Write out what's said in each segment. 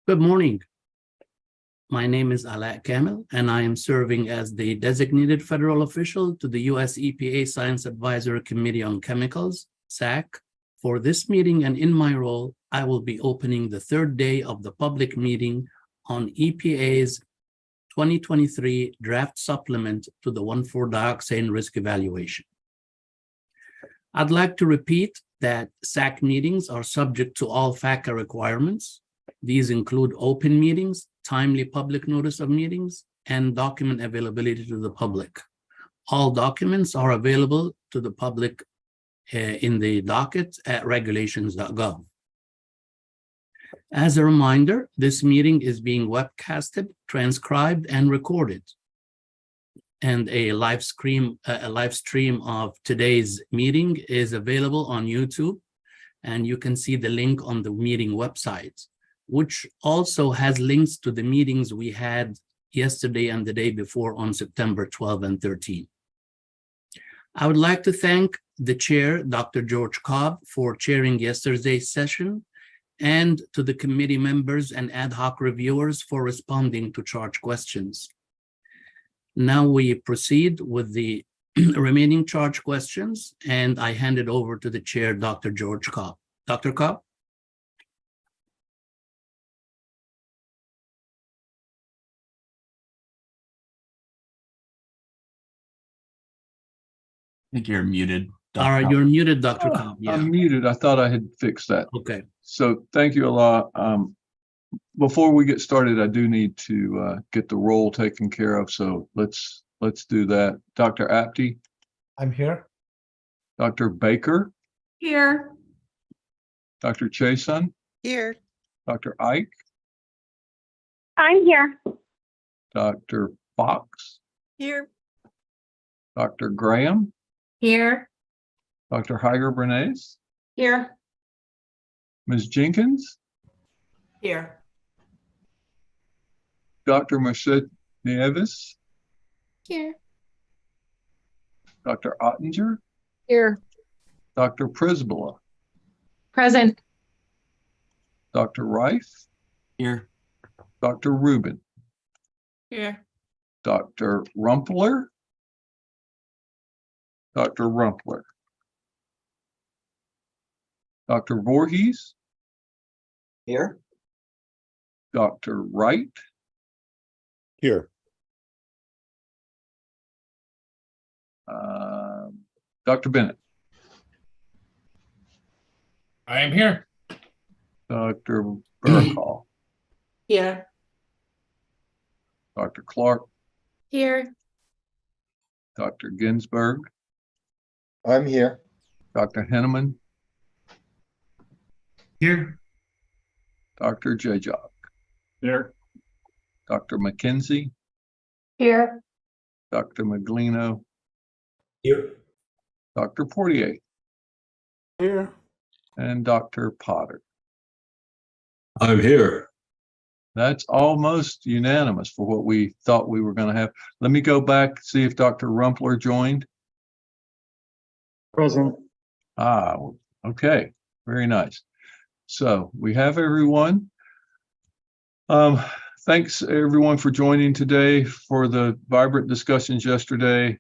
Good morning. My name is Ala Kamel, and I am serving as the designated federal official to the U.S. EPA Science Advisory Committee on Chemicals, SAC. For this meeting and in my role, I will be opening the third day of the public meeting on EPA's 2023 draft supplement to the 1,4-dioxane risk evaluation. I'd like to repeat that SAC meetings are subject to all FACA requirements. These include open meetings, timely public notice of meetings, and document availability to the public. All documents are available to the public in the docket at regulations.gov. As a reminder, this meeting is being webcasted, transcribed, and recorded. And a live stream of today's meeting is available on YouTube, and you can see the link on the meeting website, which also has links to the meetings we had yesterday and the day before on September 12 and 13. I would like to thank the chair, Dr. George Cobb, for chairing yesterday's session, and to the committee members and ad hoc reviewers for responding to charge questions. Now we proceed with the remaining charge questions, and I hand it over to the chair, Dr. George Cobb. Dr. Cobb? I think you're muted. All right, you're muted, Dr. Cobb. Yeah. I'm muted. I thought I had fixed that. Okay. So thank you a lot. Before we get started, I do need to get the roll taken care of. So let's do that. Dr. Apte? I'm here. Dr. Baker? Here. Dr. Chason? Here. Dr. Ike? I'm here. Dr. Fox? Here. Dr. Graham? Here. Dr. Heiger Bernays? Here. Ms. Jenkins? Here. Dr. Merced Nieves? Here. Dr. Ottinger? Here. Dr. Prisbilla? Present. Dr. Rife? Here. Dr. Rubin? Here. Dr. Rumpler? Dr. Rumpler? Dr. Voorhees? Here. Dr. Wright? Here. Dr. Bennett? I am here. Dr. Burkhall? Here. Dr. Clark? Here. Dr. Ginsburg? I'm here. Dr. Henneman? Here. Dr. Jajok? Here. Dr. McKenzie? Here. Dr. Maglino? Here. Dr. Portier? Here. And Dr. Potter? I'm here. That's almost unanimous for what we thought we were going to have. Let me go back, see if Dr. Rumpler joined. Present. Okay. Very nice. So we have everyone. Thanks everyone for joining today for the vibrant discussions yesterday.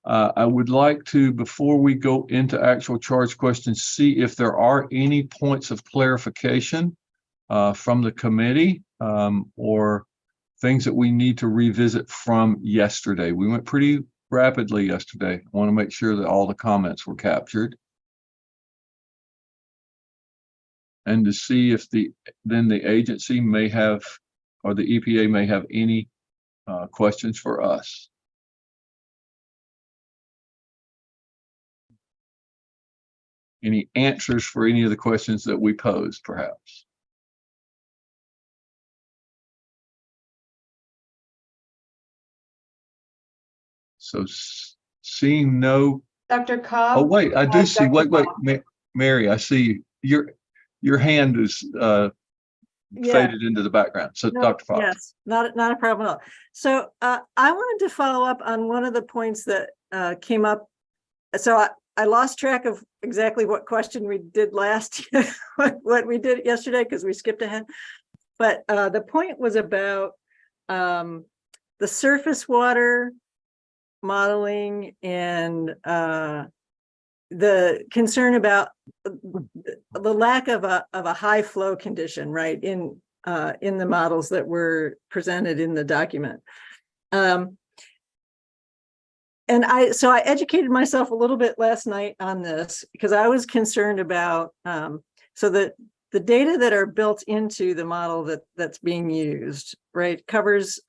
I would like to, before we go into actual charge questions, see if there are any points of clarification from the committee or things that we need to revisit from yesterday. We went pretty rapidly yesterday. I want to make sure that all the comments were captured. And to see if the agency may have, or the EPA may have any questions for us. Any answers for any of the questions that we posed, perhaps? So seeing no. Dr. Cobb. Oh, wait, I do see. Dr. Wait, Mary, I see your hand is faded into the background. So No, Dr. Fox. Yes, not a problem at all. So I wanted to follow up on one of the points that came up. So I lost track of exactly what question we did last, what we did yesterday, because we skipped ahead. but the point was about the surface water modeling and the concern about the lack of a high flow condition, right, in the models that were presented in the document. And so I educated myself a little bit last night on this because I was concerned about, so that the data that are built into the model that's being used, right, covers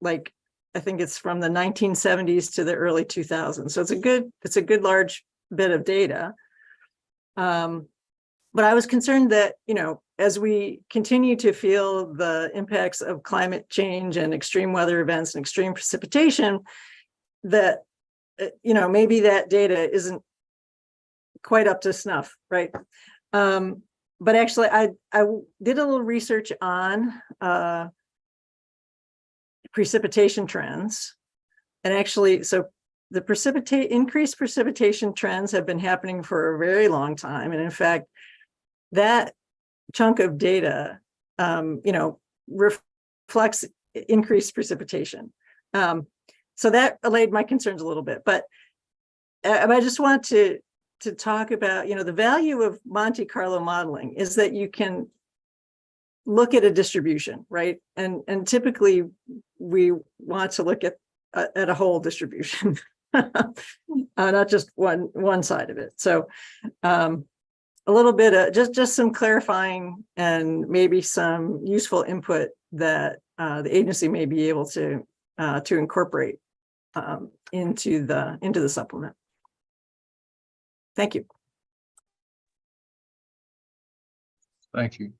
like, I think it's from the 1970s to the early 2000s. So it's a good large bit of data. But I was concerned that, you know, as we continue to feel the impacts of climate change and extreme weather events and extreme precipitation, that, you know, maybe that data isn't quite up to snuff, right? But actually, I did a little research on precipitation trends. And actually, so the increased precipitation trends have been happening for a very long time. And in fact, that chunk of data, you know, reflects increased precipitation. So that allayed my concerns a little bit, but I just want to talk about, you know, the value of Monte Carlo modeling is that you can look at a distribution, right? And typically we want to look at a whole distribution, not just one side of it. So a little bit of just some clarifying and maybe some useful input that the agency may be able to incorporate into the supplement. Thank you. Thank you.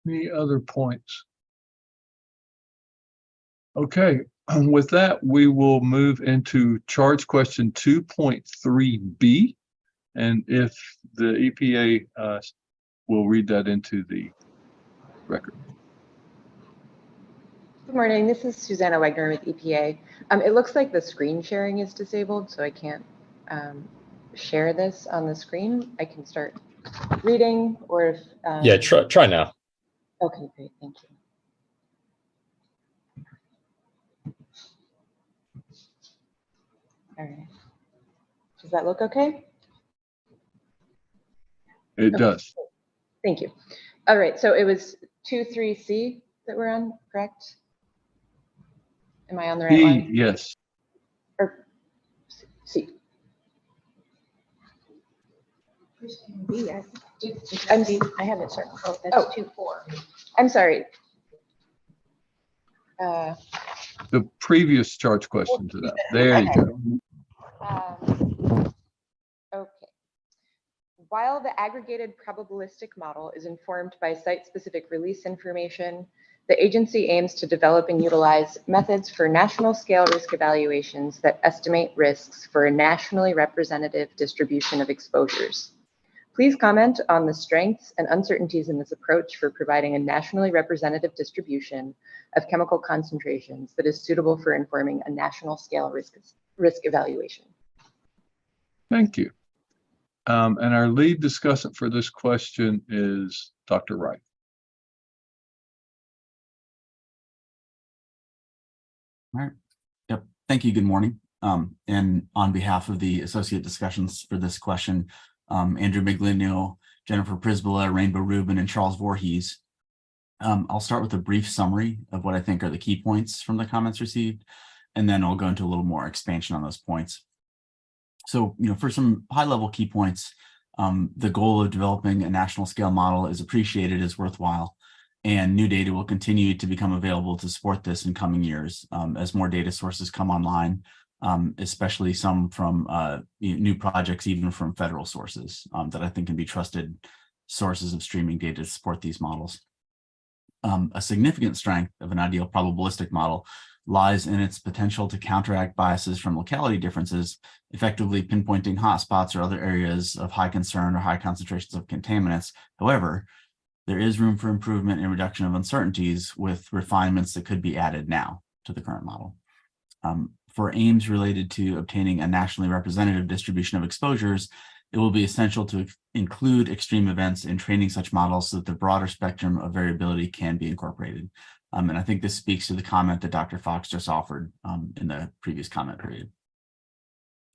Any other points? Okay, with that, we will move into charge question 2.3b. And if the EPA will read that into the record. Good morning, this is Susanna Wegner with EPA. It looks like the screen sharing is disabled, so I can't share this on the screen. I can start reading, or if... yeah, try now. Okay, great, thank you. All right. Does that look okay? It does. Thank you. All right, so it was 2.3c that we're on, correct? Am I on the right line? Yes. Or C. I have it circled. Oh, that's 2.4. I'm sorry. The previous charge question to that. There you go. Okay. While the aggregated probabilistic model is informed by site-specific release information, the agency aims to develop and utilize methods for national scale risk evaluations that estimate risks for a nationally representative distribution of exposures. Please comment on the strengths and uncertainties in this approach for providing a nationally representative distribution of chemical concentrations that is suitable for informing a national scale risk evaluation. Thank you. And our lead discussant for this question is Dr. Wright. All right. Yep. Thank you. Good morning. And on behalf of the associate discussions for this question, Andrew Miglino, Jennifer Prisbilla, Rainbow Rubin, and Charles Voorhees. I'll start with a brief summary of what I think are the key points from the comments received, and then I'll go into a little more expansion on those points. So, for some high-level key points, the goal of developing a national scale model is appreciated as worthwhile, and new data will continue to become available to support this in coming years as more data sources come online, especially some from new projects, even from federal sources that I think can be trusted sources of streaming data to support these models. A significant strength of an ideal probabilistic model lies in its potential to counteract biases from locality differences, effectively pinpointing hotspots or other areas of high concern or high concentrations of contaminants. However, there is room for improvement and reduction of uncertainties with refinements that could be added now to the current model. For aims related to obtaining a nationally representative distribution of exposures, It will be essential to include extreme events in training such models so that the broader spectrum of variability can be incorporated. And I think this speaks to the comment that Dr. Fox just offered in the previous comment period.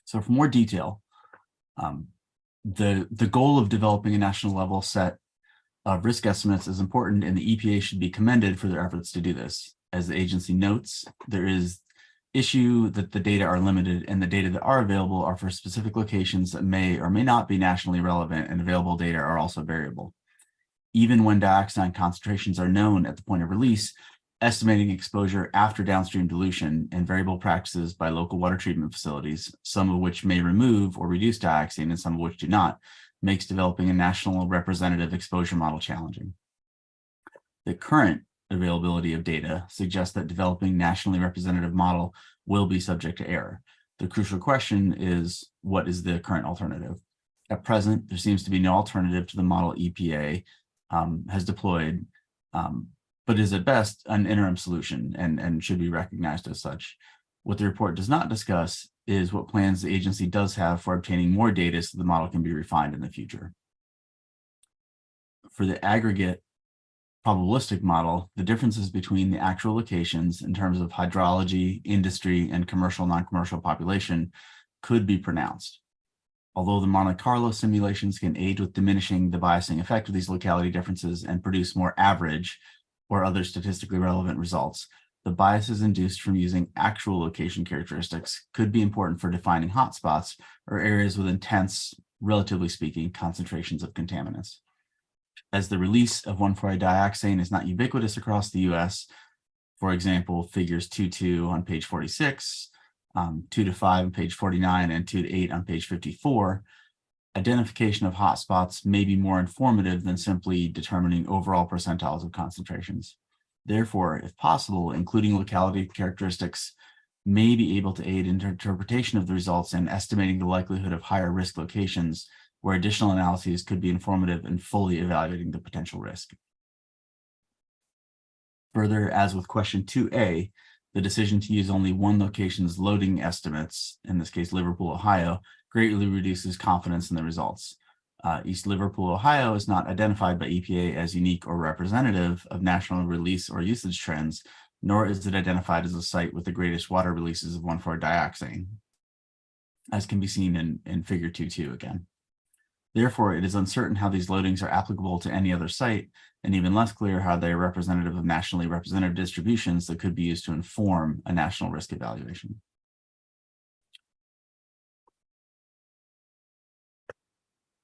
So for more detail, the goal of developing a national level set of risk estimates is important, and the EPA should be commended for their efforts to do this. As the agency notes, there is issue that the data are limited, and the data that are available are for specific locations that may or may not be nationally relevant, and available data are also variable. Even when dioxane concentrations are known at the point of release, estimating exposure after downstream dilution and variable practices by local water treatment facilities, some of which may remove or reduce dioxane and some of which do not, makes developing a national representative exposure model challenging. The current availability of data suggests that developing nationally representative model will be subject to error. The crucial question is, what is the current alternative? At present, there seems to be no alternative to the model EPA has deployed, but is at best an interim solution and should be recognized as such. What the report does not discuss is what plans the agency does have for obtaining more data so the model can be refined in the future. For the aggregate probabilistic model, the differences between the actual locations in terms of hydrology, industry, and commercial, non-commercial population could be pronounced. Although the Monte Carlo simulations can aid with diminishing the biasing effect of these locality differences and produce more average or other statistically relevant results, the biases induced from using actual location characteristics could be important for defining hotspots or areas with intense, relatively speaking, concentrations of contaminants. As the release of 1,4-dioxane is not ubiquitous across the US, for example, figures 2.2 on page 46, 2-5 on page 49, and 2-8 on page 54, identification of hotspots may be more informative than simply determining overall percentiles of concentrations. Therefore, if possible, including locality characteristics may be able to aid in interpretation of the results and estimating the likelihood of higher risk locations where additional analyses could be informative in fully evaluating the potential risk. Further, as with question 2A, the decision to use only one location's loading estimates, in this case Liverpool, Ohio, greatly reduces confidence in the results. East Liverpool, Ohio is not identified by EPA as unique or representative of national release or usage trends, nor is it identified as a site with the greatest water releases of 1,4-dioxane, as can be seen in figure 2.2 again. Therefore, it is uncertain how these loadings are applicable to any other site, and even less clear how they are representative of nationally representative distributions that could be used to inform a national risk evaluation.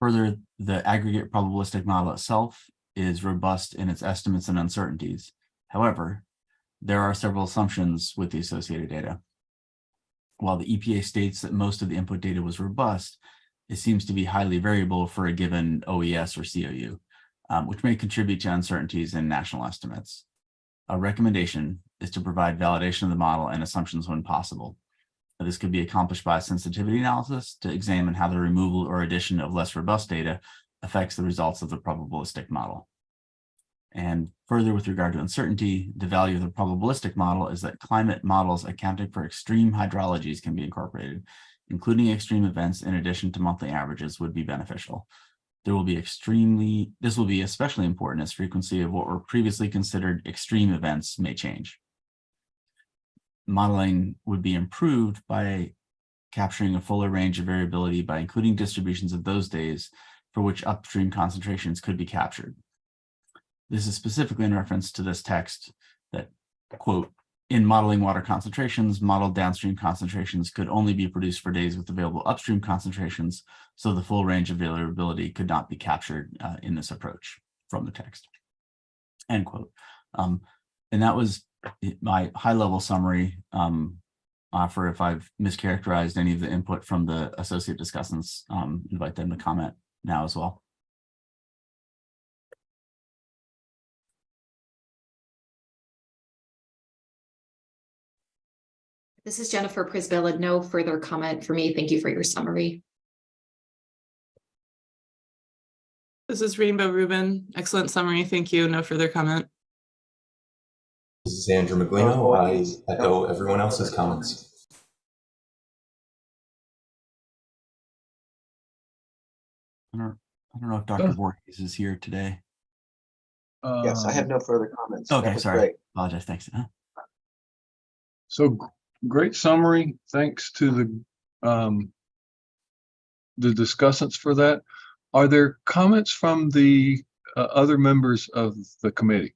Further, the aggregate probabilistic model itself is robust in its estimates and uncertainties. However, there are several assumptions with the associated data. While the EPA states that most of the input data was robust, it seems to be highly variable for a given OES or COU, which may contribute to uncertainties in national estimates. A recommendation is to provide validation of the model and assumptions when possible. This could be accomplished by a sensitivity analysis to examine how the removal or addition of less robust data affects the results of the probabilistic model. And further, with regard to uncertainty, the value of the probabilistic model is that climate models accounting for extreme hydrologies can be incorporated, including extreme events in addition to monthly averages would be beneficial. This will be especially important as frequency of what were previously considered extreme events may change. Modeling would be improved by capturing a fuller range of variability by including distributions of those days for which upstream concentrations could be captured. This is specifically in reference to this text that, quote, in modeling water concentrations, modeled downstream concentrations could only be produced for days with available upstream concentrations, so the full range of variability could not be captured in this approach from the text, end quote. And that was my high-level summary. For if I've mischaracterized any of the input from the associate discussants, invite them to comment now as well. This is Jennifer Prisbilla. No further comment for me. Thank you for your summary. This is Rainbow Rubin. Excellent summary. Thank you. No further comment. This is Andrew Maglino. I echo everyone else's comments. I don't know if Dr. Voorhees is here today. Yes, I have no further comments. Okay, That was sorry. great. Apologize. Thanks. So great summary. Thanks to the discussants for that. Are there comments from the other members of the committee?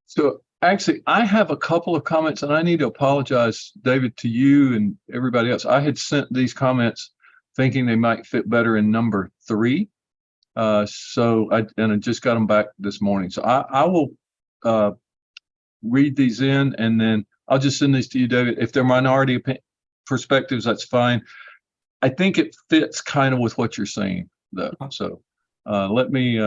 So actually, I have a couple of comments, and I need to apologize, David, to you and everybody else. I had sent these comments thinking they might fit better in number 3. I just got them back this morning. So I will read these in, and then I'll just send these to you, David. If they're minority perspectives, that's fine. I think it fits kind of with what you're saying, though. So let me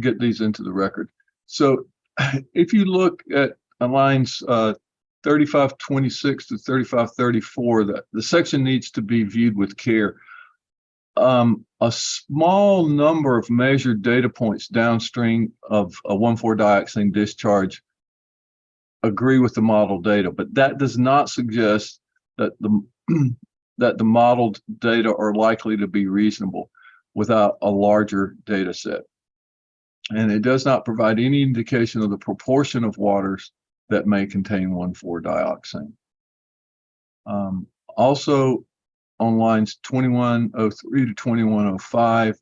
get these into the record. So if you look at lines 3526 to 3534, the section needs to be viewed with care. A small number of measured data points downstream of a 1,4-dioxane discharge agree with the model data, but that does not suggest that the modeled data are likely to be reasonable without a larger data set. And it does not provide any indication of the proportion of waters that may contain 1,4-dioxane. Also, on lines 2103 to 2105,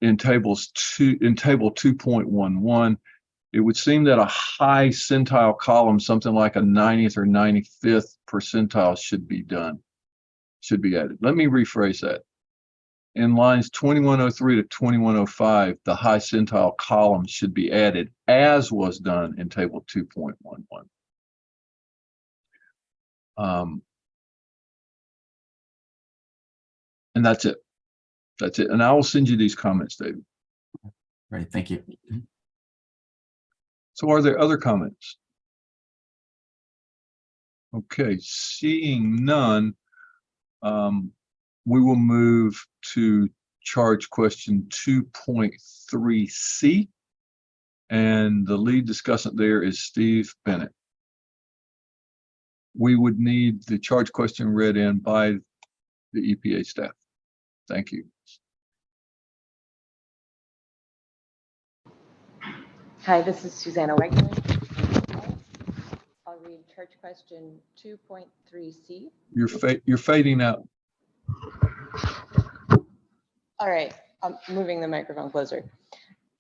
in table 2.11, it would seem that a high centile column, something like a 90th or 95th percentile, should be added. Let me rephrase that. In lines 2103 to 2105, the high centile column should be added, as was done in table 2.11. And that's it. That's it. And I will send you these comments, David. Right. Thank you. So are there other comments? Okay, seeing none, we will move to charge question 2.3C. And the lead discussant there is Steve Bennett. We would need the charge question read in by the EPA staff. Thank you. Hi, this is Susanna Wegner. I'll read charge question 2.3C. You're fading out. All right, I'm moving the microphone closer.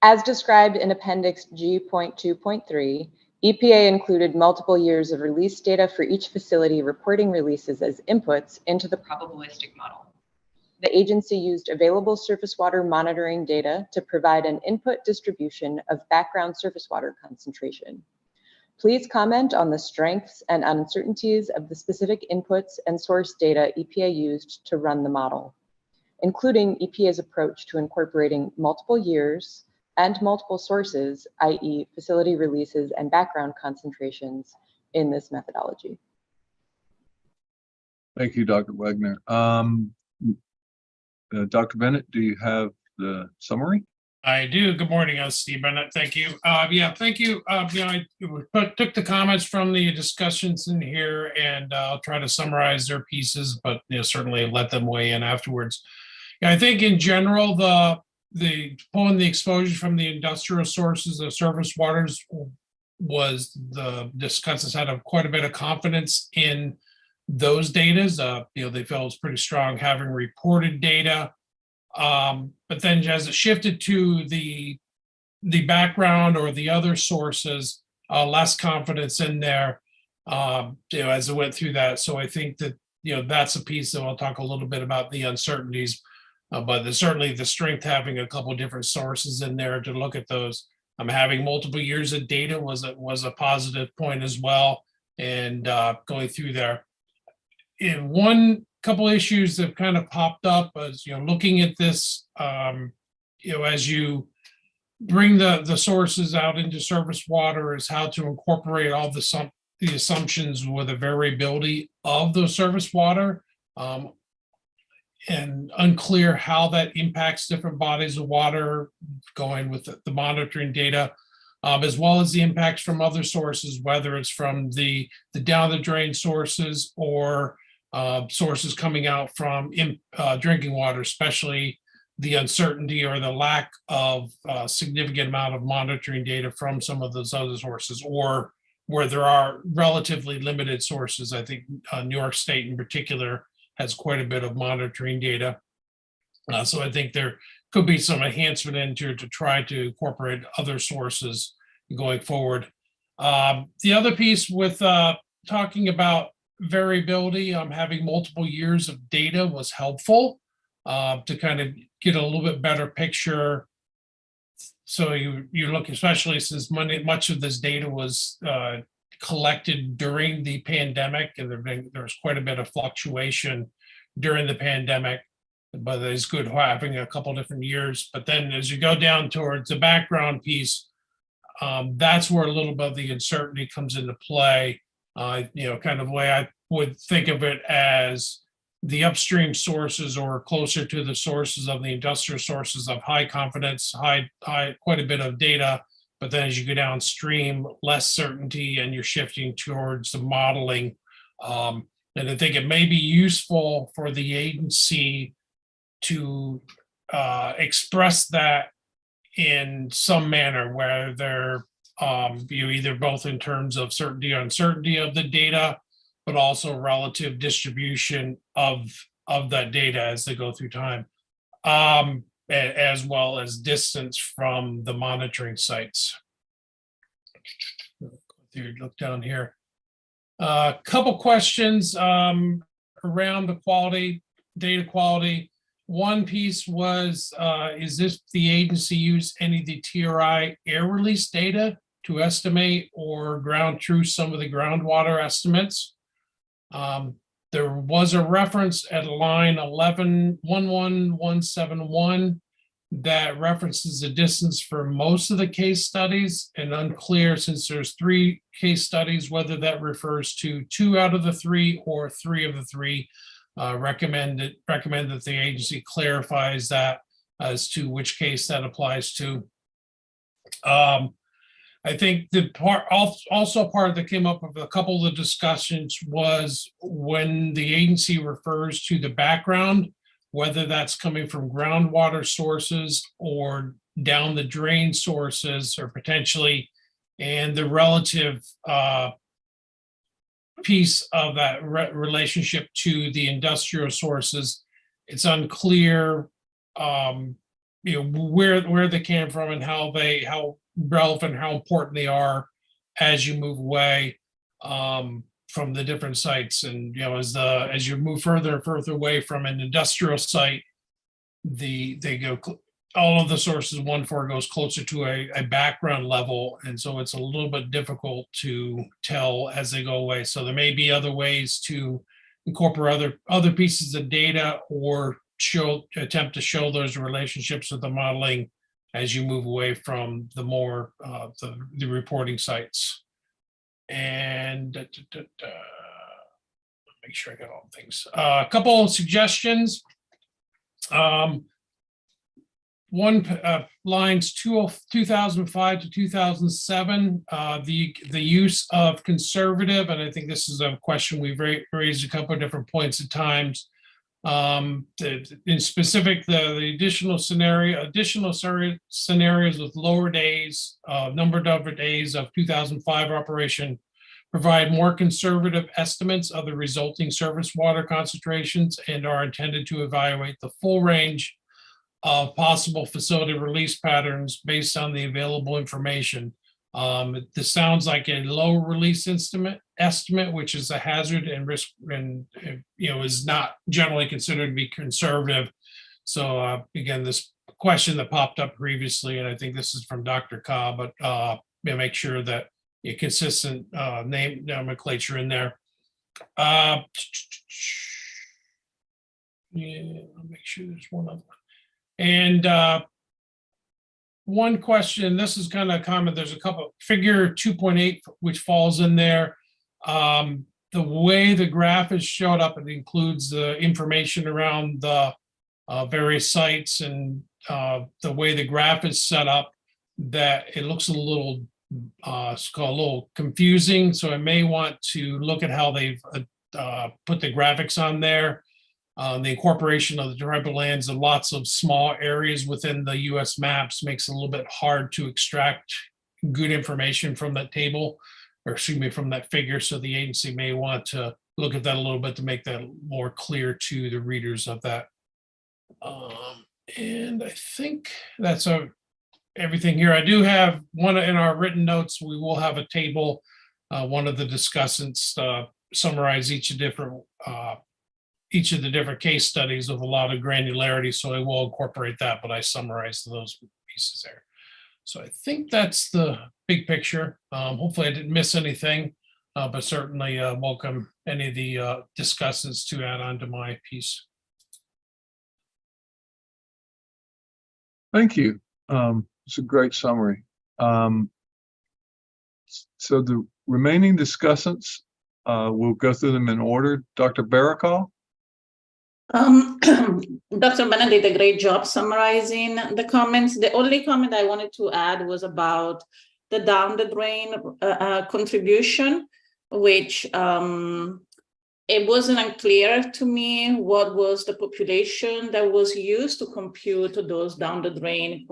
As described in Appendix G.2.3, EPA included multiple years of release data for each facility reporting releases as inputs into the probabilistic model. The agency used available surface water monitoring data to provide an input distribution of background surface water concentration. Please comment on the strengths and uncertainties of the specific inputs and source data EPA used to run the model, including EPA's approach to incorporating multiple years and multiple sources, i.e. facility releases and background concentrations in this methodology. Thank you, Dr. Wegner. Dr. Bennett, do you have the summary? I do. Good morning, Steve Bennett. Thank you. Yeah, thank you. I took the comments from the discussions in here, and I'll try to summarize their pieces, but certainly let them weigh in afterwards. Yeah, I think in general, the pulling the exposure from the industrial sources, the surface waters, was the discussants had quite a bit of confidence in those data. They felt it was pretty strong having reported data. But then as it shifted to the background or the other sources, less confidence in there, as it went through that. So I think that, that's a piece that I'll talk a little bit about the uncertainties, but certainly the strength, having a couple of different sources in there to look at those. Having multiple years of data was a positive point as well. And going through there, in one couple issues that kind of popped up as looking at this, as you bring the sources out into surface water, is how to incorporate all the assumptions with the variability of the surface water, and unclear how that impacts different bodies of water, going with the monitoring data. as well as the impacts from other sources, whether it's from the down the drain sources or sources coming out from drinking water, especially the uncertainty or the lack of significant amount of monitoring data from some of those other sources, or where there are relatively limited sources. I think New York State in particular has quite a bit of monitoring data. So I think there could be some enhancement into to try to incorporate other sources going forward. The other piece with talking about variability, having multiple years of data was helpful to kind of get a little bit better picture. So you look, especially since much of this data was collected during the pandemic, and there was quite a bit of fluctuation during the pandemic, but it's good having a couple different years. But then as you go down towards the background piece, that's where a little bit of the uncertainty comes into play. Kind of way I would think of it as the upstream sources or closer to the sources of the industrial sources of high confidence, quite a bit of data. But then as you go downstream, less certainty, and you're shifting towards the modeling. And I think it may be useful for the agency to express that in some manner, where they're either both in terms of certainty or uncertainty of the data, but also relative distribution of that data as they go through time, as well as distance from the monitoring sites. Look down here. A couple questions around the quality, data quality. One piece was, is this the agency use any of the TRI air release data to estimate or ground truth some of the groundwater estimates? There was a reference at line 11171 that references the distance for most of the case studies, and unclear, since there's 3 case studies, whether that refers to 2 out of the 3 or 3 of the 3. Recommend that the agency clarifies that as to which case that applies to. I think the part that came up with a couple of the discussions was when the agency refers to the background, whether that's coming from groundwater sources or down the drain sources, or potentially, and the relative piece of that relationship to the industrial sources. It's unclear, where they came from and how relevant, how important they are as you move away from the different sites. And as you move further and further away from an industrial site, all of the sources 1-4 goes closer to a background level, and so it's a little bit difficult to tell as they go away. So there may be other ways to incorporate other pieces of data, or attempt to show those relationships with the modeling as you move away from the more the reporting sites. And make sure I got all the things. A couple of suggestions. Lines 2005 to 2007, the use of conservative, and I think this is a question we've raised a couple of different points at times. In specific, the additional scenarios with lower days, number of days of 2005 operation provide more conservative estimates of the resulting surface water concentrations and are intended to evaluate the full range of possible facility release patterns based on the available information. This sounds like a low release estimate, which is a hazard and risk, and is not generally considered to be conservative. So again, this question that popped up previously, and I think this is from Dr. Cobb, but make sure that a consistent name nomenclature in there. Yeah, I'll make sure there's one other one. And one question, this is kind of common, there's a couple, figure 2.8, which falls in there. The way the graph is showed up, it includes the information around the various sites, and the way the graph is set up, that it looks a little, it's called a little confusing. So I may want to look at how they've put the graphics on there. The incorporation of the tribal lands and lots of small areas within the US maps makes it a little bit hard to extract good information from that table, or excuse me, from that figure. So the agency may want to look at that a little bit to make that more clear to the readers of that. And I think that's everything here. I do have one in our written notes. We will have a table. One of the discussants summarize each of the different case studies with a lot of granularity. So I will incorporate that, but I summarized those pieces there. So I think that's the big picture. Hopefully I didn't miss anything, but certainly welcome any of the discussants to add on to my piece. Thank you. It's a great summary. So the remaining discussants, we'll go through them in order. Dr. Barakal? Dr. Bennett did a great job summarizing the comments. The only comment I wanted to add was about the down the drain contribution, which it wasn't unclear to me what was the population that was used to compute those down the drain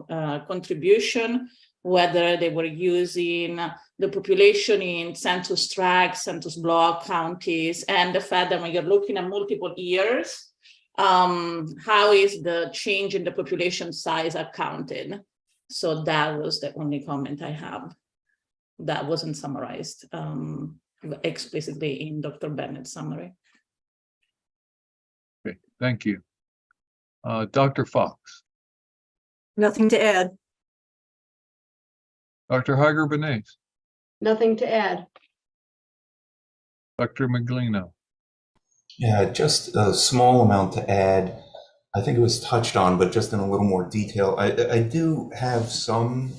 contribution, whether they were using the population in census tracts, census block counties, and the fact that when you're looking at multiple years, how is the change in the population size accounted? So that was the only comment I have that wasn't summarized explicitly in Dr. Bennett's summary. Okay, thank you. Dr. Fox? Nothing to add. Dr. Hager-Benes? Nothing to add. Dr. Miglino? Yeah, just a small amount to add. I think it was touched on, but just in a little more detail. I do have some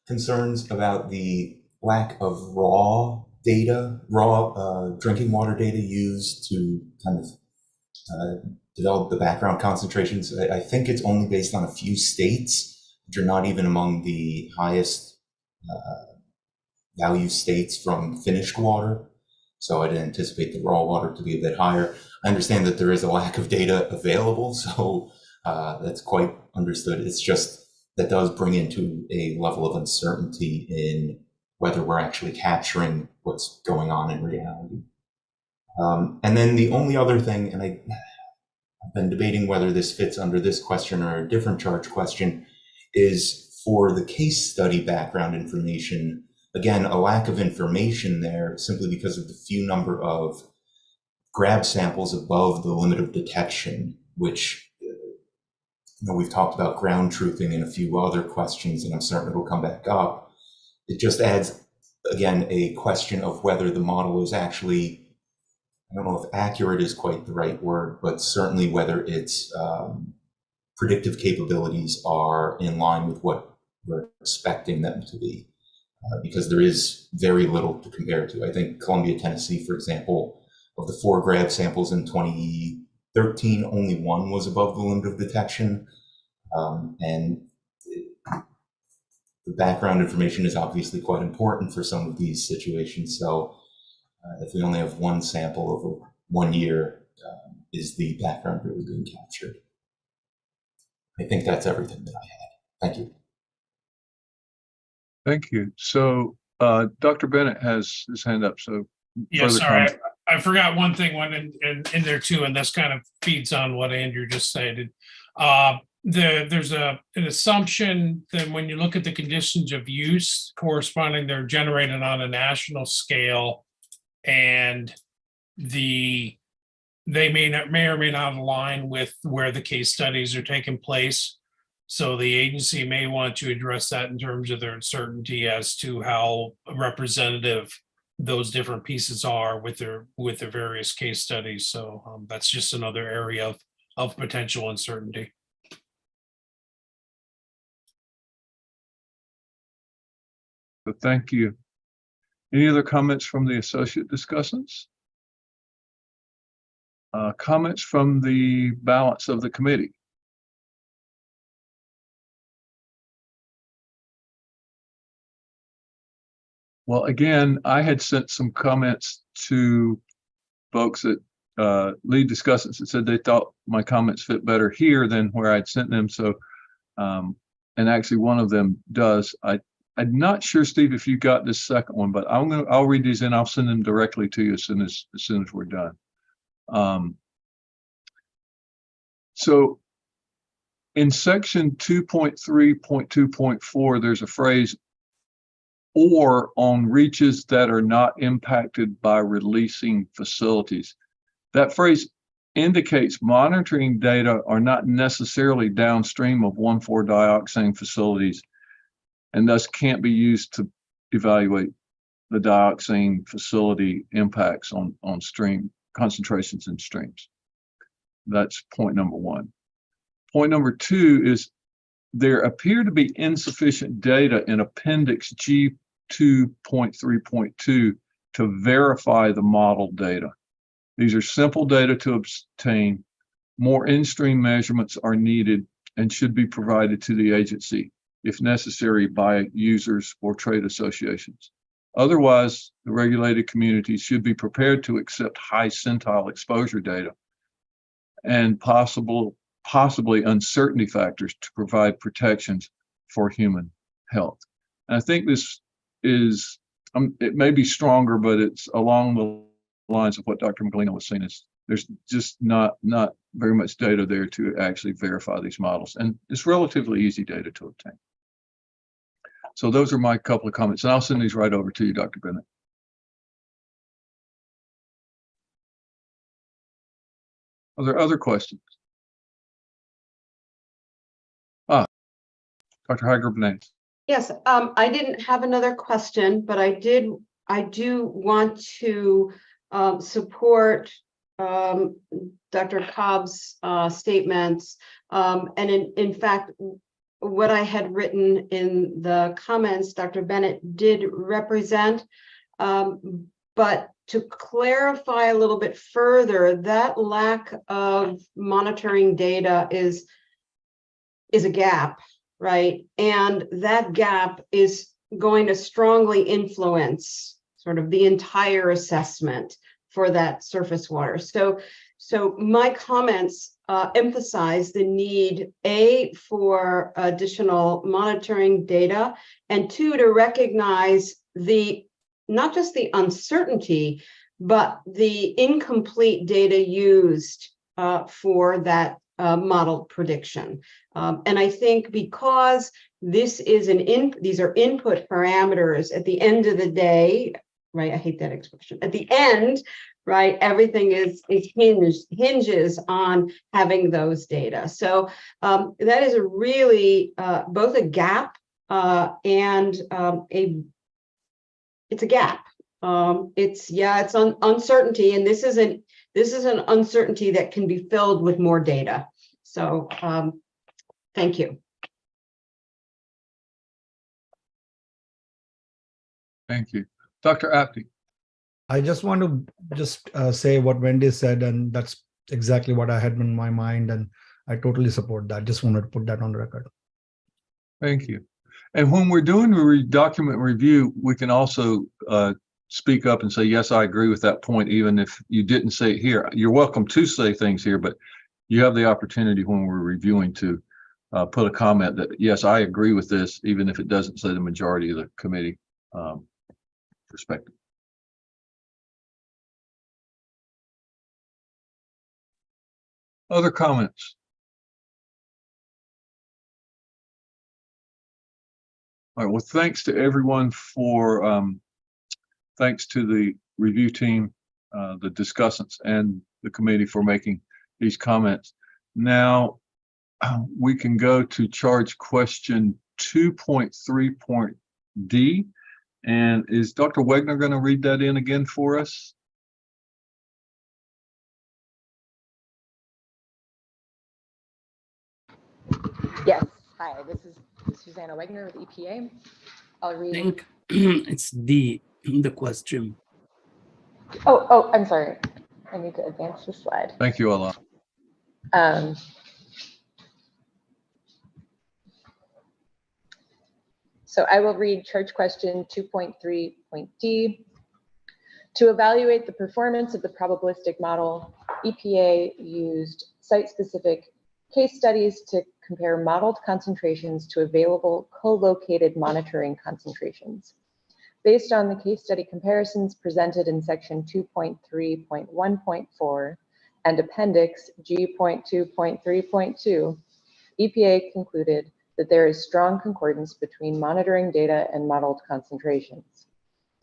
concerns about the lack of raw data, drinking water data used to kind of develop the background concentrations. I think it's only based on a few states, which are not even among the highest value states from finished water. So I'd anticipate the raw water to be a bit higher. I understand that there is a lack of data available, so that's quite understood. It's just that does bring into a level of uncertainty in whether we're actually capturing what's going on in reality. And then the only other thing, and I've been debating whether this fits under this question or a different charge question, is for the case study background information. Again, a lack of information there simply because of the few number of grab samples above the limit of detection, which we've talked about ground truthing and a few other questions, and I'm certain it'll come back up. It just adds, again, a question of whether the model is actually, I don't know if accurate is quite the right word, but certainly whether its predictive capabilities are in line with what we're expecting them to be. Because there is very little to compare to. I think Columbia, Tennessee, for example, of the 4 grab samples in 2013, only 1 was above the limit of detection. And the background information is obviously quite important for some of these situations. So if we only have 1 sample over 1 year, is the background really being captured? I think that's everything that I had. Thank you. Thank you. So Dr. Bennett has his hand up. So Yeah, sorry, I forgot one thing in there too, and this kind of feeds on what Andrew just stated. There's an assumption that when you look at the conditions of use corresponding, they're generated on a national scale, and they may or may not align with where the case studies are taking place. So the agency may want to address that in terms of their uncertainty as to how representative those different pieces are with their various case studies. So that's just another area of potential uncertainty. So thank you. Any other comments from the associate discussants? Comments from the balance of the committee? Well, again, I had sent some comments to folks that lead discussants that said they thought my comments fit better here than where I'd sent them. So, and actually one of them does. I'm not sure, Steve, if you got this second one, but I'll read these and I'll send them directly to you as soon as we're done. So in section 2.3.2.4, there's a phrase, or on reaches that are not impacted by releasing facilities. That phrase indicates monitoring data are not necessarily downstream of 1,4-dioxane facilities and thus can't be used to evaluate the dioxane facility impacts on stream concentrations in streams. That's point number one. Point number two is there appear to be insufficient data in Appendix G 2.3.2 to verify the model data. These are simple data to obtain. More in-stream measurements are needed and should be provided to the agency, if necessary, by users or trade associations. Otherwise, the regulated communities should be prepared to accept high centile exposure data and possibly uncertainty factors to provide protections for human health. And I think this is, it may be stronger, but it's along the lines of what Dr. Miglino was saying, is there's just not very much data there to actually verify these models. And it's relatively easy data to obtain. So those are my couple of comments, and I'll send these right over to you, Dr. Bennett. Are there other questions? Dr. Hager-Benes. Yes, I didn't have another question, but I do want to support Dr. Cobb's statements. And in fact, what I had written in the comments, Dr. Bennett did represent, but to clarify a little bit further, that lack of monitoring data is a gap, right? And that gap is going to strongly influence sort of the entire assessment for that surface water. So my comments emphasize the need, A, for additional monitoring data, and two, to recognize not just the uncertainty, but the incomplete data used for that model prediction. And I think because this is these are input parameters at the end of the day, right? I hate that expression. At the end, right, everything hinges on having those data. So that is a really both a gap and it's a gap. It's uncertainty, and this is an uncertainty that can be filled with more data. So thank you. Thank you. Dr. Apte. I just want to say what Wendy said, and that's exactly what I had in my mind, and I totally support that. Just wanted to put that on the record. Thank you. And when we're doing a document review, we can also speak up and say, yes, I agree with that point, even if you didn't say it here. You're welcome to say things here, but you have the opportunity when we're reviewing to put a comment that, yes, I agree with this, even if it doesn't say the majority of the committee perspective. Other comments? All right, well, thanks to everyone for, thanks to the review team, the discussants, and the committee for making these comments. Now, we can go to charge question 2.3.D. And is Dr. Wegner going to read that in again for us? Yes. Hi, this is Susanna Wegner with EPA. I'll read. I think it's the question. Oh, I'm sorry. I need to advance the slide. Thank you, Allah. So I will read charge question 2.3.d. To evaluate the performance of the probabilistic model, EPA used site-specific case studies to compare modeled concentrations to available co-located monitoring concentrations. Based on the case study comparisons presented in section 2.3.1.4 and appendix G.2.3.2, EPA concluded that there is strong concordance between monitoring data and modeled concentrations.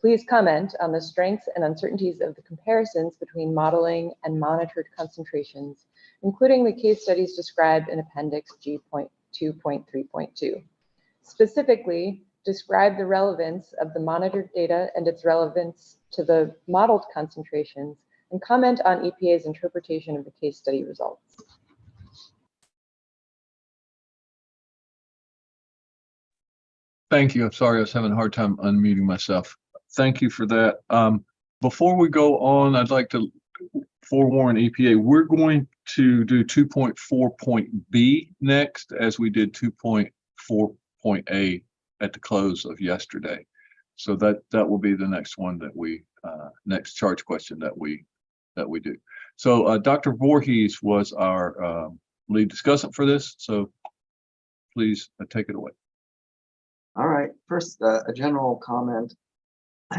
Please comment on the strengths and uncertainties of the comparisons between modeling and monitored concentrations, including the case studies described in appendix G.2.3.2. Specifically, describe the relevance of the monitored data and its relevance to the modeled concentrations, and comment on EPA's interpretation of the case study results. Thank you. I'm sorry, I was having a hard time unmuting myself. Thank you for that. Before we go on, I'd like to forewarn EPA, we're going to do 2.4.b next, as we did 2.4.a at the close of yesterday. So that will be the next one that we, next charge question that we do. So Dr. Voorhees was our lead discussant for this. So please take it away. All right. First, a general comment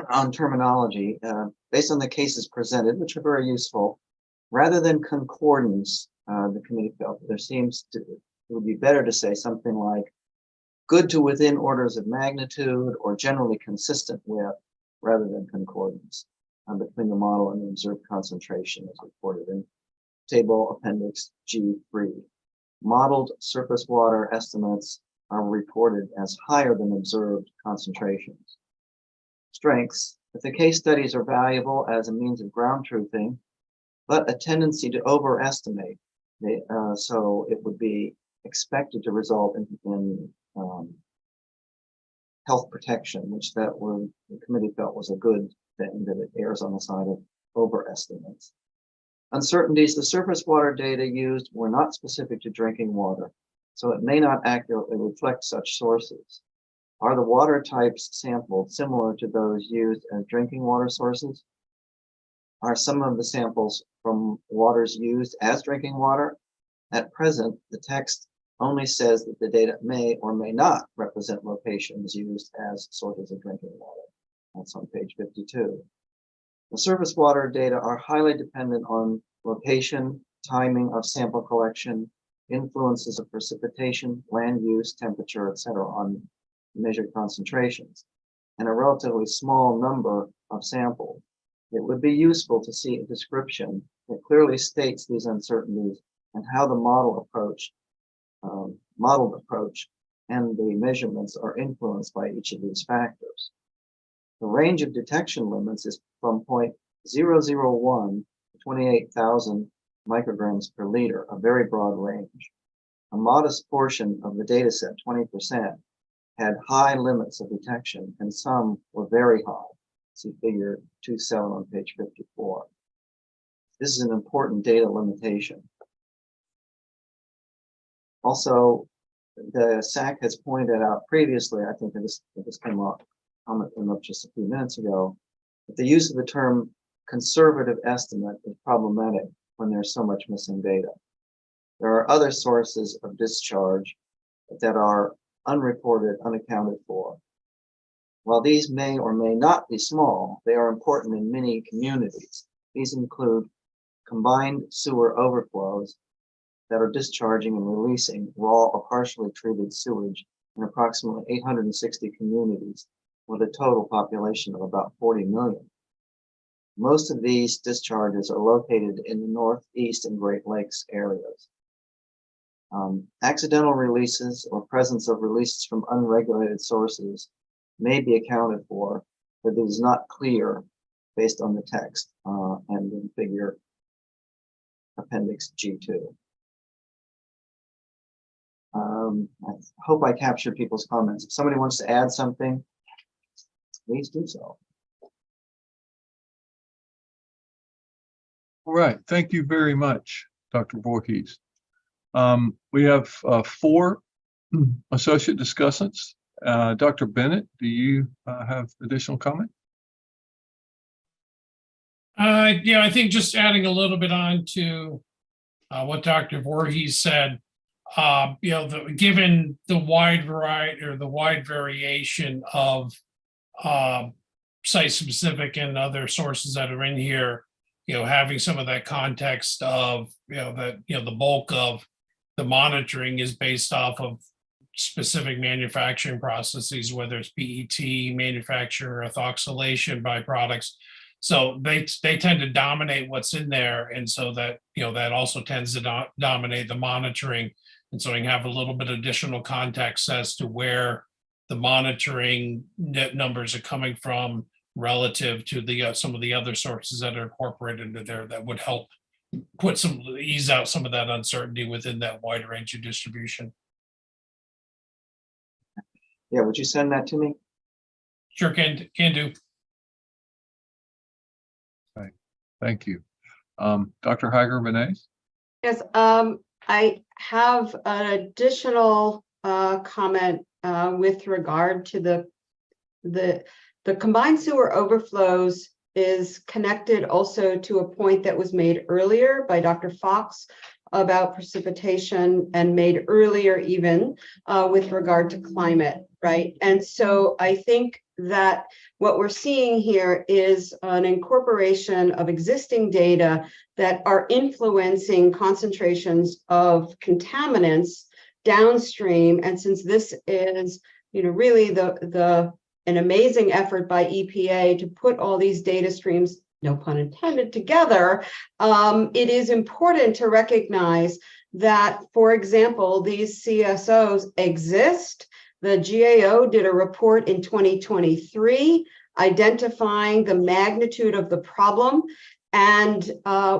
on terminology. Based on the cases presented, which are very useful, rather than concordance, the committee felt there seems to, it would be better to say something like good to within orders of magnitude or generally consistent with, rather than concordance between the model and the observed concentration as reported in table appendix G3. Modeled surface water estimates are reported as higher than observed concentrations. Strengths: if the case studies are valuable as a means of ground truthing, but a tendency to overestimate, so it would be expected to result in health protection, which the committee felt was a good thing, that it errs on the side of overestimates. Uncertainties: the surface water data used were not specific to drinking water, so it may not accurately reflect such sources. Are the water types sampled similar to those used as drinking water sources? Are some of the samples from waters used as drinking water? At present, the text only says that the data may or may not represent locations used as sources of drinking water. That's on page 52. The surface water data are highly dependent on location, timing of sample collection, influences of precipitation, land use, temperature, etc. on measured concentrations, and a relatively small number of samples. It would be useful to see a description that clearly states these uncertainties and how the modeled approach and the measurements are influenced by each of these factors. The range of detection limits is from 0.001 to 28,000 micrograms per liter, a very broad range. A modest portion of the data set, 20%, had high limits of detection, and some were very high. See figure 2.7 on page 54. This is an important data limitation. Also, the SAC has pointed out previously, I think this came up, comment came up just a few minutes ago, that the use of the term conservative estimate is problematic when there's so much missing data. There are other sources of discharge that are unreported, unaccounted for. While these may or may not be small, they are important in many communities. These include combined sewer overflows that are discharging and releasing raw or partially treated sewage in approximately 860 communities with a total population of about 40 million. Most of these discharges are located in the Northeast and Great Lakes areas. Accidental releases or presence of releases from unregulated sources may be accounted for, but it is not clear based on the text and in figure appendix G2. I hope I captured people's comments. If somebody wants to add something, please do so. All right, thank you very much, Dr. Voorhees. We have 4 associate discussants. Dr. Bennett, do you have additional comment? Yeah, I think just adding a little bit on to what Dr. Voorhees said, given the wide variety or the wide variation of site-specific and other sources that are in here, having some of that context of, the bulk of the monitoring is based off of specific manufacturing processes, whether it's PET manufacture, ethoxylation byproducts. So they tend to dominate what's in there. And so that, that also tends to dominate the monitoring. And so you can have a little bit of additional context as to where the monitoring net numbers are coming from relative to the some of the other sources that are incorporated into there that would help ease out some of that uncertainty within that wide range of distribution. Yeah, would you send that to me? Sure, can do. Right. Thank you. Dr. Hager-Vanays? Yes, I have an additional comment with regard to the combined sewer overflows is connected also to a point that was made earlier by Dr. Fox about precipitation and made earlier even with regard to climate, right? And so I think that what we're seeing here is an incorporation of existing data that are influencing concentrations of contaminants downstream. And since this is, really an amazing effort by EPA to put all these data streams, no pun intended, together, it is important to recognize that, for example, these CSOs exist. The GAO did a report in 2023 identifying the magnitude of the problem and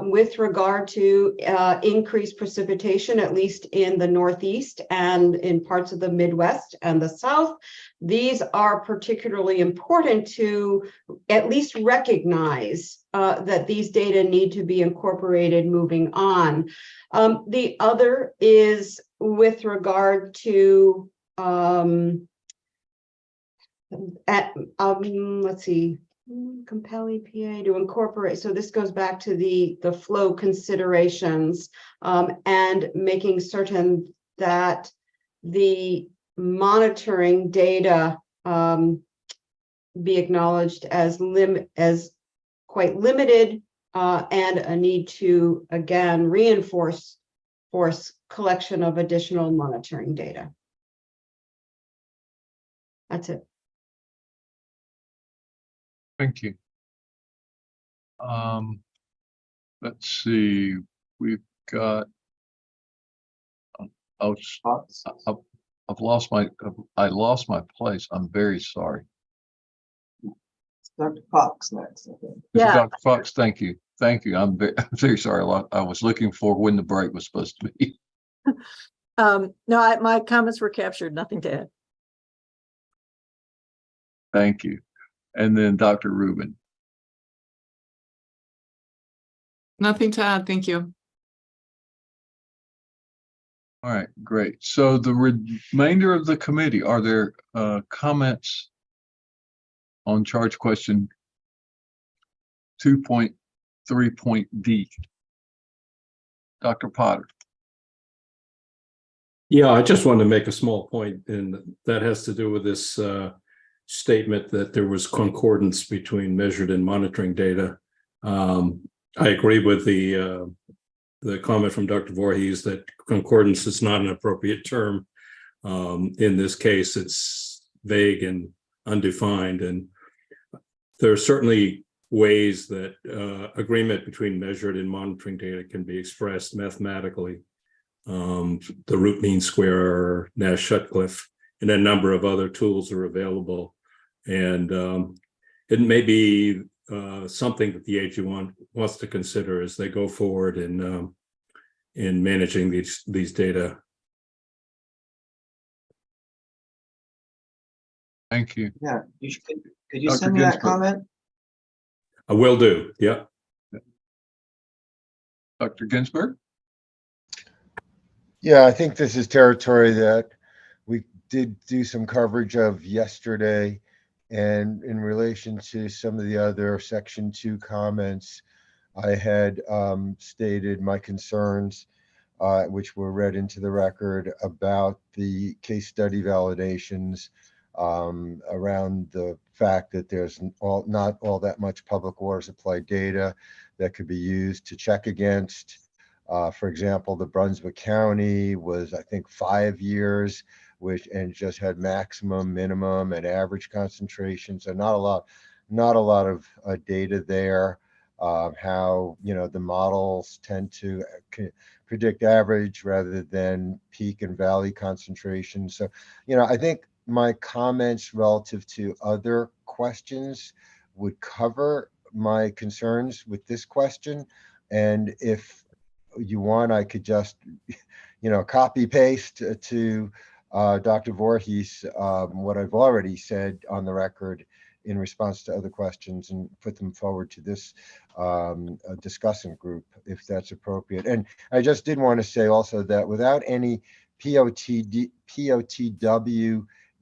with regard to increased precipitation, at least in the Northeast and in parts of the Midwest and the South. These are particularly important to at least recognize that these data need to be incorporated moving on. The other is with regard to let's see, compel EPA to incorporate. So this goes back to the flow considerations and making certain that the monitoring data be acknowledged as quite limited and a need to again reinforce collection of additional monitoring data. That's it. Thank you. Let's see, we've got, I've lost my place. I'm very sorry. Dr. Fox next, I think. Yeah. Dr. Fox, thank you. Thank you. I'm very sorry. I was looking for when the break was supposed to be. No, my comments were captured, nothing to add. Thank you. And then Dr. Rubin. Nothing to add. Thank you. All right, great. So the remainder of the committee, are there comments on charge question 2.3.D? Dr. Potter. Yeah, I just wanted to make a small point, and that has to do with this statement that there was concordance between measured and monitoring data. I agree with the comment from Dr. Voorhees that concordance is not an appropriate term. In this case, it's vague and undefined, and there are certainly ways that agreement between measured and monitoring data can be expressed mathematically. The root mean square, Nash-Sutcliffe, and a number of other tools are available. And it may be something that the AG wants to consider as they go forward in managing these data. Thank you. Yeah, could you Dr. send me that Ginsburg. comment? I will do. Yeah. Dr. Ginsburg. Yeah, I think this is territory that we did do some coverage of yesterday, and in relation to some of the other Section 2 comments, I had stated my concerns, which were read into the record, about the case study validations, around the fact that there's not all that much public water supply data that could be used to check against. For example, the Brunswick County was, I think, 5 years, and just had maximum, minimum, and average concentration. So not a lot of data there. How, the models tend to predict average rather than peak and valley concentration. So, I think my comments relative to other questions would cover my concerns with this question. And if you want, I could just, copy paste to Dr. Voorhees what I've already said on the record in response to other questions, and put them forward to this discussant group, if that's appropriate. And I just did want to say also that without any POTW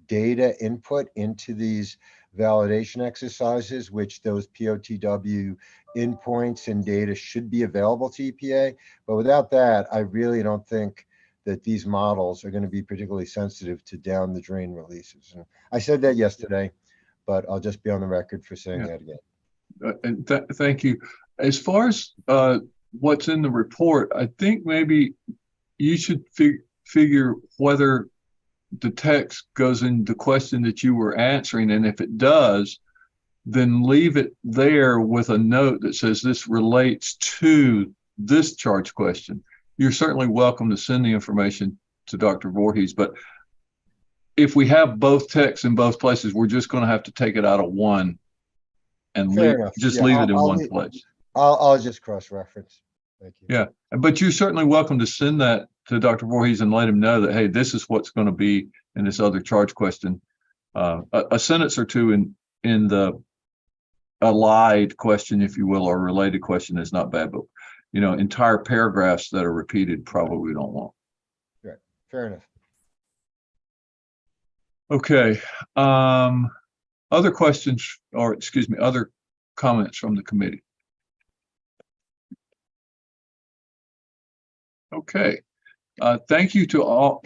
data input into these validation exercises, which those POTW endpoints and data should be available to EPA. But without that, I really don't think that these models are going to be particularly sensitive to down the drain releases. And I said that yesterday, but I'll just be on the record for saying that again. And thank you. As far as what's in the report, I think maybe you should figure whether the text goes in the question that you were answering, and if it does, then leave it there with a note that says this relates to this charge question. You're certainly welcome to send the information to Dr. Voorhees, but if we have both texts in both places, we're just going to have to take it out of one and leave it in one place. I'll just cross-reference. Thank you. Yeah, but you're certainly welcome to send that to Dr. Voorhees and let him know that, hey, this is what's going to be in this other charge question. A sentence or two in the allied question, if you will, or related question is not bad, but entire paragraphs that are repeated probably we don't want. Right. Fair enough. Okay. Other questions, or excuse me, other comments from the committee? Okay. Thank you to all,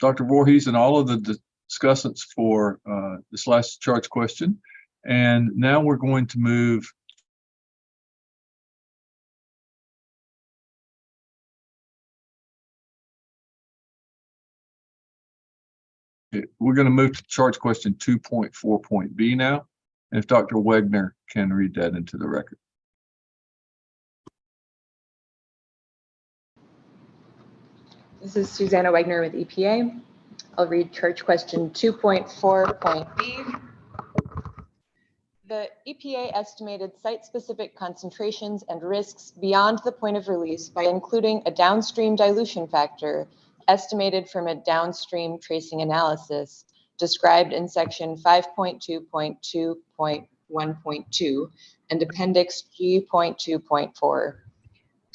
Dr. Voorhees and all of the discussants for this last charge question. And now we're going to move to charge question 2.4.b now. And if Dr. Wegner can read that into the record. This is Susanna Wegner with EPA. I'll read charge question 2.4.b. The EPA estimated site-specific concentrations and risks beyond the point of release by including a downstream dilution factor estimated from a downstream tracing analysis described in section 5.2.2.1.2 and appendix G.2.4.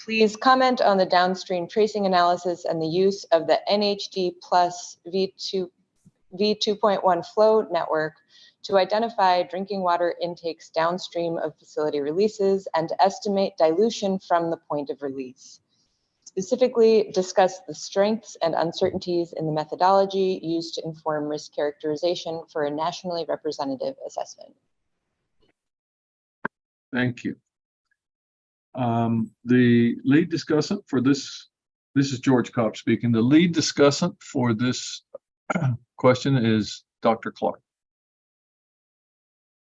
Please comment on the downstream tracing analysis and the use of the NHD plus V2.1 flow network to identify drinking water intakes downstream of facility releases and estimate dilution from the point of release. Specifically, discuss the strengths and uncertainties in the methodology used to inform risk characterization for a nationally representative assessment. Thank you. The lead discussant for this is George Kopp speaking. The lead discussant for this question is Dr. Clark.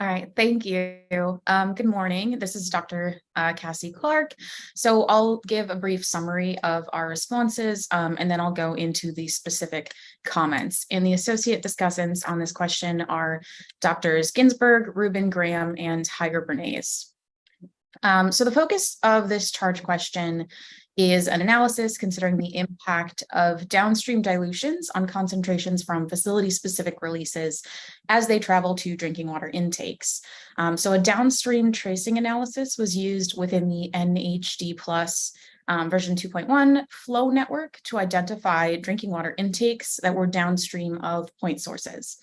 All right, thank you. Good morning. This is Dr. Cassie Clark. So I'll give a brief summary of our responses, and then I'll go into the specific comments. And the associate discussants on this question are Drs. Ginsburg, Rubin, Graham, and Heiger Bernays. So the focus of this charge question is an analysis considering the impact of downstream dilutions on concentrations from facility-specific releases as they travel to drinking water intakes. So a downstream tracing analysis was used within the NHD plus version 2.1 flow network to identify drinking water intakes that were downstream of point sources,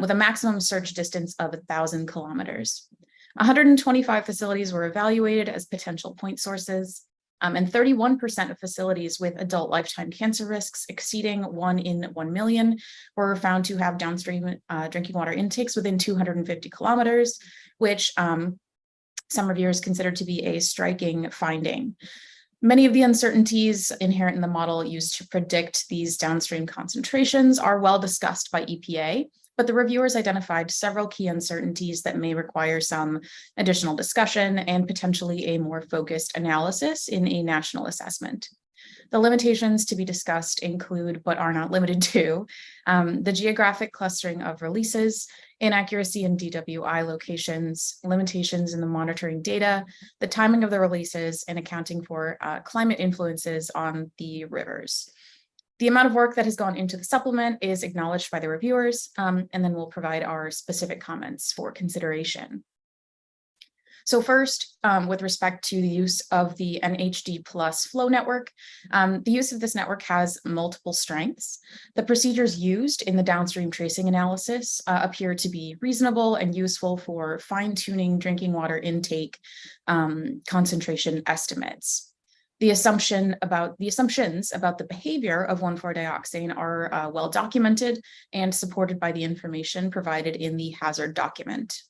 with a maximum search distance of 1,000 kilometers. 125 facilities were evaluated as potential point sources, and 31% of facilities with adult lifetime cancer risks exceeding 1 in 1 million were found to have downstream drinking water intakes within 250 kilometers, which some reviewers consider to be a striking finding. Many of the uncertainties inherent in the model used to predict these downstream concentrations are well discussed by EPA, but the reviewers identified several key uncertainties that may require some additional discussion and potentially a more focused analysis in a national assessment. The limitations to be discussed include, but are not limited to, the geographic clustering of releases, inaccuracy in DWI locations, limitations in the monitoring data, the timing of the releases, and accounting for climate influences on the rivers. The amount of work that has gone into the supplement is acknowledged by the reviewers, and then we'll provide our specific comments for consideration. So first, with respect to the use of the NHD plus flow network, the use of this network has multiple strengths. The procedures used in the downstream tracing analysis appear to be reasonable and useful for fine-tuning drinking water intake concentration estimates. The assumptions about the behavior of 1,4-dioxane are well documented and supported by the information provided in the hazard document.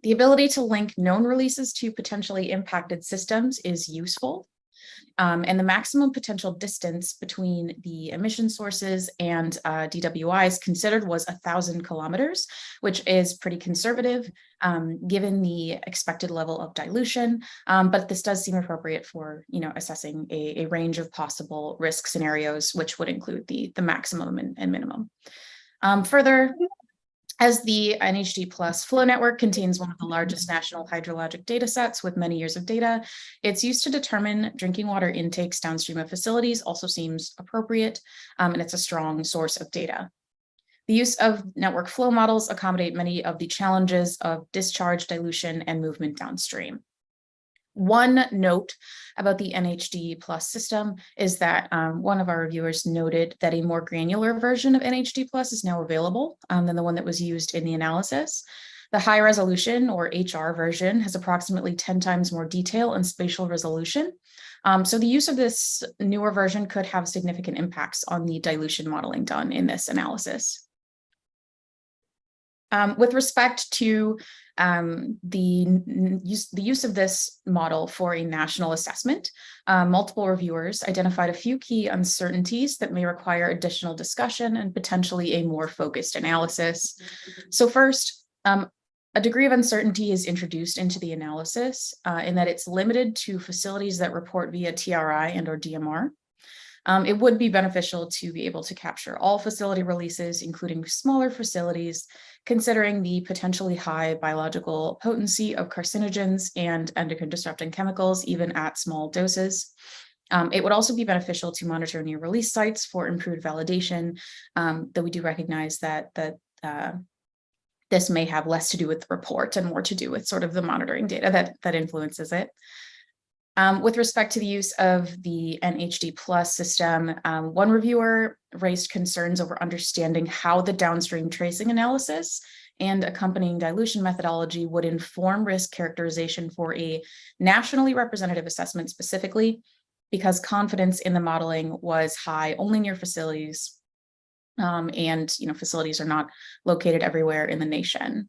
The ability to link known releases to potentially impacted systems is useful, and the maximum potential distance between the emission sources and DWIs considered was 1,000 kilometers, which is pretty conservative given the expected level of dilution, but this does seem appropriate for assessing a range of possible risk scenarios, which would include the maximum and minimum. Further, as the NHD Plus flow network contains one of the largest national hydrologic data sets with many years of data, its use to determine drinking water intakes downstream of facilities also seems appropriate, and it's a strong source of data. The use of network flow models accommodate many of the challenges of discharge, dilution, and movement downstream. One note about the NHD Plus system is that one of our reviewers noted that a more granular version of NHD Plus is now available than the one that was used in the analysis. The high resolution or HR version has approximately 10 times more detail and spatial resolution. So the use of this newer version could have significant impacts on the dilution modeling done in this analysis. With respect to the use of this model for a national assessment, multiple reviewers identified a few key uncertainties that may require additional discussion and potentially a more focused analysis. So first, a degree of uncertainty is introduced into the analysis in that it's limited to facilities that report via TRI and or DMR. It would be beneficial to be able to capture all facility releases, including smaller facilities, considering the potentially high biological potency of carcinogens and endocrine disrupting chemicals, even at small doses. It would also be beneficial to monitor new release sites for improved validation, though we do recognize that this may have less to do with the report and more to do with sort of the monitoring data that influences it. With respect to the use of the NHD Plus system, one reviewer raised concerns over understanding how the downstream tracing analysis and accompanying dilution methodology would inform risk characterization for a nationally representative assessment specifically, because confidence in the modeling was high only near facilities, and facilities are not located everywhere in the nation.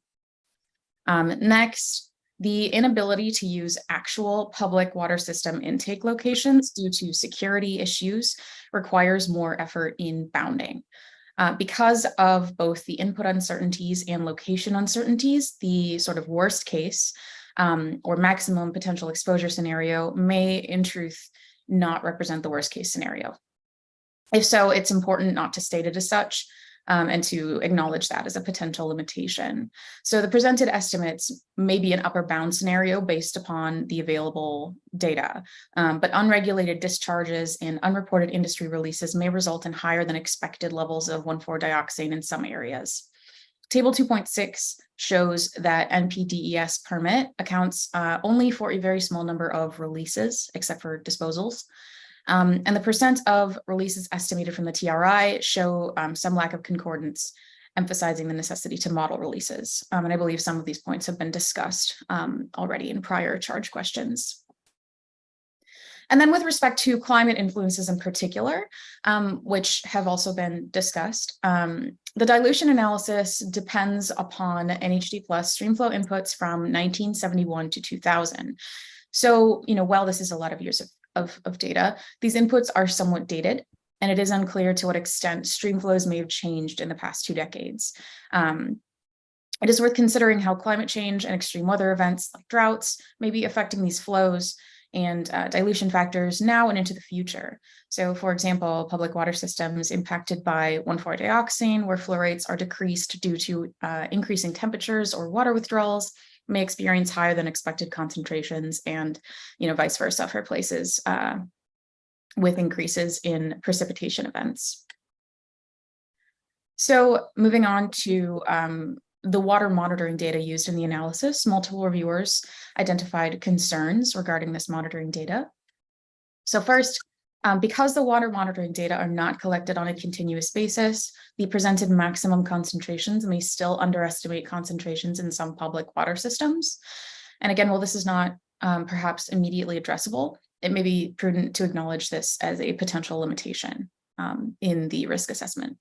Next, the inability to use actual public water system intake locations due to security issues requires more effort in bounding. Because of both the input uncertainties and location uncertainties, the sort of worst case or maximum potential exposure scenario may in truth not represent the worst case scenario. If so, it's important not to state it as such, and to acknowledge that as a potential limitation. So the presented estimates may be an upper bound scenario based upon the available data, but unregulated discharges and unreported industry releases may result in higher than expected levels of 1,4-dioxane in some areas. Table 2.6 shows that NPDES permit accounts only for a very small number of releases, except for disposals. And the percent of releases estimated from the TRI show some lack of concordance, emphasizing the necessity to model releases. And I believe some of these points have been discussed already in prior charge questions. And then with respect to climate influences in particular, which have also been discussed, the dilution analysis depends upon NHD plus streamflow inputs from 1971 to 2000. So, while this is a lot of years of data, these inputs are somewhat dated, and it is unclear to what extent streamflows may have changed in the past 2 decades. It is worth considering how climate change and extreme weather events like droughts may be affecting these flows and dilution factors now and into the future. So for example, public water systems impacted by 1,4-dioxane, where flow rates are decreased due to increasing temperatures or water withdrawals, may experience higher than expected concentrations, and vice versa for places with increases in precipitation events. So moving on to the water monitoring data used in the analysis, multiple reviewers identified concerns regarding this monitoring data. So first, because the water monitoring data are not collected on a continuous basis, the presented maximum concentrations may still underestimate concentrations in some public water systems. And again, while this is not perhaps immediately addressable, it may be prudent to acknowledge this as a potential limitation in the risk assessment.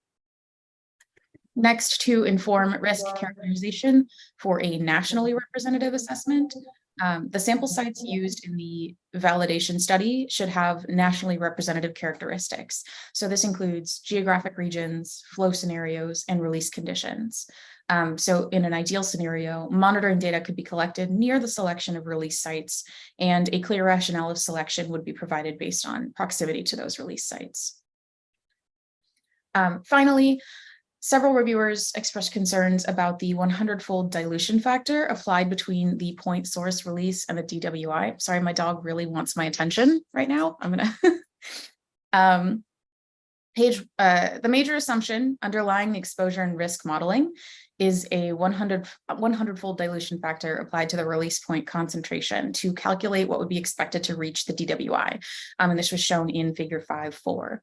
Next, to inform risk characterization for a nationally representative assessment, the sample sites used in the validation study should have nationally representative characteristics. So this includes geographic regions, flow scenarios, and release conditions. So in an ideal scenario, monitoring data could be collected near the selection of release sites, and a clear rationale of selection would be provided based on proximity to those release sites. Finally, several reviewers expressed concerns about the 100-fold dilution factor applied between the point source release and the DWI. Sorry, my dog really wants my attention right now. I'm gonna the major assumption underlying the exposure and risk modeling is a 100-fold dilution factor applied to the release point concentration to calculate what would be expected to reach the DWI. And this was shown in figure 5.4.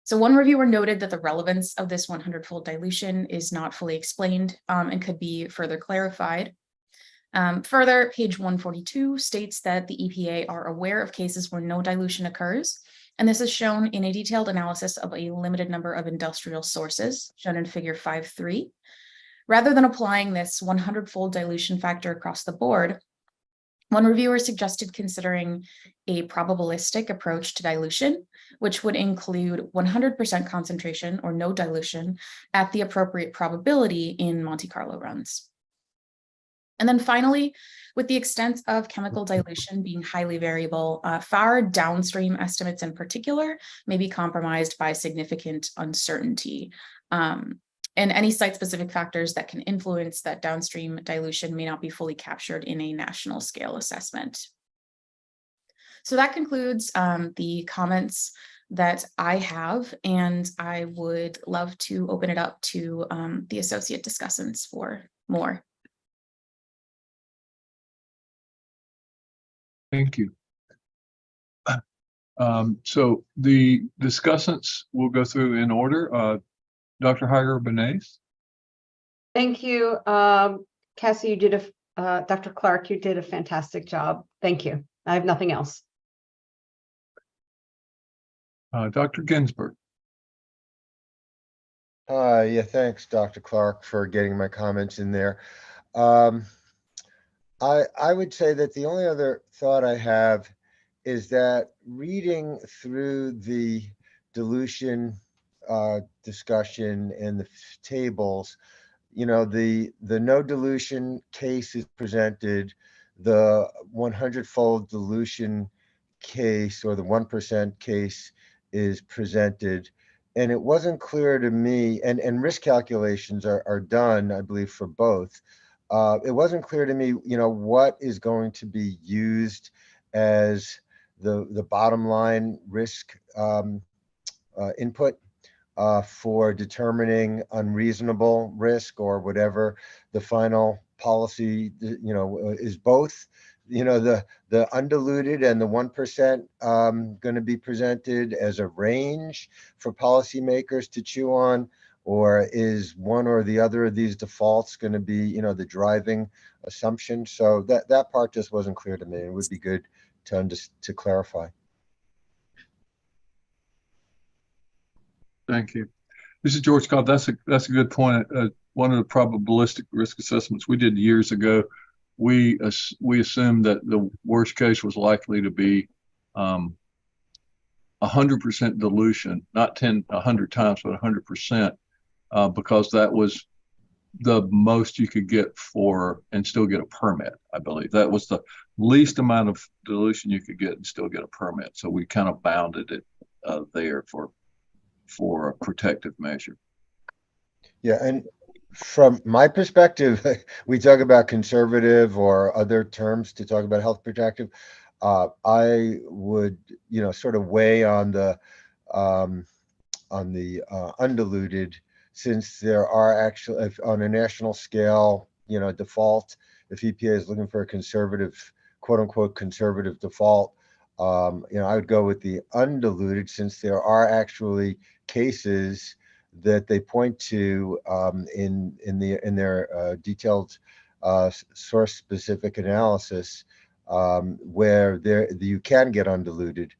So one reviewer noted that the relevance of this 100-fold dilution is not fully explained and could be further clarified. Further, page 142 states that the EPA are aware of cases where no dilution occurs, and this is shown in a detailed analysis of a limited number of industrial sources, shown in figure 5.3. Rather than applying this 100-fold dilution factor across the board, one reviewer suggested considering a probabilistic approach to dilution, which would include 100% concentration or no dilution at the appropriate probability in Monte Carlo runs. And then finally, with the extent of chemical dilution being highly variable, far downstream estimates in particular may be compromised by significant uncertainty. And any site-specific factors that can influence that downstream dilution may not be fully captured in a national scale assessment. So that concludes the comments that I have, and I would love to open it up to the associate discussants for more. Thank you. So the discussants will go through in order. Dr. Heiger-Benes. Thank you, Cassie. You did Dr. Clark, you did a fantastic job. Thank you. I have nothing else. Dr. Ginsburg. Yeah, thanks, Dr. Clark, for getting my comments in there. I would say that the only other thought I have is that reading through the dilution discussion and the tables, the no dilution case is presented, the 100-fold dilution case or the 1% case is presented, and it wasn't clear to me, and risk calculations are done, I believe, for both. It wasn't clear to me, what is going to be used as the bottom line risk input. for determining unreasonable risk or whatever the final policy, is both, the undiluted and the 1% going to be presented as a range for policymakers to chew on, or is one or the other of these defaults going to be, the driving assumption? So that part just wasn't clear to me. It would be good to clarify. Thank you. This is George Cobb. That's a good point. One of the probabilistic risk assessments we did years ago, we assumed that the worst case was likely to be 100% dilution, not 100 times, but 100%, because that was the most you could get for and still get a permit. I believe that was the least amount of dilution you could get and still get a permit. So we kind of bounded it there for a protective measure. Yeah, and from my perspective, we talk about conservative or other terms to talk about health protective. I would, sort of weigh on the undiluted, since there are actually, on a national scale, default, if EPA is looking for a conservative, quote unquote, conservative default, I would go with the undiluted, since there are actually cases that they point to in their detailed source specific analysis where you can get undiluted.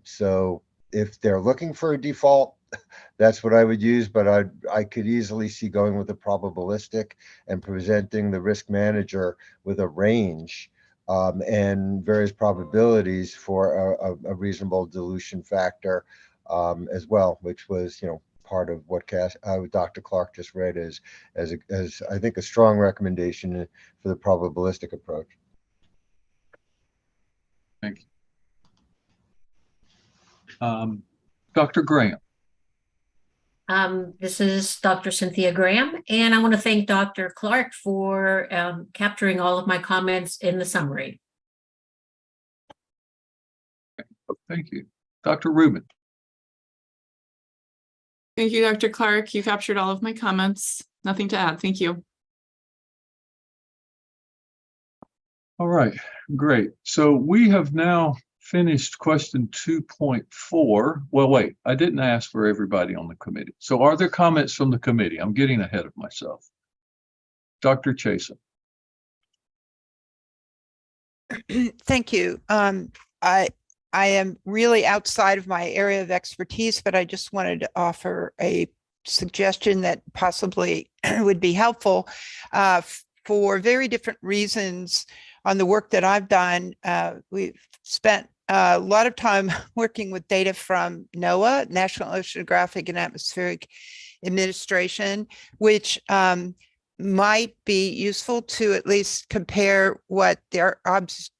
So if they're looking for a default, that's what I would use, but I could easily see going with a probabilistic and presenting the risk manager with a range and various probabilities for a reasonable dilution factor as well, which was, part of what Dr. Clark just read as I think a strong recommendation for the probabilistic approach. Thank you. Dr. Graham. This is Dr. Cynthia Graham, and I want to thank Dr. Clark for capturing all of my comments in the summary. Thank you. Dr. Rubin. Thank you, Dr. Clark. You captured all of my comments. Nothing to add. Thank you. All right, great. So we have now finished question 2.4. Well, wait, I didn't ask for everybody on the committee. So are there comments from the committee? I'm getting ahead of myself. Dr. Chasen. Thank you. I am really outside of my area of expertise, but I just wanted to offer a suggestion that possibly would be helpful for very different reasons. On the work that I've done, we've spent a lot of time working with data from NOAA, National Oceanographic and Atmospheric Administration, which might be useful to at least compare what their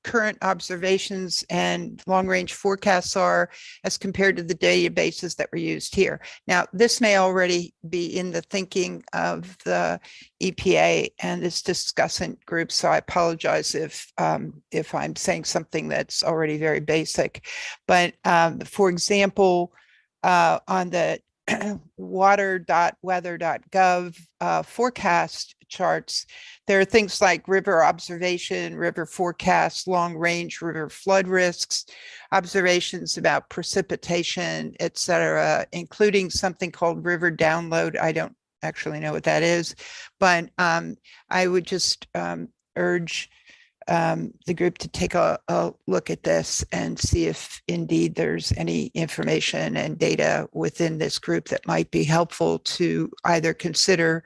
current observations and long-range forecasts are as compared to the databases that were used here. Now, this may already be in the thinking of the EPA and this discussant group, so I apologize if I'm saying something that's already very basic. But for example, on the water.weather.gov forecast charts, there are things like river observation, river forecast, long range river flood risks, observations about precipitation, etc., including something called river download. I don't actually know what that is, but I would just urge the group to take a look at this and see if indeed there's any information and data within this group that might be helpful to either consider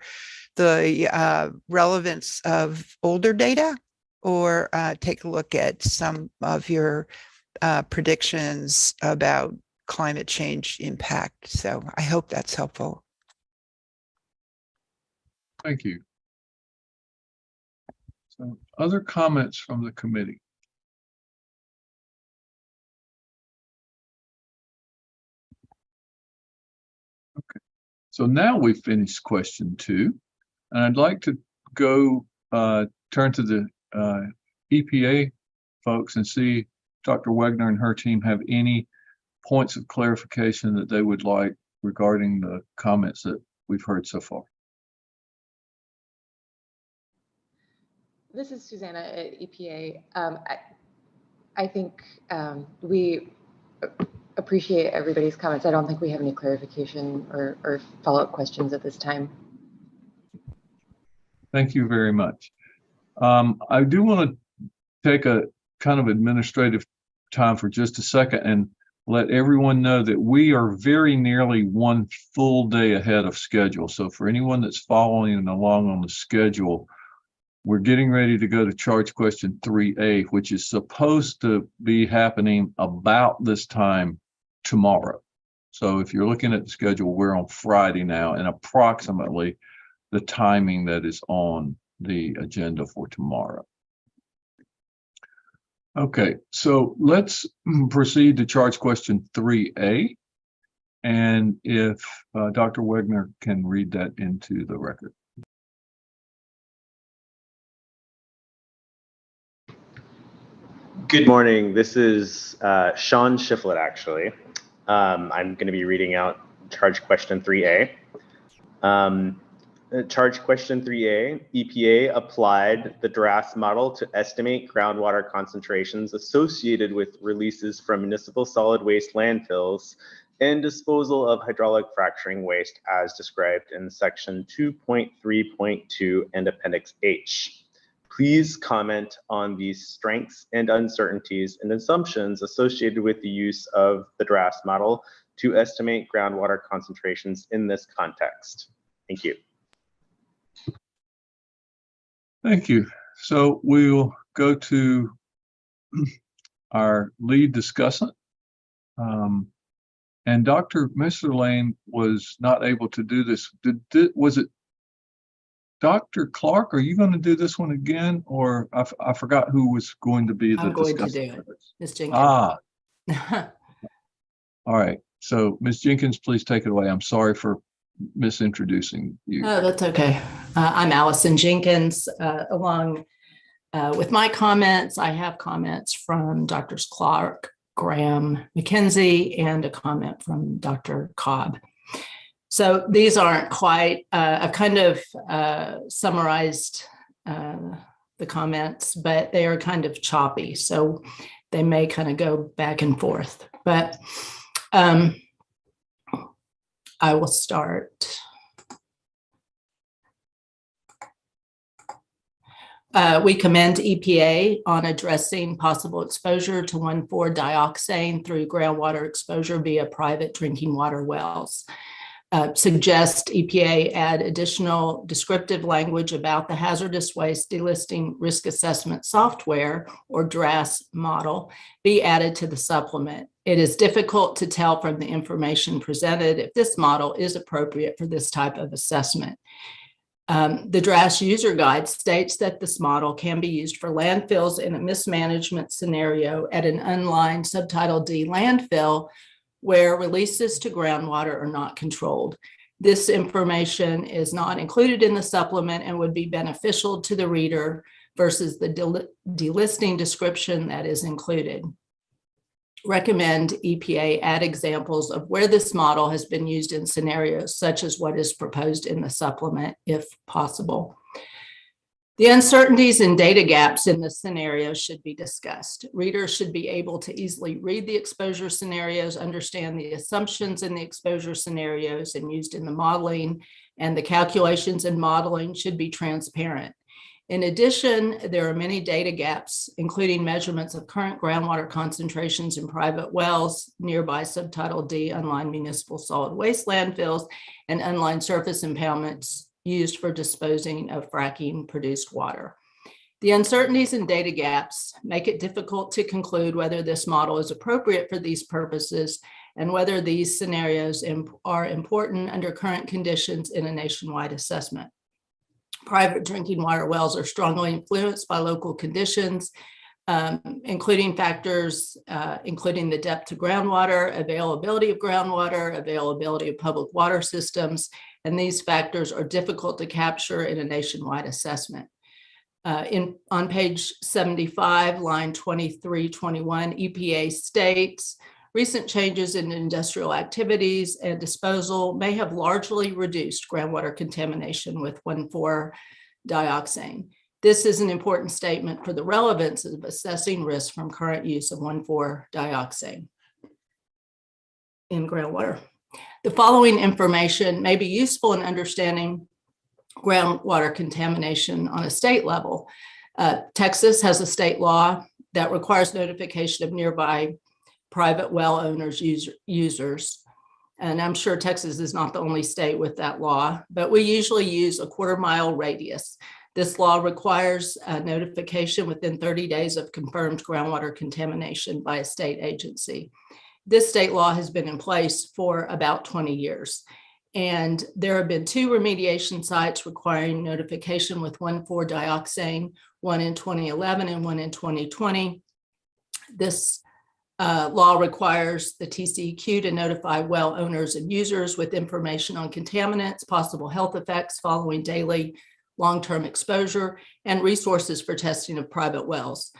the relevance of older data or take a look at some of your predictions about climate change impact. So I hope that's helpful. Thank you. So other comments from the committee? Okay, so now we've finished question 2, and I'd like to go turn to the EPA folks and see if Dr. Wegner and her team have any points of clarification that they would like regarding the comments that we've heard so far? This is Susanna at EPA. I think we appreciate everybody's comments. I don't think we have any clarification or follow-up questions at this time. Thank you very much. I do want to take a kind of administrative time for just a second and let everyone know that we are very nearly one full day ahead of schedule. So for anyone that's following along on the schedule, we're getting ready to go to charge question 3A, which is supposed to be happening about this time tomorrow. So if you're looking at the schedule, we're on Friday now, and approximately the timing that is on the agenda for tomorrow. Okay, so let's proceed to charge question 3A. And if Dr. Wegner can read that into the record. Good morning. This is Sean Shiflett, actually. I'm going to be reading out charge question 3A. Charge question 3A, EPA applied the DRAS model to estimate groundwater concentrations associated with releases from municipal solid waste landfills and disposal of hydraulic fracturing waste as described in section 2.3.2 and appendix H. Please comment on these strengths and uncertainties and assumptions associated with the use of the DRAS model to estimate groundwater concentrations in this context. Thank you. Thank you. So we'll go to our lead discussant. And Dr. Lane was not able to do this. Was it Dr. Clark? Are you going to do this one again? Or I forgot who was going to be the I'm going to do it. Ms. Jenkins. All right. So Ms. Jenkins, please take it away. I'm sorry for misintroducing you. Oh, that's okay. I'm Allison Jenkins. Along with my comments, I have comments from Drs. Clark, Graham, McKenzie, and a comment from Dr. Cobb. So these aren't quite, I've kind of summarized the comments, but they are kind of choppy. So they may kind of go back and forth, but I will start. We commend EPA on addressing possible exposure to 1,4-dioxane through groundwater exposure via private drinking water wells. Suggest EPA add additional descriptive language about the hazardous waste delisting risk assessment software or DRAS model be added to the supplement. It is difficult to tell from the information presented if this model is appropriate for this type of assessment. The DRAS user guide states that this model can be used for landfills in a mismanagement scenario at an unlined subtitle D landfill where releases to groundwater are not controlled. This information is not included in the supplement and would be beneficial to the reader versus the delisting description that is included. Recommend EPA add examples of where this model has been used in scenarios such as what is proposed in the supplement, if possible. The uncertainties and data gaps in the scenario should be discussed. Readers should be able to easily read the exposure scenarios, understand the assumptions in the exposure scenarios and used in the modeling, and the calculations and modeling should be transparent. In addition, there are many data gaps, including measurements of current groundwater concentrations in private wells, nearby subtitle D unlined municipal solid waste landfills, and unlined surface impoundments used for disposing of fracking produced water. The uncertainties and data gaps make it difficult to conclude whether this model is appropriate for these purposes and whether these scenarios are important under current conditions in a nationwide assessment. Private drinking water wells are strongly influenced by local conditions, including factors including the depth of groundwater, availability of public water systems, and these factors are difficult to capture in a nationwide assessment. On page 75, line 2321, EPA states, Recent changes in industrial activities and disposal may have largely reduced groundwater contamination with 1,4-dioxane. This is an important statement for the relevance of assessing risk from current use of 1,4-dioxane in groundwater. The following information may be useful in understanding groundwater contamination on a state level. Texas has a state law that requires notification of nearby private well owners, users. And I'm sure Texas is not the only state with that law, but we usually use a 1/4-mile radius. This law requires a notification within 30 days of confirmed groundwater contamination by a state agency. This state law has been in place for about 20 years. And there have been 2 remediation sites requiring notification with 1,4-dioxane, one in 2011 and one in 2020. This law requires the TCEQ to notify well owners and users with information on contaminants, possible health effects following daily long-term exposure, and resources for testing of private wells.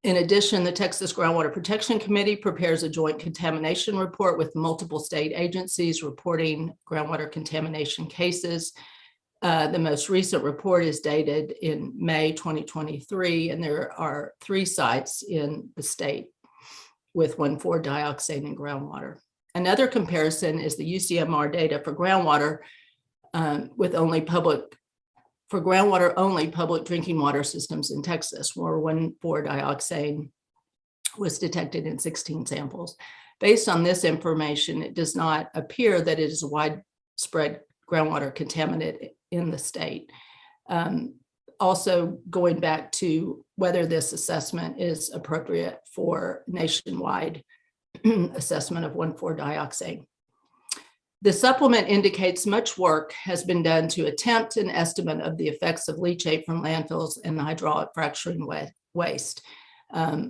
In addition, the Texas Groundwater Protection Committee prepares a joint contamination report with multiple state agencies reporting groundwater contamination cases. The most recent report is dated in May 2023, and there are 3 sites in the state with 1,4-dioxane in groundwater. Another comparison is the UCMR data for groundwater only public drinking water systems in Texas, where 1,4-dioxane was detected in 16 samples. Based on this information, it does not appear that it is a widespread groundwater contaminant in the state. Also, going back to whether this assessment is appropriate for nationwide assessment of 1,4-dioxane. The supplement indicates much work has been done to attempt an estimate of the effects of leachate from landfills and hydraulic fracturing waste.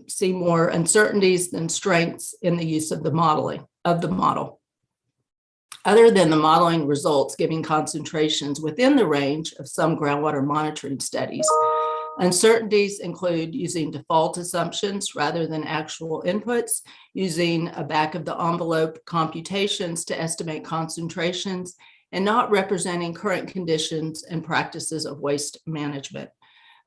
See more uncertainties than strengths in the use of the model. Other than the modeling results giving concentrations within the range of some groundwater monitoring studies, uncertainties include using default assumptions rather than actual inputs, using a back of the envelope computations to estimate concentrations, and not representing current conditions and practices of waste management.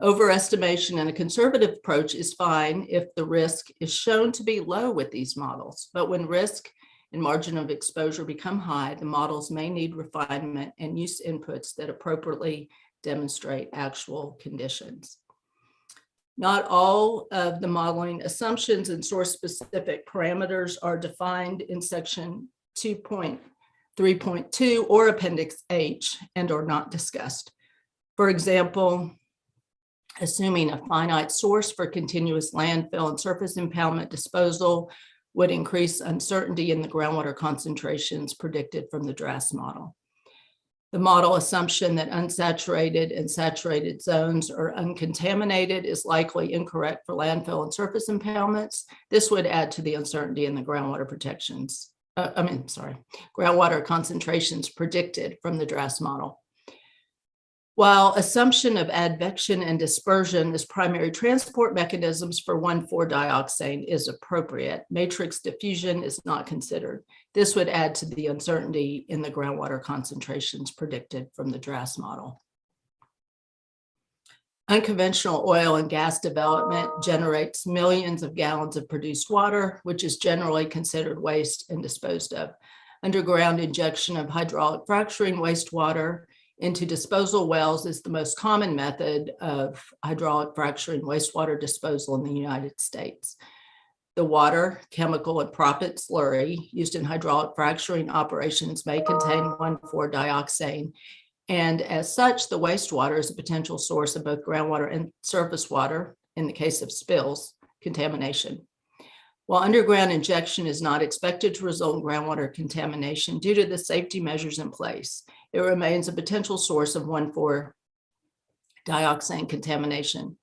Overestimation and a conservative approach is fine if the risk is shown to be low with these models, but when risk and margin of exposure become high, the models may need refinement and use inputs that appropriately demonstrate actual conditions. Not all of the modeling assumptions and source-specific parameters are defined in section 2.3.2 or Appendix H and are not discussed. For example, assuming a finite source for continuous landfill and surface impoundment disposal would increase uncertainty in the groundwater concentrations predicted from the DRAS model. The model assumption that unsaturated and saturated zones are uncontaminated is likely incorrect for landfill and surface impoundments. This would add to the uncertainty in the groundwater groundwater concentrations predicted from the DRAS model. While assumption of advection and dispersion as primary transport mechanisms for 1,4-dioxane is appropriate, matrix diffusion is not considered. This would add to the uncertainty in the groundwater concentrations predicted from the DRAS model. Unconventional oil and gas development generates millions of gallons of produced water, which is generally considered waste and disposed of. Underground injection of hydraulic fracturing wastewater into disposal wells is the most common method of hydraulic fracturing wastewater disposal in the United States. The water, chemical, and proppant slurry used in hydraulic fracturing operations may contain 1,4-dioxane, and as such, the wastewater is a potential source of both groundwater and surface water, in the case of spills, contamination. While underground injection is not expected to result in groundwater contamination due to the safety measures in place, it remains a potential source of 1,4-dioxane contamination.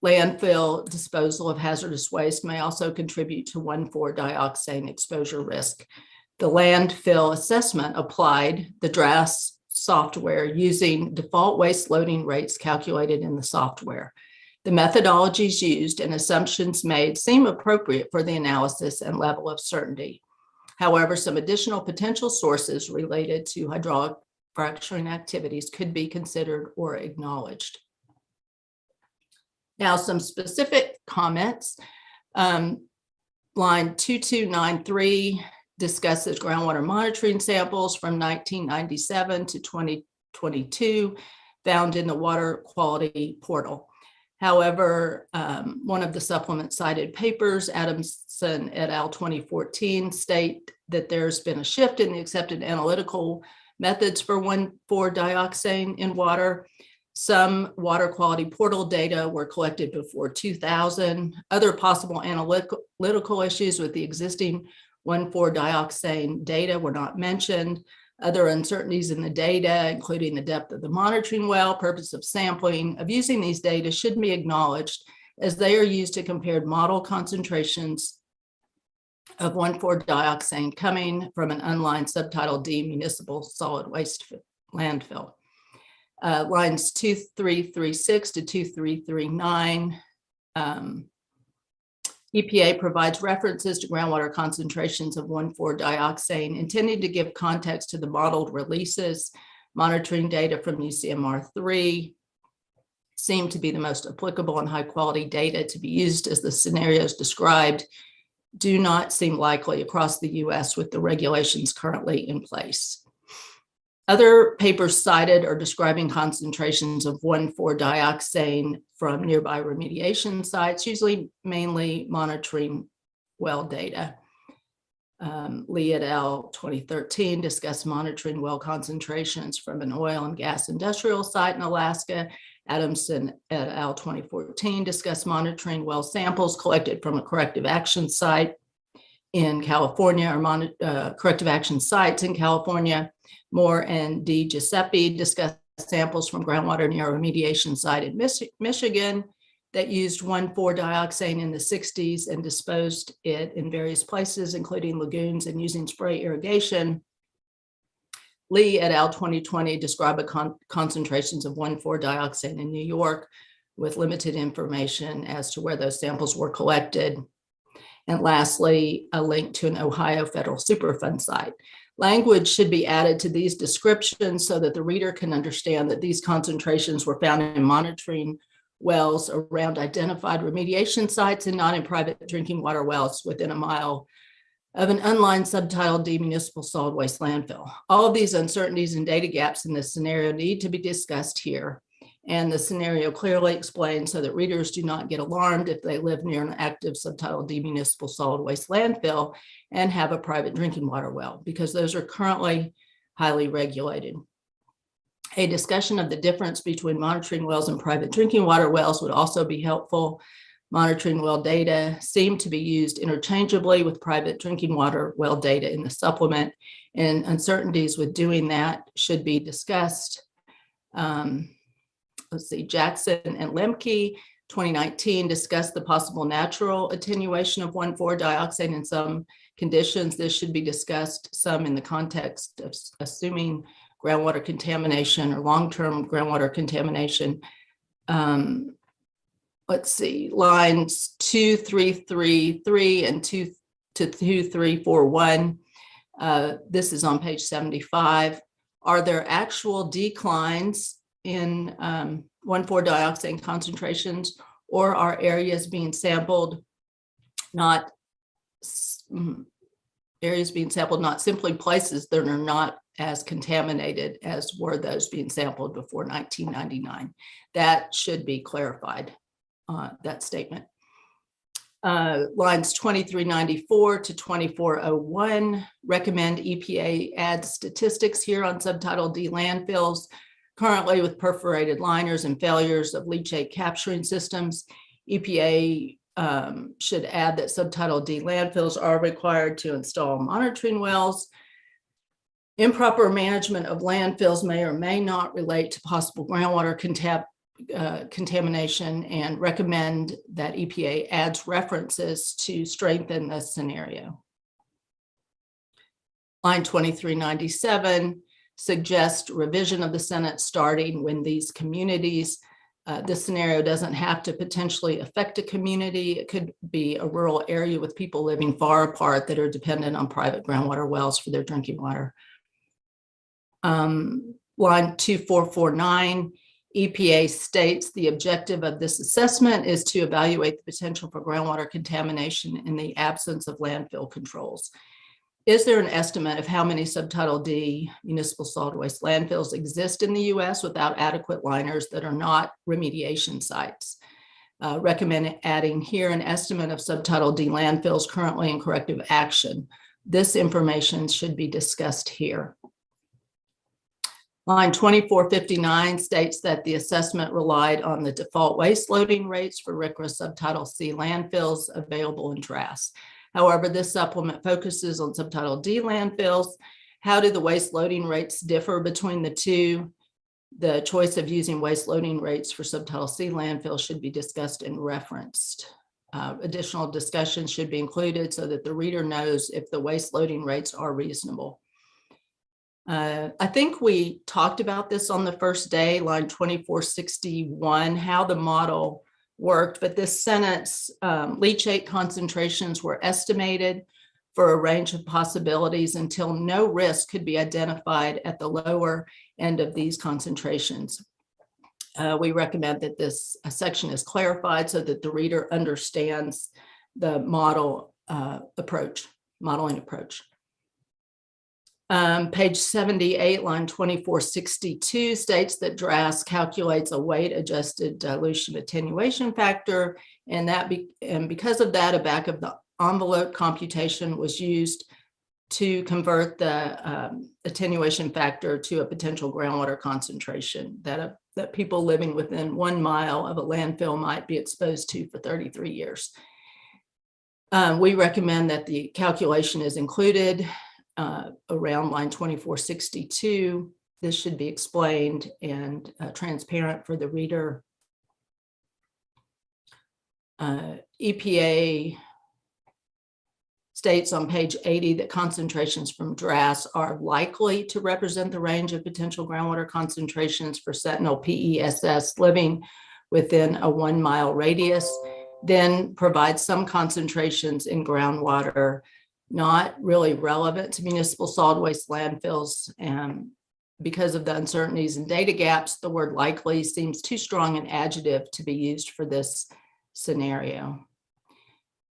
Landfill disposal of hazardous waste may also contribute to 1,4-dioxane exposure risk. The landfill assessment applied the DRAS software using default waste loading rates calculated in the software. The methodologies used and assumptions made seem appropriate for the analysis and level of certainty. However, some additional potential sources related to hydraulic fracturing activities could be considered or acknowledged. Now, some specific comments. Line 2293 discusses groundwater monitoring samples from 1997 to 2022 found in the water quality portal. However, one of the supplement cited papers, Adamson et al. 2014, state that there's been a shift in the accepted analytical methods for 1,4-dioxane in water. Some water quality portal data were collected before 2000. Other possible analytical issues with the existing 1,4-dioxane data were not mentioned. Other uncertainties in the data, including the depth of the monitoring well, purpose of sampling, of using these data should be acknowledged as they are used to compare model concentrations of 1,4-dioxane coming from an unlined subtitle D municipal solid waste landfill. Lines 2336 to 2339. EPA provides references to groundwater concentrations of 1,4-dioxane intended to give context to the modeled releases. Monitoring data from UCMR3 seem to be the most applicable and high quality data to be used, as the scenarios described do not seem likely across the US with the regulations currently in place. Other papers cited are describing concentrations of 1,4-dioxane from nearby remediation sites, usually mainly monitoring well data. Lee et al. 2013 discussed monitoring well concentrations from an oil and gas industrial site in Alaska. Adamson et al. 2014 discussed monitoring well samples collected from a corrective action site in California, or corrective action sites in California. Moore and D. Giuseppe discussed samples from groundwater near a remediation site in Michigan that used 1,4-dioxane in the 60s and disposed it in various places, including lagoons and using spray irrigation. Lee et al. 2020 describe concentrations of 1,4-dioxane in New York with limited information as to where those samples were collected. And lastly, a link to an Ohio federal Superfund site. Language should be added to these descriptions so that the reader can understand that these concentrations were found in monitoring wells around identified remediation sites and not in private drinking water wells within a mile of an unlined subtitle D municipal solid waste landfill. All of these uncertainties and data gaps in this scenario need to be discussed here. And the scenario clearly explained so that readers do not get alarmed if they live near an active subtitle D municipal solid waste landfill and have a private drinking water well, because those are currently highly regulated. A discussion of the difference between monitoring wells and private drinking water wells would also be helpful. Monitoring well data seem to be used interchangeably with private drinking water well data in the supplement, and uncertainties with doing that should be discussed. Let's see, Jackson and Lemke, 2019, discussed the possible natural attenuation of 1,4-dioxane in some conditions. This should be discussed some in the context of assuming groundwater contamination or long-term groundwater contamination. Let's see, lines 2333 and 2341. This is on page 75. Are there actual declines in 1,4-dioxane concentrations, or are areas being sampled not simply places that are not as contaminated as were those being sampled before 1999? That should be clarified, that statement. Lines 2394 to 2401 recommend EPA add statistics here on subtitle D landfills currently with perforated liners and failures of leachate capturing systems. EPA should add that subtitle D landfills are required to install monitoring wells. Improper management of landfills may or may not relate to possible groundwater contamination, and recommend that EPA adds references to strengthen this scenario. Line 2397 suggests revision of the sentence starting when these communities This scenario doesn't have to potentially affect a community. It could be a rural area with people living far apart that are dependent on private groundwater wells for their drinking water. Line 2449, EPA states the objective of this assessment is to evaluate the potential for groundwater contamination in the absence of landfill controls. Is there an estimate of how many Subtitle D municipal solid waste landfills exist in the US without adequate liners that are not remediation sites? Recommend adding here an estimate of Subtitle D landfills currently in corrective action. This information should be discussed here. Line 2459 states that the assessment relied on the default waste loading rates for RCRA Subtitle C landfills available in drafts. However, this supplement focuses on Subtitle D landfills. How do the waste loading rates differ between the two? The choice of using waste loading rates for Subtitle C landfills should be discussed and referenced. Additional discussion should be included so that the reader knows if the waste loading rates are reasonable. I think we talked about this on the first day, line 2461, how the model worked, but this sentence, leachate concentrations were estimated for a range of possibilities until no risk could be identified at the lower end of these concentrations. We recommend that this section is clarified so that the reader understands the modeling approach. Page 78, line 2462 states that DRAS calculates a weight-adjusted dilution attenuation factor, and because of that, a back of the envelope computation was used to convert the attenuation factor to a potential groundwater concentration that people living within 1 mile of a landfill might be exposed to for 33 years. We recommend that the calculation is included around line 2462. This should be explained and transparent for the reader. EPA states on page 80 that concentrations from DRAS are likely to represent the range of potential groundwater concentrations for Sentinel PESS living within a 1 mile radius, then provides some concentrations in groundwater not really relevant to municipal solid waste landfills. And because of the uncertainties and data gaps, the word likely seems too strong an adjective to be used for this scenario.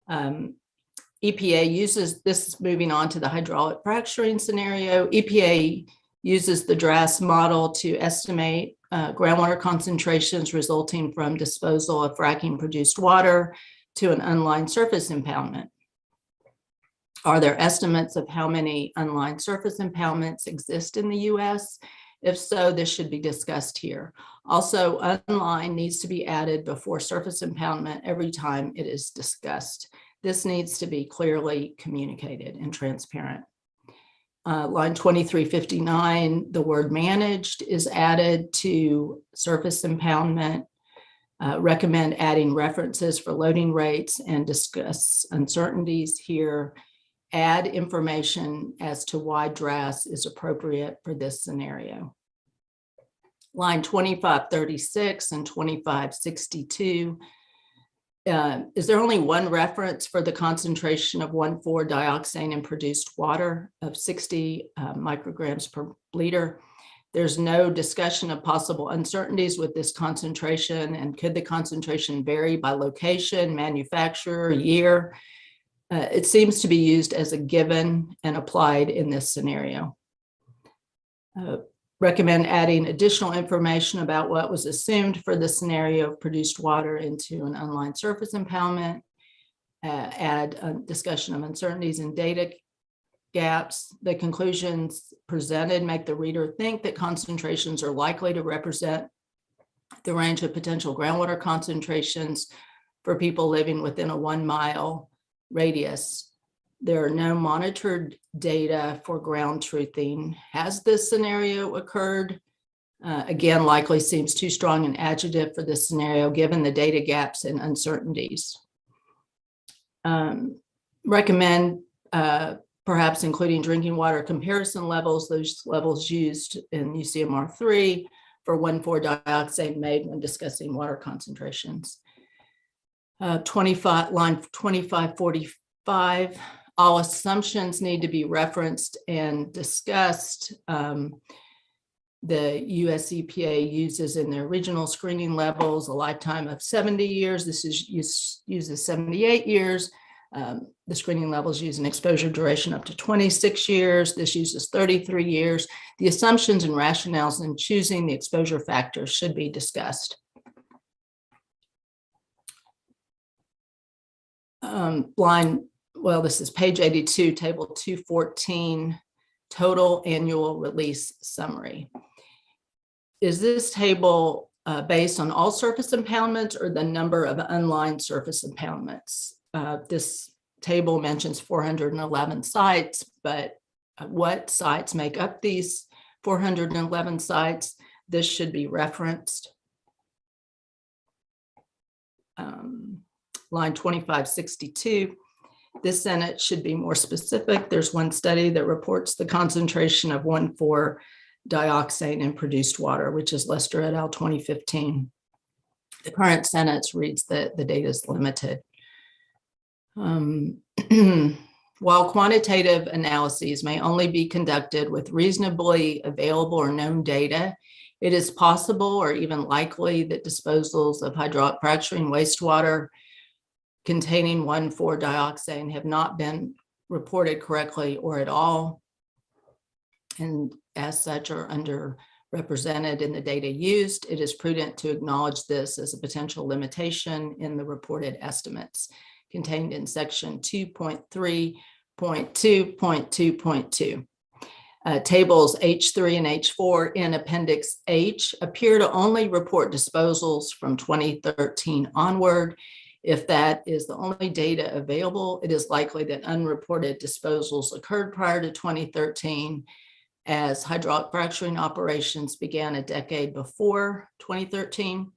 EPA uses, this is moving on to the hydraulic fracturing scenario. EPA uses the DRAS model to estimate groundwater concentrations resulting from disposal of fracking produced water to an unlined surface impoundment. Are there estimates of how many unlined surface impoundments exist in the US? If so, this should be discussed here. Also, unlined needs to be added before surface impoundment every time it is discussed. This needs to be clearly communicated and transparent. Line 2359, the word managed is added to surface impoundment. Recommend adding references for loading rates and discuss uncertainties here. Add information as to why DRAS is appropriate for this scenario. Line 2536 and 2562. Is there only one reference for the concentration of 1,4-dioxane in produced water of 60 micrograms per liter? There's no discussion of possible uncertainties with this concentration, and could the concentration vary by location, manufacturer, year? It seems to be used as a given and applied in this scenario. Recommend adding additional information about what was assumed for the scenario of produced water into an unlined surface impoundment. Add a discussion of uncertainties and data gaps. The conclusions presented make the reader think that concentrations are likely to represent the range of potential groundwater concentrations for people living within a 1 mile radius. There are no monitored data for ground truthing. Has this scenario occurred? Again, likely seems too strong an adjective for this scenario given the data gaps and uncertainties. Recommend perhaps including drinking water comparison levels, those levels used in UCMR 3 for 1,4-dioxane made when discussing water concentrations. 25, line 2545, all assumptions need to be referenced and discussed. The US EPA uses in their regional screening levels a lifetime of 70 years. This is uses 78 years. The screening levels use an exposure duration up to 26 years. This uses 33 years. The assumptions and rationales in choosing the exposure factors should be discussed. This is page 82, table 214, total annual release summary. Is this table based on all surface impoundments or the number of unlined surface impoundments? This table mentions 411 sites, but what sites make up these 411 sites? This should be referenced. Line 2562, this sentence should be more specific. There's one study that reports the concentration of 1,4-dioxane in produced water, which is Lester et al. 2015. The current sentence reads that the data is limited. While quantitative analyses may only be conducted with reasonably available or known data, it is possible or even likely that disposals of hydraulic fracturing wastewater containing 1,4-dioxane have not been reported correctly or at all, and as such are underrepresented in the data used. It is prudent to acknowledge this as a potential limitation in the reported estimates contained in section 2.3.2.2.2. Tables H3 and H4 in Appendix H appear to only report disposals from 2013 onward. If that is the only data available, it is likely that unreported disposals occurred prior to 2013, as hydraulic fracturing operations began a decade before 2013.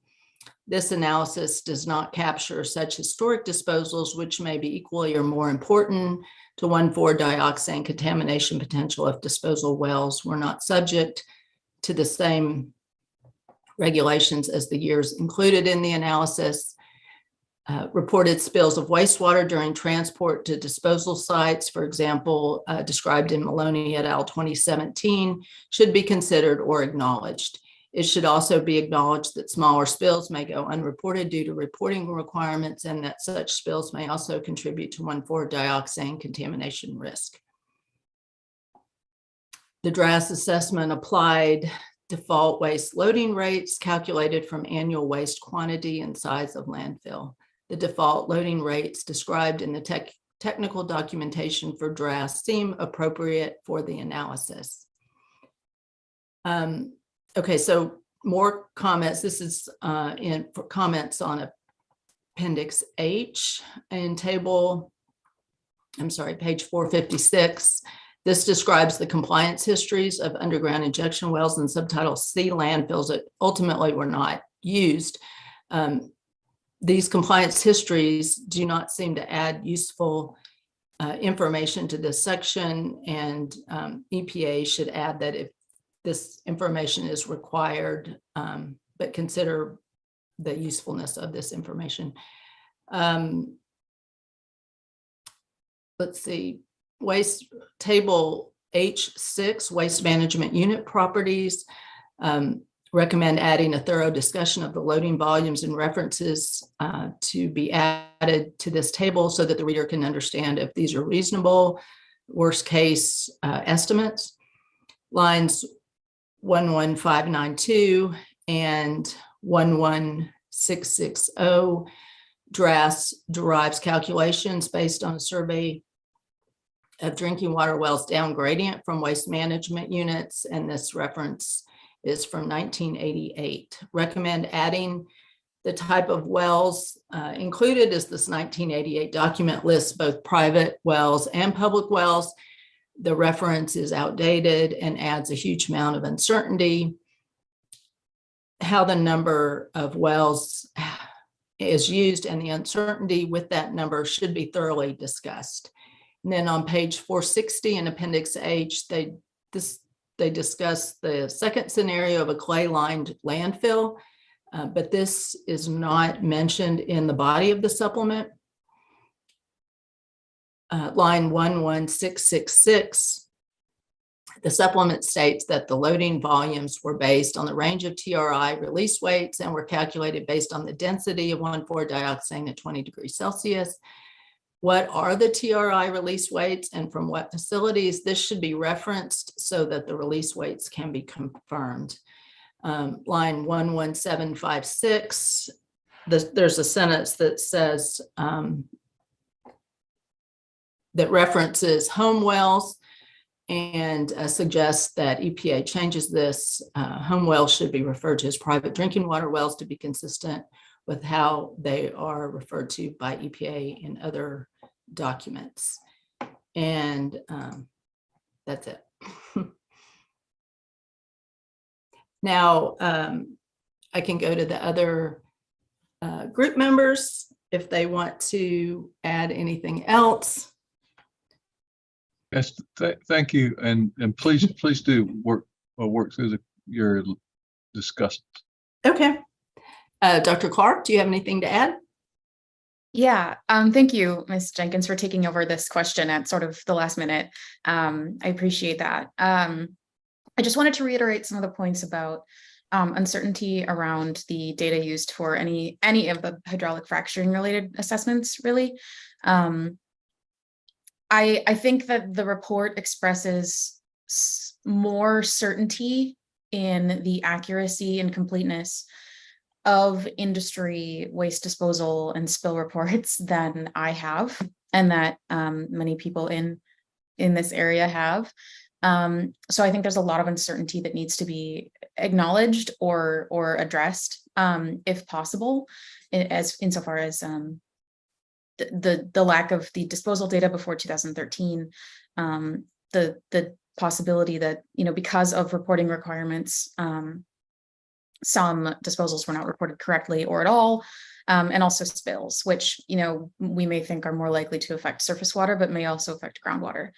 This analysis does not capture such historic disposals, which may be equally or more important to 1,4-dioxane contamination potential if disposal wells were not subject to the same regulations as the years included in the analysis. Reported spills of wastewater during transport to disposal sites, for example, described in Maloney et al. 2017, should be considered or acknowledged. It should also be acknowledged that smaller spills may go unreported due to reporting requirements, and that such spills may also contribute to 1,4-dioxane contamination risk. The DRAS assessment applied default waste loading rates calculated from annual waste quantity and size of landfill. The default loading rates described in the technical documentation for DRAS seem appropriate for the analysis. Okay, so more comments. This is for comments on Appendix H in page 456. This describes the compliance histories of underground injection wells in subtitle C landfills that ultimately were not used. These compliance histories do not seem to add useful information to this section, and EPA should add that if this information is required, but consider the usefulness of this information. Let's see, waste table H6, waste management unit properties. Recommend adding a thorough discussion of the loading volumes and references to be added to this table so that the reader can understand if these are reasonable, worst case estimates. Lines 11592 and 11660, DRAS derives calculations based on a survey of drinking water wells down gradient from waste management units, and this reference is from 1988. Recommend adding the type of wells included as this 1988 document lists both private wells and public wells. The reference is outdated and adds a huge amount of uncertainty. How the number of wells is used and the uncertainty with that number should be thoroughly discussed. And then on page 460 in Appendix H, they discuss the second scenario of a clay-lined landfill, but this is not mentioned in the body of the supplement. Line 11666, the supplement states that the loading volumes were based on the range of TRI release weights and were calculated based on the density of 1,4-dioxane at 20 degrees Celsius. What are the TRI release weights and from what facilities? This should be referenced so that the release weights can be confirmed. Line 11756, there's a sentence that says that references home wells and suggests that EPA changes this. Home wells should be referred to as private drinking water wells to be consistent with how they are referred to by EPA in other documents. And that's it. Now, I can go to the other group members if they want to add anything else. Yes, thank you, and please do work through your discussions. Okay. Dr. Clark, do you have anything to add? Yeah, thank you, Ms. Jenkins, for taking over this question at sort of the last minute. I appreciate that. I just wanted to reiterate some of the points about uncertainty around the data used for any of the hydraulic fracturing related assessments, really. I think that the report expresses more certainty in the accuracy and completeness of industry waste disposal and spill reports than I have, and that many people in this area have. So I think there's a lot of uncertainty that needs to be acknowledged or addressed, if possible, insofar as the lack of the disposal data before 2013, the possibility that, because of reporting requirements, some disposals were not reported correctly or at all, and also spills, which, we may think are more likely to affect surface water, but may also affect groundwater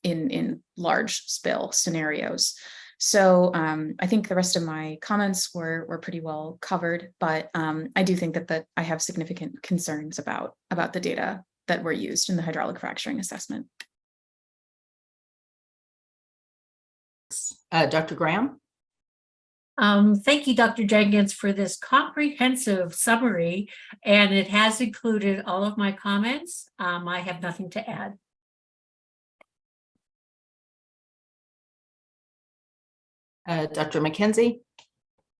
in large spill scenarios. So I think the rest of my comments were pretty well covered, but I do think that I have significant concerns about the data that were used in the hydraulic fracturing assessment. Dr. Graham? Thank you, Dr. Jenkins, for this comprehensive summary, and it has included all of my comments. I have nothing to add. Dr. McKenzie?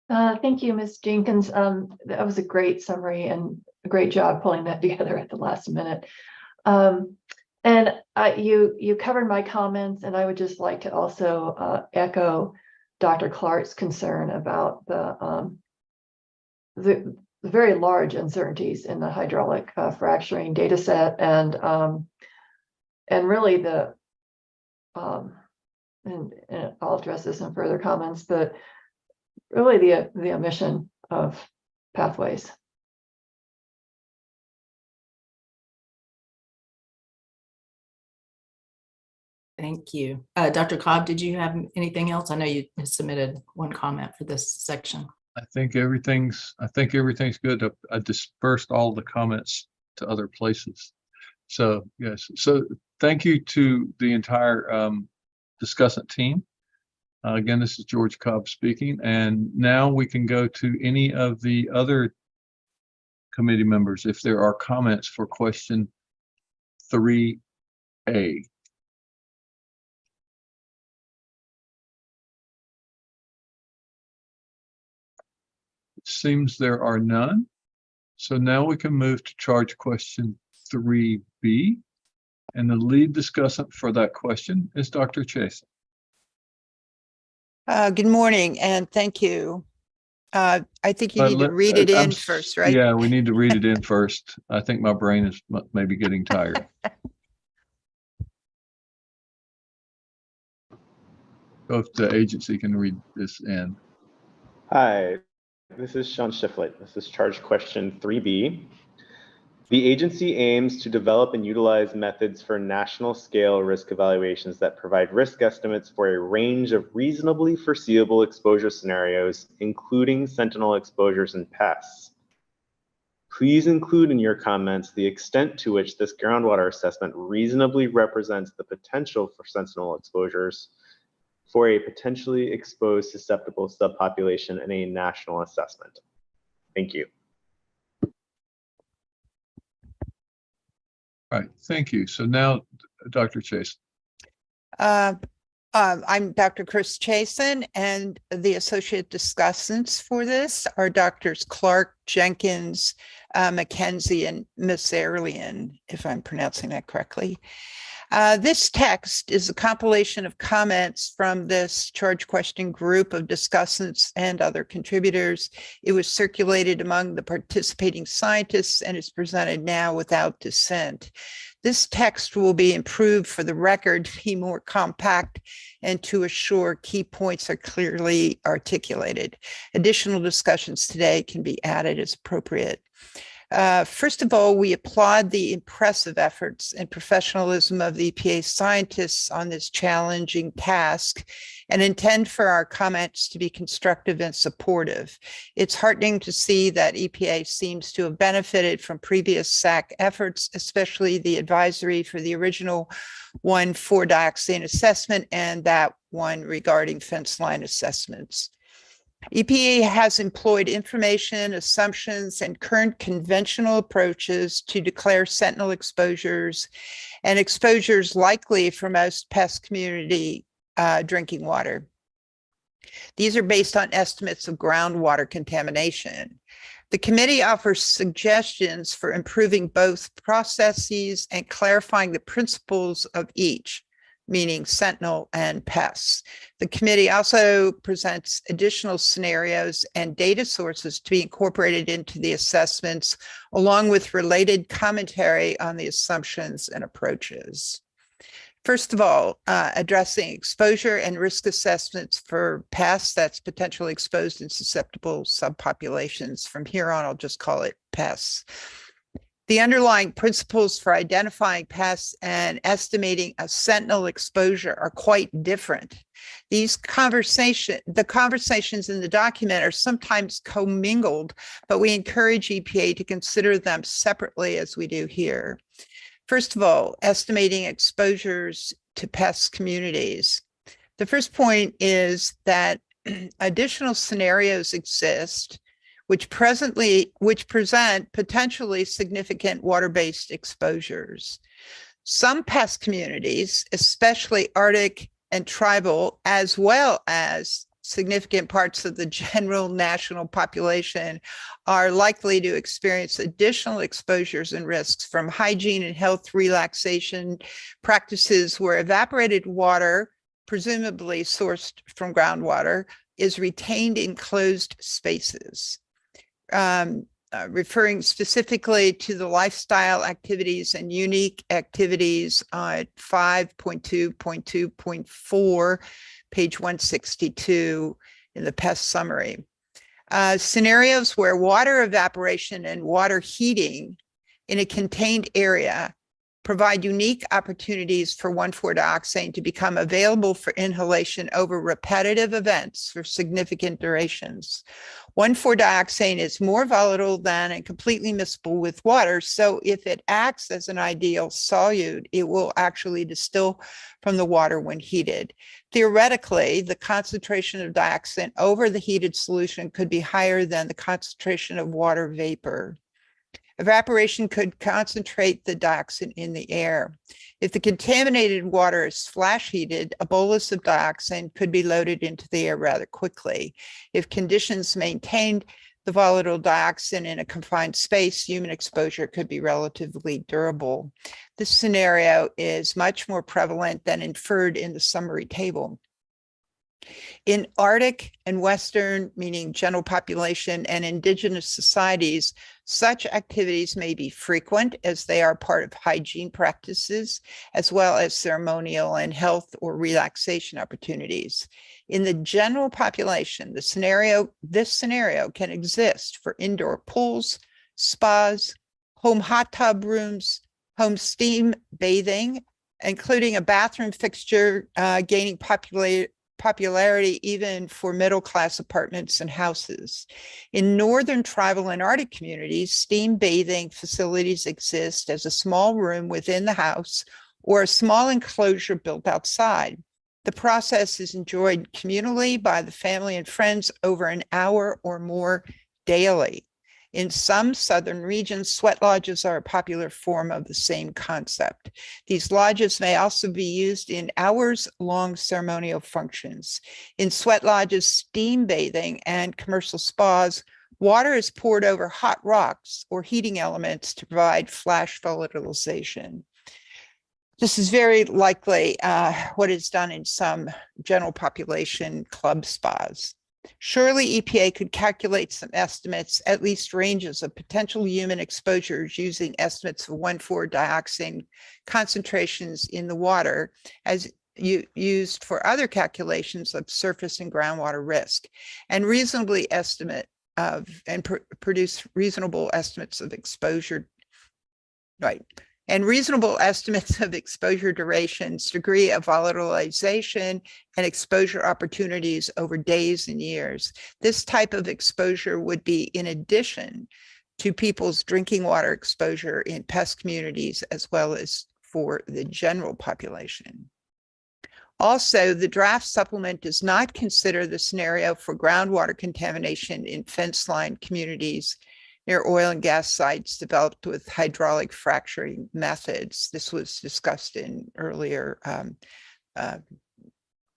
Thank you, Ms. Jenkins. That was a great summary and a great job pulling that together at the last minute. And you covered my comments, and I would just like to also echo Dr. Clark's concern about the very large uncertainties in the hydraulic fracturing data set, and really and I'll address this in further comments, but really the omission of pathways. Thank you. Dr. Cobb, did you have anything else? I know you submitted one comment for this section. I think everything's good. I dispersed all the comments to other places. So yes. So thank you to the entire discussant team. Again, this is George Cobb speaking, and now we can go to any of the other committee members if there are comments for question 3A. It seems there are none. So now we can move to charge question 3B. And the lead discussant for that question is Dr. Chase. Good morning, and thank you. I think you need to read it in first, right? Yeah, we need to read it in first. I think my brain is maybe getting tired. So if the agency can read this in. Hi, this is Sean Shiflett. This is charge question 3B. The agency aims to develop and utilize methods for national scale risk evaluations that provide risk estimates for a range of reasonably foreseeable exposure scenarios, including sentinel exposures and pests. Please include in your comments the extent to which this groundwater assessment reasonably represents the potential for sentinel exposures for a potentially exposed susceptible subpopulation in a national assessment. Thank you. All right, thank you. So now, Dr. Chase. I'm Dr. Chris Chasen, and the associate discussants for this are Drs. Clark, Jenkins, McKenzie, and Missarlian, if I'm pronouncing that correctly. This text is a compilation of comments from this charge question group of discussants and other contributors. It was circulated among the participating scientists and is presented now without dissent. This text will be improved for the record to be more compact and to assure key points are clearly articulated. Additional discussions today can be added as appropriate. First of all, we applaud the impressive efforts and professionalism of the EPA scientists on this challenging task and intend for our comments to be constructive and supportive. It's heartening to see that EPA seems to have benefited from previous SAC efforts, especially the advisory for the original one for dioxane assessment and that one regarding fence line assessments. EPA has employed information, assumptions, and current conventional approaches to declare sentinel exposures and exposures likely for most pest community drinking water. These are based on estimates of groundwater contamination. The committee offers suggestions for improving both processes and clarifying the principles of each, meaning sentinel and pests. The committee also presents additional scenarios and data sources to be incorporated into the assessments, along with related commentary on the assumptions and approaches. First of all, addressing exposure and risk assessments for pests that's potentially exposed in susceptible subpopulations. From here on, I'll just call it pests. The underlying principles for identifying pests and estimating a sentinel exposure are quite different. The conversations in the document are sometimes commingled, but we encourage EPA to consider them separately as we do here. First of all, estimating exposures to pest communities. The first point is that additional scenarios exist which present potentially significant water-based exposures. Some pest communities, especially Arctic and tribal, as well as significant parts of the general national population, are likely to experience additional exposures and risks from hygiene and health relaxation practices where evaporated water, presumably sourced from groundwater, is retained in closed spaces. Referring specifically to the lifestyle activities and unique activities at 5.2.2.4, page 162 in the pest summary. Scenarios where water evaporation and water heating in a contained area provide unique opportunities for 1,4-dioxane to become available for inhalation over repetitive events for significant durations. 1,4-dioxane is more volatile than and completely miscible with water, so if it acts as an ideal solute, it will actually distill from the water when heated. Theoretically, the concentration of dioxane over the heated solution could be higher than the concentration of water vapor. Evaporation could concentrate the dioxane in the air. If the contaminated water is flash heated, a bolus of dioxane could be loaded into the air rather quickly. If conditions maintained the volatile dioxane in a confined space, human exposure could be relatively durable. This scenario is much more prevalent than inferred in the summary table. In Arctic and Western, meaning general population, and indigenous societies, such activities may be frequent as they are part of hygiene practices, as well as ceremonial and health or relaxation opportunities. In the general population, this scenario can exist for indoor pools, spas, home hot tub rooms, home steam bathing, including a bathroom fixture gaining popularity even for middle-class apartments and houses. In northern tribal and Arctic communities, steam bathing facilities exist as a small room within the house or a small enclosure built outside. The process is enjoyed communally by the family and friends over an hour or more daily. In some southern regions, sweat lodges are a popular form of the same concept. These lodges may also be used in hours-long ceremonial functions. In sweat lodges, steam bathing, and commercial spas, water is poured over hot rocks or heating elements to provide flash volatilization. This is very likely what is done in some general population club spas. Surely EPA could calculate some estimates, at least ranges of potential human exposures using estimates of 1,4-dioxane concentrations in the water as used for other calculations of surface and groundwater risk, and reasonably estimate of and produce reasonable estimates of exposure, right? And reasonable estimates of exposure durations, degree of volatilization, and exposure opportunities over days and years. This type of exposure would be in addition to people's drinking water exposure in pest communities, as well as for the general population. Also, the draft supplement does not consider the scenario for groundwater contamination in fence line communities near oil and gas sites developed with hydraulic fracturing methods. This was discussed in earlier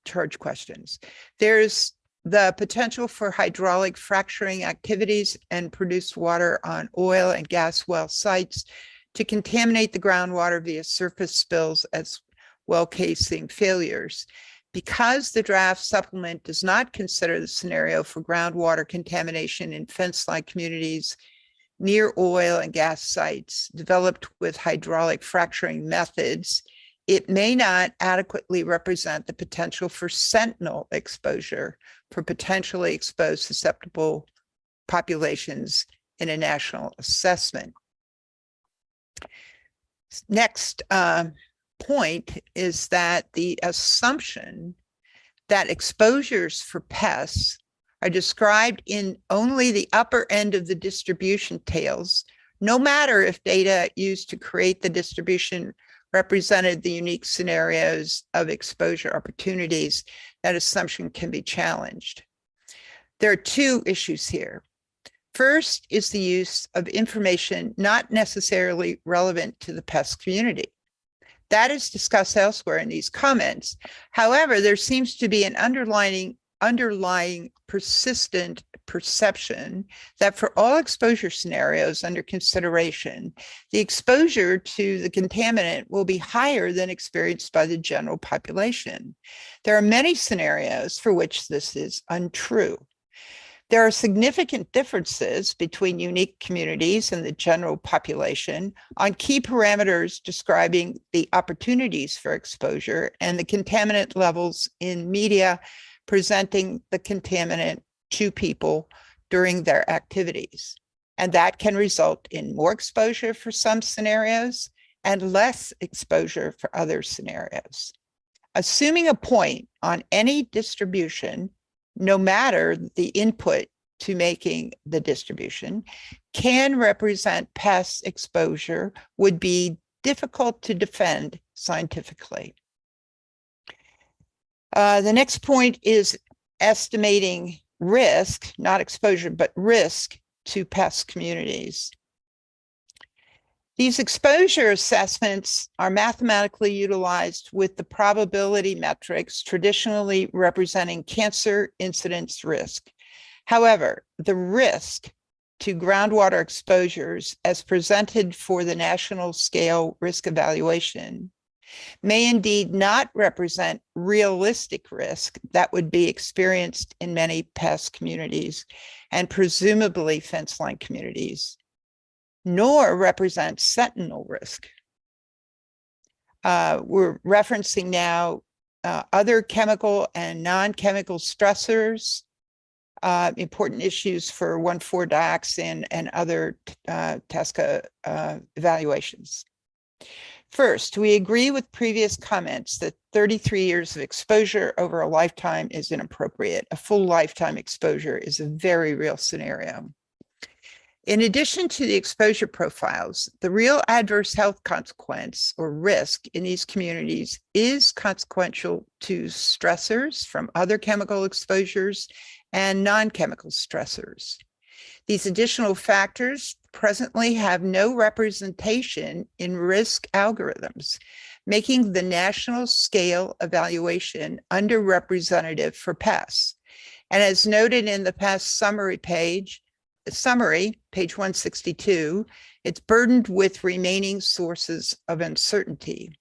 charge questions. There's the potential for hydraulic fracturing activities and produced water on oil and gas well sites to contaminate the groundwater via surface spills as well casing failures. Because the draft supplement does not consider the scenario for groundwater contamination in fence-line communities near oil and gas sites developed with hydraulic fracturing methods, it may not adequately represent the potential for sentinel exposure for potentially exposed susceptible populations in a national assessment. Next point is that the assumption that exposures for pests are described in only the upper end of the distribution tails, no matter if data used to create the distribution represented the unique scenarios of exposure opportunities, that assumption can be challenged. There are two issues here. First is the use of information not necessarily relevant to the pest community. That is discussed elsewhere in these comments. However, there seems to be an underlying persistent perception that for all exposure scenarios under consideration, the exposure to the contaminant will be higher than experienced by the general population. There are many scenarios for which this is untrue. There are significant differences between unique communities and the general population on key parameters describing the opportunities for exposure and the contaminant levels in media presenting the contaminant to people during their activities. And that can result in more exposure for some scenarios and less exposure for other scenarios. Assuming a point on any distribution, no matter the input to making the distribution, can represent pest exposure would be difficult to defend scientifically. The next point is estimating risk, not exposure, but risk to pest communities. These exposure assessments are mathematically utilized with the probability metrics traditionally representing cancer incidence risk. However, the risk to groundwater exposures as presented for the national scale risk evaluation may indeed not represent realistic risk that would be experienced in many pest communities and presumably fence-line communities, nor represent sentinel risk. We're referencing now other chemical and non-chemical stressors important issues for 1,4-dioxane and other TSCA evaluations. First, we agree with previous comments that 33 years of exposure over a lifetime is inappropriate. A full lifetime exposure is a very real scenario. In addition to the exposure profiles, the real adverse health consequence or risk in these communities is consequential to stressors from other chemical exposures and non-chemical stressors. These additional factors presently have no representation in risk algorithms, making the national scale evaluation underrepresentative for pests. And as noted in the past summary, page 162, it's burdened with remaining sources of uncertainty.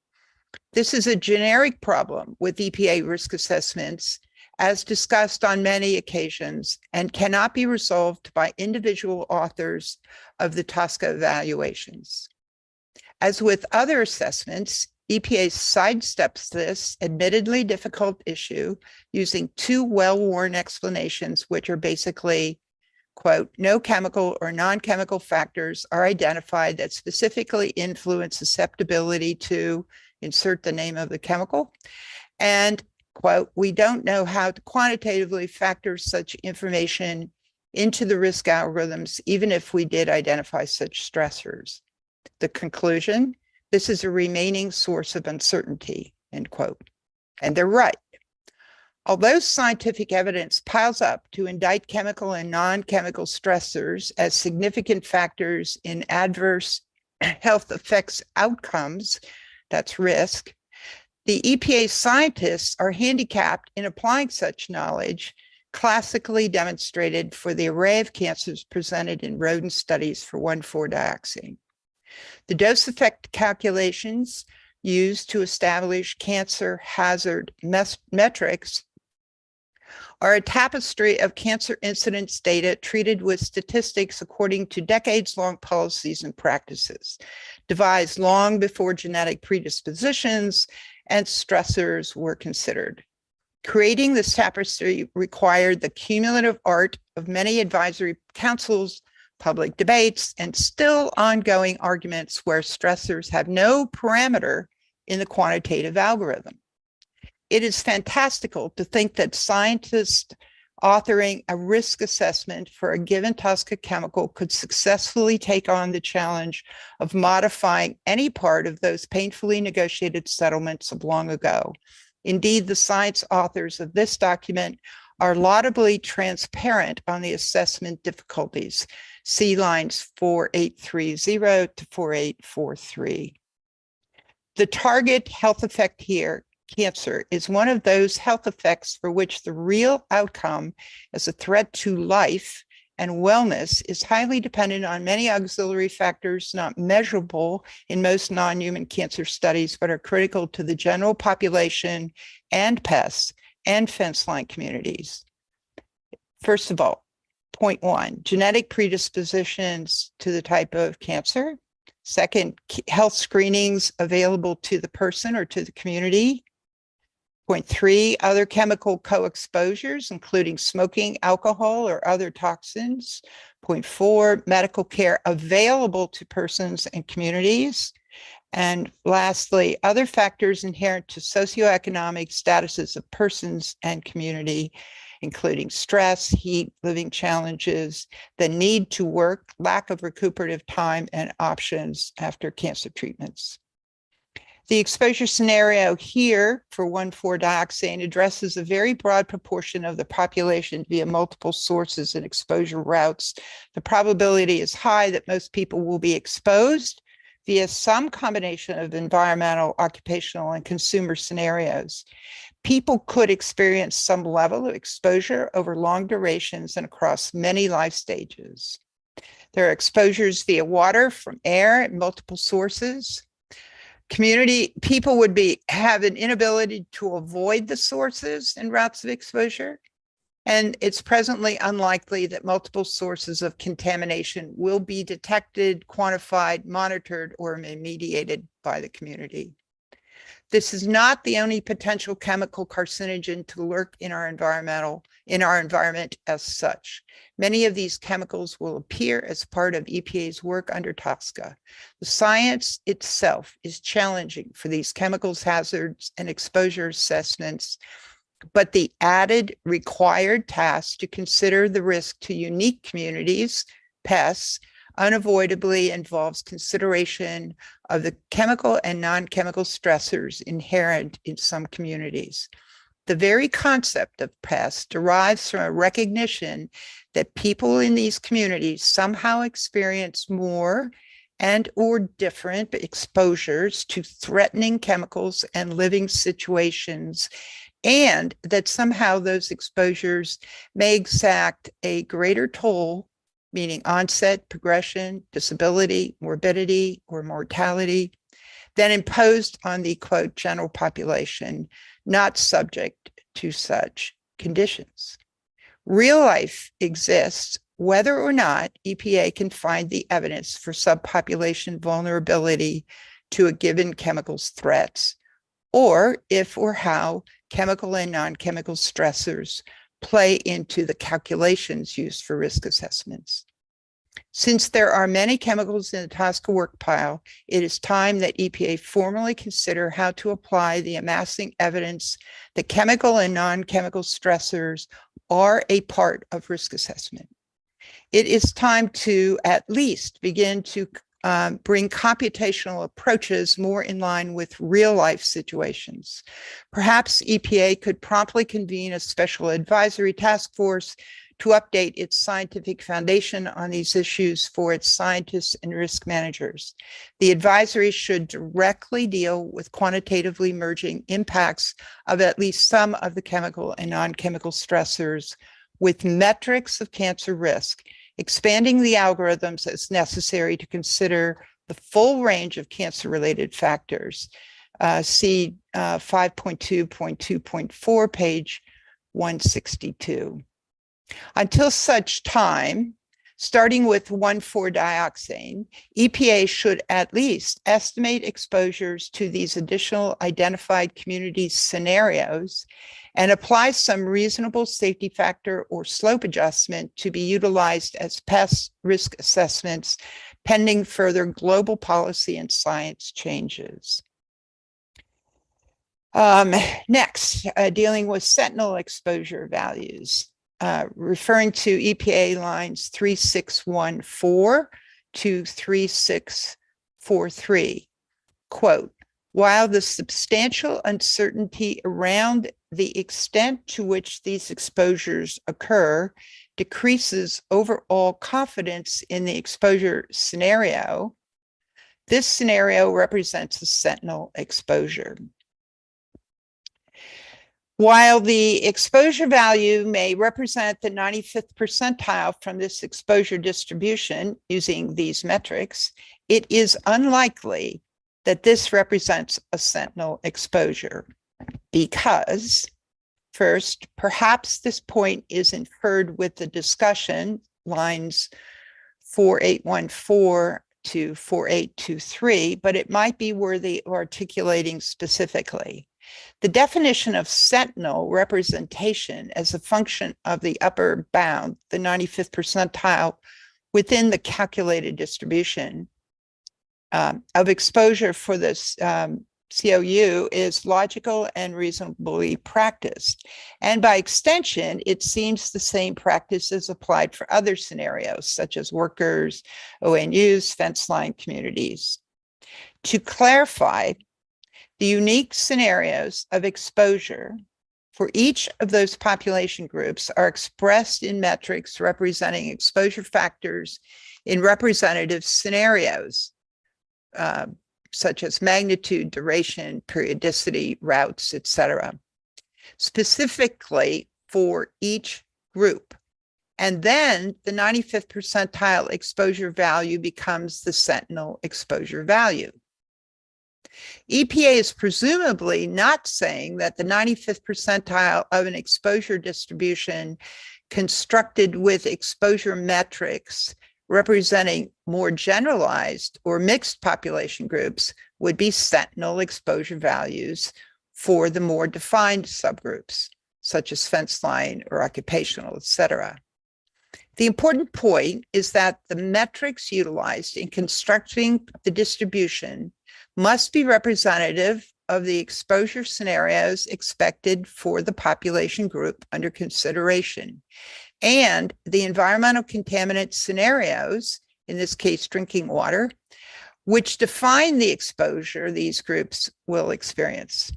This is a generic problem with EPA risk assessments, as discussed on many occasions, and cannot be resolved by individual authors of the TSCA evaluations. As with other assessments, EPA sidesteps this admittedly difficult issue using two well-worn explanations, which are basically, quote, no chemical or non-chemical factors are identified that specifically influence susceptibility to, insert the name of the chemical, and, quote, we don't know how to quantitatively factor such information into the risk algorithms, even if we did identify such stressors. The conclusion, this is a remaining source of uncertainty, end quote. And they're right. Although scientific evidence piles up to indict chemical and non-chemical stressors as significant factors in adverse health effects outcomes, that's risk, the EPA scientists are handicapped in applying such knowledge, classically demonstrated for the array of cancers presented in rodent studies for 1,4-dioxane. The dose effect calculations used to establish cancer hazard metrics are a tapestry of cancer incidence data treated with statistics according to decades-long policies and practices, devised long before genetic predispositions and stressors were considered. Creating this tapestry required the cumulative art of many advisory councils, public debates, and still ongoing arguments where stressors have no parameter in the quantitative algorithm. It is fantastical to think that scientists authoring a risk assessment for a given TSCA chemical could successfully take on the challenge of modifying any part of those painfully negotiated settlements of long ago. Indeed, the science authors of this document are laudably transparent on the assessment difficulties. See lines 4830 to 4843. The target health effect here, cancer, is one of those health effects for which the real outcome as a threat to life and wellness is highly dependent on many auxiliary factors not measurable in most non-human cancer studies, but are critical to the general population and pests and fence line communities. First of all, point one, genetic predispositions to the type of cancer. Second, health screenings available to the person or to the community. Point three, other chemical co-exposures, including smoking, alcohol, or other toxins. Point four, medical care available to persons and communities. And lastly, other factors inherent to socioeconomic statuses of persons and community, including stress, heat, living challenges, the need to work, lack of recuperative time, and options after cancer treatments. The exposure scenario here for 1,4-dioxane addresses a very broad proportion of the population via multiple sources and exposure routes. The probability is high that most people will be exposed via some combination of environmental, occupational, and consumer scenarios. People could experience some level of exposure over long durations and across many life stages. There are exposures via water, from air, and multiple sources. People would have an inability to avoid the sources and routes of exposure. And it's presently unlikely that multiple sources of contamination will be detected, quantified, monitored, or mediated by the community. This is not the only potential chemical carcinogen to lurk in our environment as such. Many of these chemicals will appear as part of EPA's work under TSCA. The science itself is challenging for these chemicals, hazards, and exposure assessments, but the added required task to consider the risk to unique communities, pests, unavoidably involves consideration of the chemical and non-chemical stressors inherent in some communities. The very concept of pests derives from a recognition that people in these communities somehow experience more and or different exposures to threatening chemicals and living situations, and that somehow those exposures may exact a greater toll, meaning onset, progression, disability, morbidity, or mortality, than imposed on the, quote, general population, not subject to such conditions. Real life exists whether or not EPA can find the evidence for subpopulation vulnerability to a given chemical's threats, or if or how chemical and non-chemical stressors play into the calculations used for risk assessments. Since there are many chemicals in the TSCA work pile, it is time that EPA formally consider how to apply the amassing evidence that chemical and non-chemical stressors are a part of risk assessment. It is time to at least begin to bring computational approaches more in line with real life situations. Perhaps EPA could promptly convene a special advisory task force to update its scientific foundation on these issues for its scientists and risk managers. The advisory should directly deal with quantitatively merging impacts of at least some of the chemical and non-chemical stressors with metrics of cancer risk, expanding the algorithms as necessary to consider the full range of cancer-related factors. See 5.2.2.4, page 162. Until such time, starting with 1,4-dioxane, EPA should at least estimate exposures to these additional identified community scenarios and apply some reasonable safety factor or slope adjustment to be utilized as pest risk assessments pending further global policy and science changes. Next, dealing with sentinel exposure values. Referring to EPA lines 3614 to 3643, quote, while the substantial uncertainty around the extent to which these exposures occur decreases overall confidence in the exposure scenario, this scenario represents a sentinel exposure. While the exposure value may represent the 95th percentile from this exposure distribution using these metrics, it is unlikely that this represents a sentinel exposure because, first, perhaps this point is inferred with the discussion, lines 4814 to 4823, but it might be worthy of articulating specifically. The definition of sentinel representation as a function of the upper bound, the 95th percentile within the calculated distribution of exposure for this COU is logical and reasonably practiced. And by extension, it seems the same practice is applied for other scenarios, such as workers, ONUs, fence line communities. To clarify, the unique scenarios of exposure for each of those population groups are expressed in metrics representing exposure factors in representative scenarios, such as magnitude, duration, periodicity, routes, etc., specifically for each group. And then the 95th percentile exposure value becomes the sentinel exposure value. EPA is presumably not saying that the 95th percentile of an exposure distribution constructed with exposure metrics representing more generalized or mixed population groups would be sentinel exposure values for the more defined subgroups, such as fence line or occupational, etc. The important point is that the metrics utilized in constructing the distribution must be representative of the exposure scenarios expected for the population group under consideration, and the environmental contaminant scenarios, in this case, drinking water, which define the exposure these groups will experience.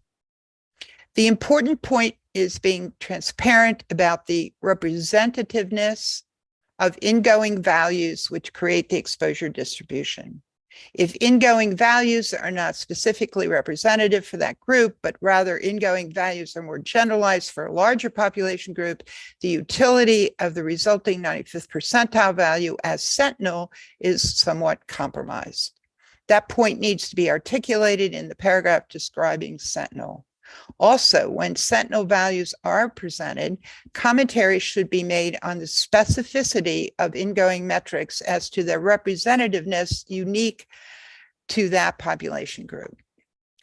The important point is being transparent about the representativeness of ingoing values which create the exposure distribution. If ingoing values are not specifically representative for that group, but rather ingoing values are more generalized for a larger population group, the utility of the resulting 95th percentile value as sentinel is somewhat compromised. That point needs to be articulated in the paragraph describing sentinel. Also, when sentinel values are presented, commentary should be made on the specificity of ingoing metrics as to their representativeness unique to that population group.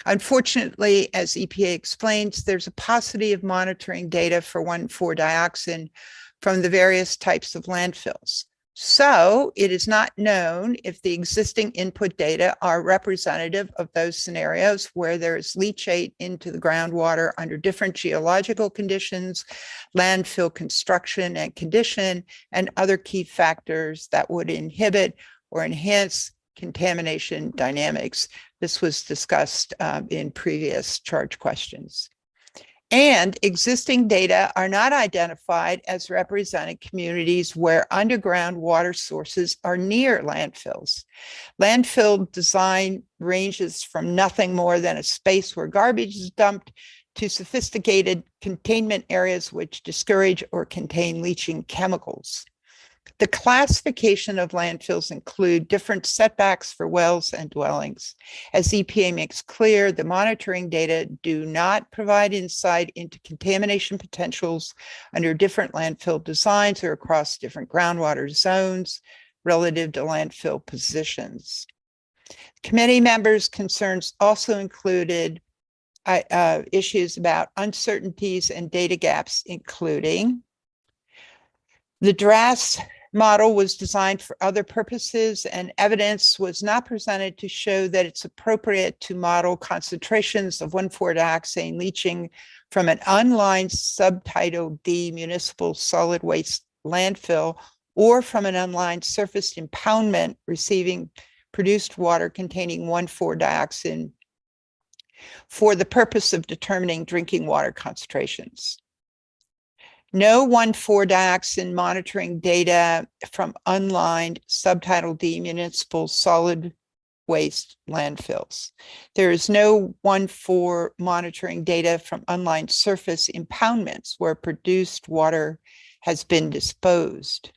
Unfortunately, as EPA explains, there's a paucity of monitoring data for 1,4-dioxane from the various types of landfills. So it is not known if the existing input data are representative of those scenarios where there is leachate into the groundwater under different geological conditions, landfill construction and condition, and other key factors that would inhibit or enhance contamination dynamics. This was discussed in previous charge questions. And existing data are not identified as representing communities where underground water sources are near landfills. Landfill design ranges from nothing more than a space where garbage is dumped to sophisticated containment areas which discourage or contain leaching chemicals. The classification of landfills include different setbacks for wells and dwellings. As EPA makes clear, the monitoring data do not provide insight into contamination potentials under different landfill designs or across different groundwater zones relative to landfill positions. Committee members' concerns also included issues about uncertainties and data gaps, including the DRAS model was designed for other purposes, and evidence was not presented to show that it's appropriate to model concentrations of 1,4-dioxane leaching from an unlined subtitle D municipal solid waste landfill or from an unlined surface impoundment receiving produced water containing 1,4-dioxane for the purpose of determining drinking water concentrations. No 1,4-dioxane monitoring data from unlined subtitle D municipal solid waste landfills. There is no 1,4 monitoring data from unlined surface impoundments where produced water has been disposed.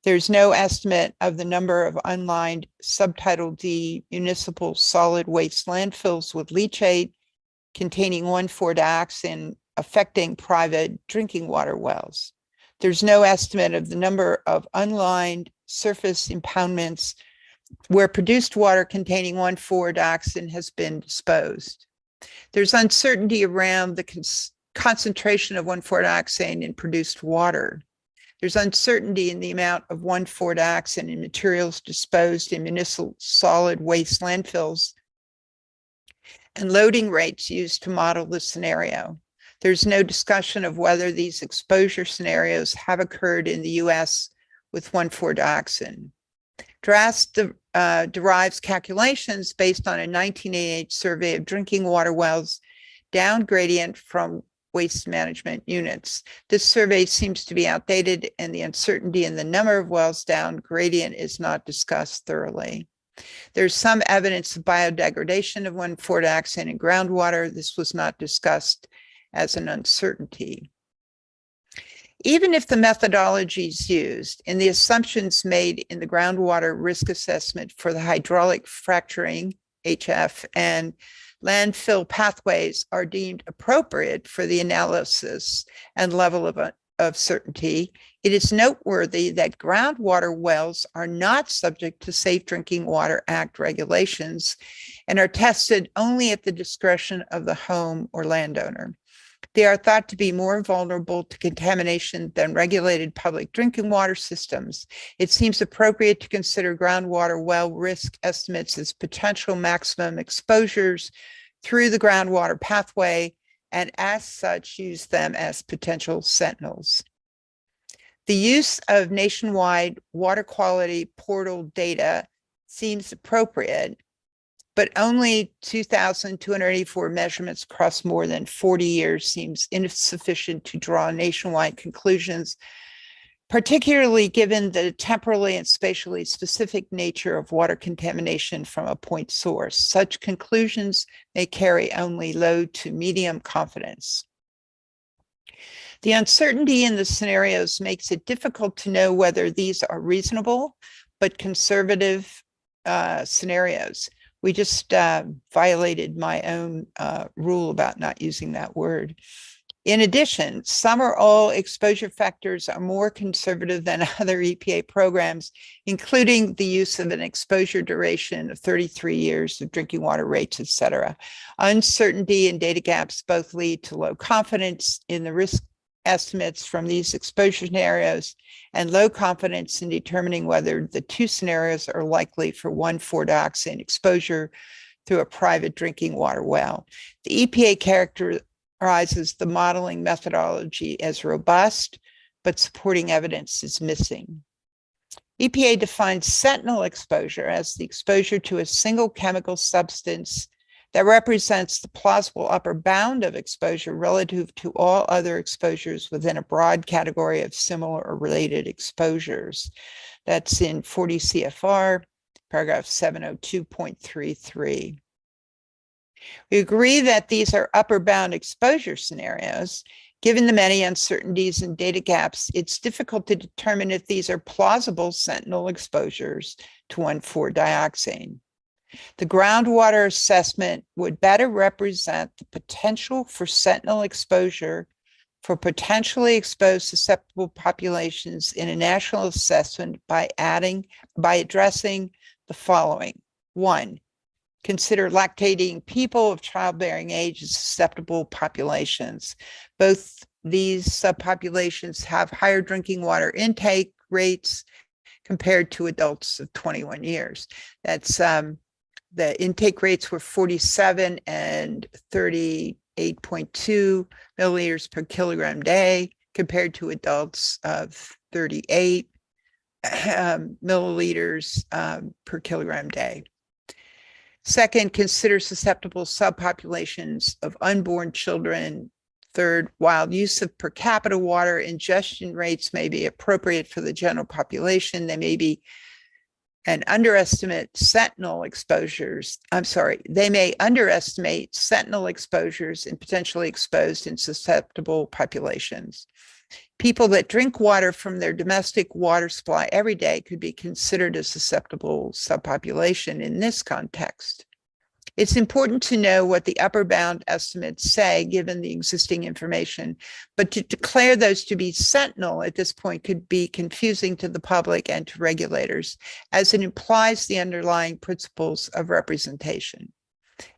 There's no estimate of the number of unlined subtitle D municipal solid waste landfills with leachate containing 1,4-dioxane affecting private drinking water wells. There's no estimate of the number of unlined surface impoundments where produced water containing 1,4-dioxane has been disposed. There's uncertainty around the concentration of 1,4-dioxane in produced water. There's uncertainty in the amount of 1,4-dioxane in materials disposed in municipal solid waste landfills and loading rates used to model the scenario. There's no discussion of whether these exposure scenarios have occurred in the US with 1,4-dioxane. DRAS derives calculations based on a 1988 survey of drinking water wells down gradient from waste management units. This survey seems to be outdated, and the uncertainty in the number of wells down gradient is not discussed thoroughly. There's some evidence of biodegradation of 1,4-dioxane in groundwater. This was not discussed as an uncertainty. Even if the methodologies used and the assumptions made in the groundwater risk assessment for the hydraulic fracturing, HF, and landfill pathways are deemed appropriate for the analysis and level of of certainty, it is noteworthy that groundwater wells are not subject to Safe Drinking Water Act regulations and are tested only at the discretion of the home or landowner. They are thought to be more vulnerable to contamination than regulated public drinking water systems. It seems appropriate to consider groundwater well risk estimates as potential maximum exposures through the groundwater pathway, and as such, use them as potential sentinels. The use of nationwide water quality portal data seems appropriate, but only 2,284 measurements across more than 40 years seems insufficient to draw nationwide conclusions, particularly given the temporally and spatially specific nature of water contamination from a point source. Such conclusions may carry only low to medium confidence. The uncertainty in the scenarios makes it difficult to know whether these are reasonable but conservative scenarios. We just violated my own rule about not using that word. In addition, some or all exposure factors are more conservative than other EPA programs, including the use of an exposure duration of 33 years of drinking water rates, et cetera. Uncertainty and data gaps both lead to low confidence in the risk estimates from these exposure scenarios and low confidence in determining whether the two scenarios are likely for 1,4-dioxane exposure through a private drinking water well. The EPA characterizes the modeling methodology as robust, but supporting evidence is missing. EPA defines sentinel exposure as the exposure to a single chemical substance that represents the plausible upper bound of exposure relative to all other exposures within a broad category of similar or related exposures. That's in 40 CFR, paragraph 702.33. We agree that these are upper bound exposure scenarios. Given the many uncertainties and data gaps, it's difficult to determine if these are plausible sentinel exposures to 1,4-dioxane. The groundwater assessment would better represent the potential for sentinel exposure for potentially exposed susceptible populations in a national assessment by addressing the following. 1, consider lactating people of childbearing age as susceptible populations. Both these subpopulations have higher drinking water intake rates compared to adults of 21 years. That's the intake rates were 47 and 38.2 milliliters per kilogram day compared to adults of 38 milliliters per kilogram day. Second, consider susceptible subpopulations of unborn children. Third, while use of per capita water ingestion rates may be appropriate for the general population, they may be and underestimate sentinel exposures. They may underestimate sentinel exposures in potentially exposed and susceptible populations. People that drink water from their domestic water supply every day could be considered a susceptible subpopulation in this context. It's important to know what the upper bound estimates say, given the existing information, but to declare those to be sentinel at this point could be confusing to the public and to regulators, as it implies the underlying principles of representation.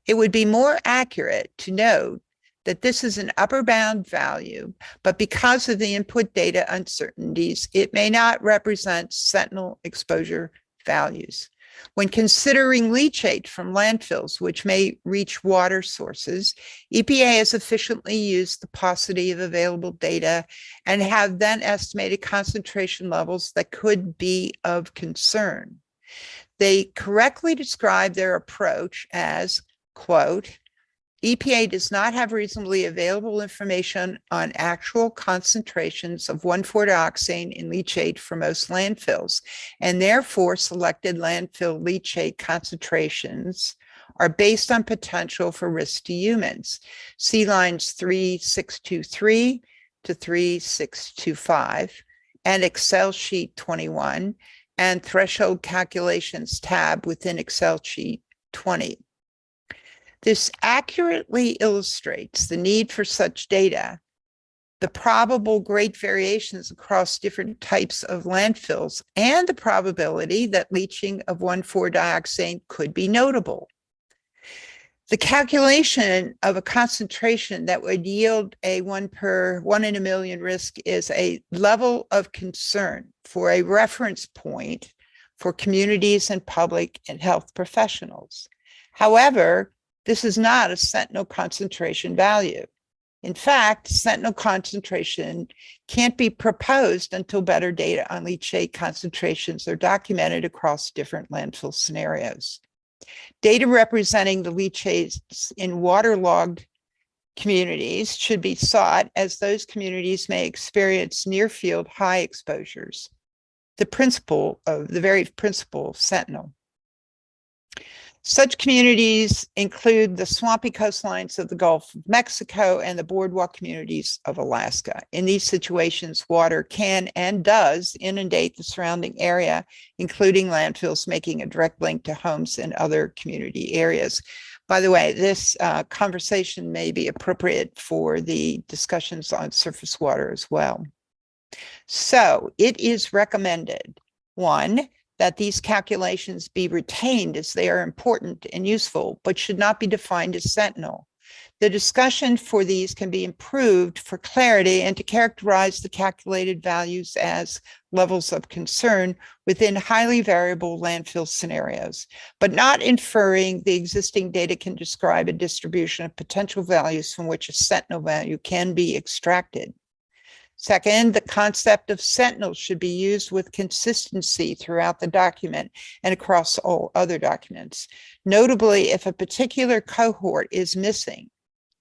It would be more accurate to note that this is an upper bound value, but because of the input data uncertainties, it may not represent sentinel exposure values. When considering leachate from landfills, which may reach water sources, EPA has efficiently used the paucity of available data and have then estimated concentration levels that could be of concern. They correctly describe their approach as, quote, EPA does not have reasonably available information on actual concentrations of 1,4-dioxane in leachate for most landfills, and therefore selected landfill leachate concentrations are based on potential for risk to humans. See lines 3623 to 3625 and Excel sheet 21 and threshold calculations tab within Excel sheet 20. This accurately illustrates the need for such data the probable great variations across different types of landfills, and the probability that leaching of 1,4-dioxane could be notable. The calculation of a concentration that would yield a 1 in a million risk is a level of concern for a reference point for communities and public and health professionals. However, this is not a sentinel concentration value. In fact, sentinel concentration can't be proposed until better data on leachate concentrations are documented across different landfill scenarios. Data representing the leachates in waterlogged communities should be sought, as those communities may experience near-field high exposures. The very principle of sentinel. Such communities include the swampy coastlines of the Gulf of Mexico and the boardwalk communities of Alaska. In these situations, water can and does inundate the surrounding area, including landfills, making a direct link to homes and other community areas. By the way, this conversation may be appropriate for the discussions on surface water as well. So it is recommended, 1, that these calculations be retained as they are important and useful, but should not be defined as sentinel. The discussion for these can be improved for clarity and to characterize the calculated values as levels of concern within highly variable landfill scenarios, but not inferring the existing data can describe a distribution of potential values from which a sentinel value can be extracted. Second, the concept of sentinel should be used with consistency throughout the document and across all other documents. Notably, if a particular cohort is missing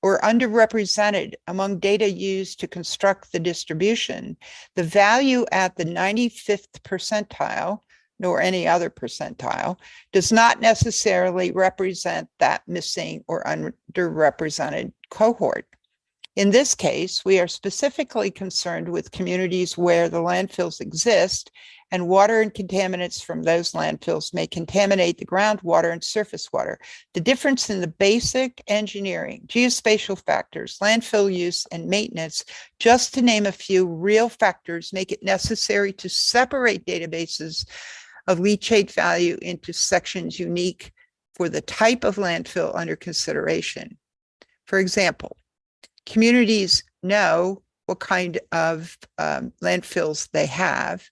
or underrepresented among data used to construct the distribution, the value at the 95th percentile, nor any other percentile, does not necessarily represent that missing or underrepresented cohort. In this case, we are specifically concerned with communities where the landfills exist and water and contaminants from those landfills may contaminate the groundwater and surface water. The difference in the basic engineering, geospatial factors, landfill use, and maintenance, just to name a few real factors, make it necessary to separate databases of leachate value into sections unique for the type of landfill under consideration. For example, communities know what kind of landfills they have,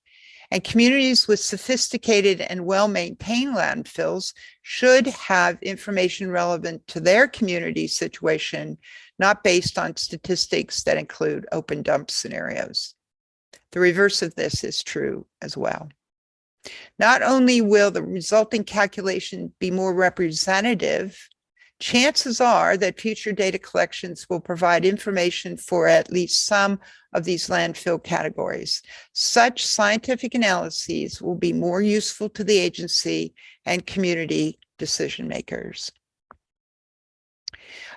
and communities with sophisticated and well-maintained landfills should have information relevant to their community situation, not based on statistics that include open dump scenarios. The reverse of this is true as well. Not only will the resulting calculation be more representative, chances are that future data collections will provide information for at least some of these landfill categories. Such scientific analyses will be more useful to the agency and community decision makers.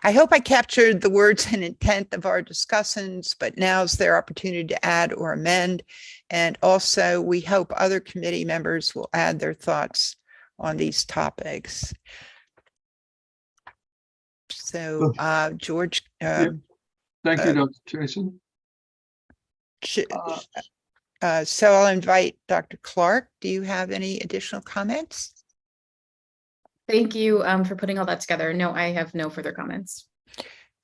I hope I captured the words and intent of our discussions, but now's their opportunity to add or amend. And also, we hope other committee members will add their thoughts on these topics. So, George. Thank you, Dr. Jason. So I'll invite Dr. Clark. Do you have any additional comments? Thank you for putting all that together. No, I have no further comments.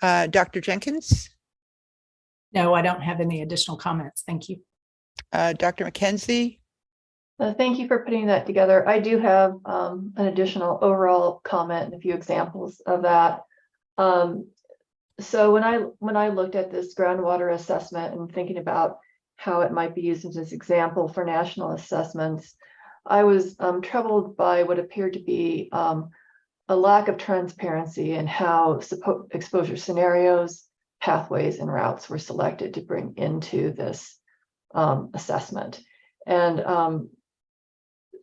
Dr. Jenkins? No, I don't have any additional comments. Thank you. Dr. McKenzie? Thank you for putting that together. I do have an additional overall comment and a few examples of that. So when I looked at this groundwater assessment and thinking about how it might be used as an example for national assessments, I was troubled by what appeared to be a lack of transparency in how exposure scenarios, pathways, and routes were selected to bring into this assessment. And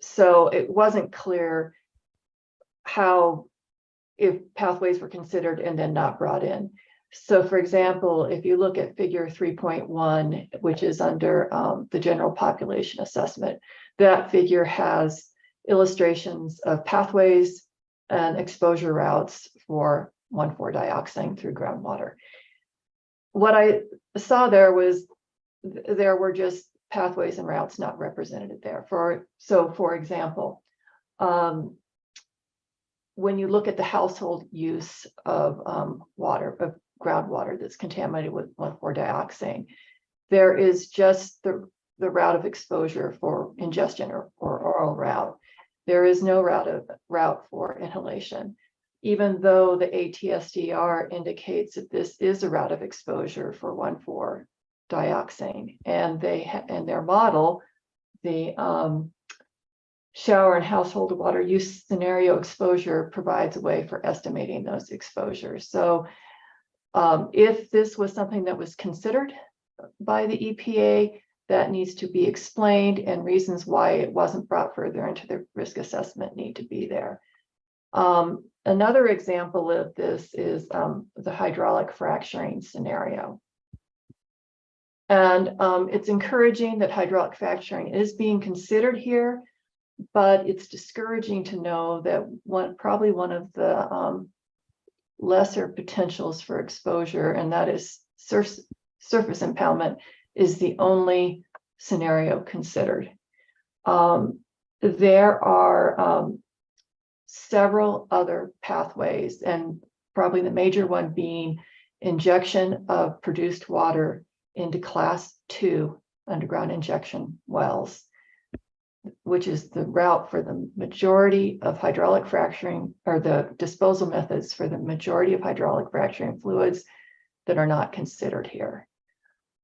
so it wasn't clear how, if pathways were considered and then not brought in. So for example, if you look at figure 3.1, which is under the general population assessment, that figure has illustrations of pathways and exposure routes for 1,4-dioxane through groundwater. What I saw there were just pathways and routes not represented there. For example, when you look at the household use of groundwater that's contaminated with 1,4-dioxane, there is just the route of exposure for ingestion or oral route. There is no route for inhalation, even though the ATSDR indicates that this is a route of exposure for 1,4-dioxane, and in their model, the shower and household water use scenario exposure provides a way for estimating those exposures. So if this was something that was considered by the EPA, that needs to be explained, and reasons why it wasn't brought further into the risk assessment need to be there. Another example of this is the hydraulic fracturing scenario. And it's encouraging that hydraulic fracturing is being considered here, but it's discouraging to know that probably one of the lesser potentials for exposure, and that is surface impoundment, is the only scenario considered. There are several other pathways, and probably the major one being injection of produced water into Class 2 underground injection wells, which is the route for the majority of hydraulic fracturing, or the disposal methods for the majority of hydraulic fracturing fluids that are not considered here.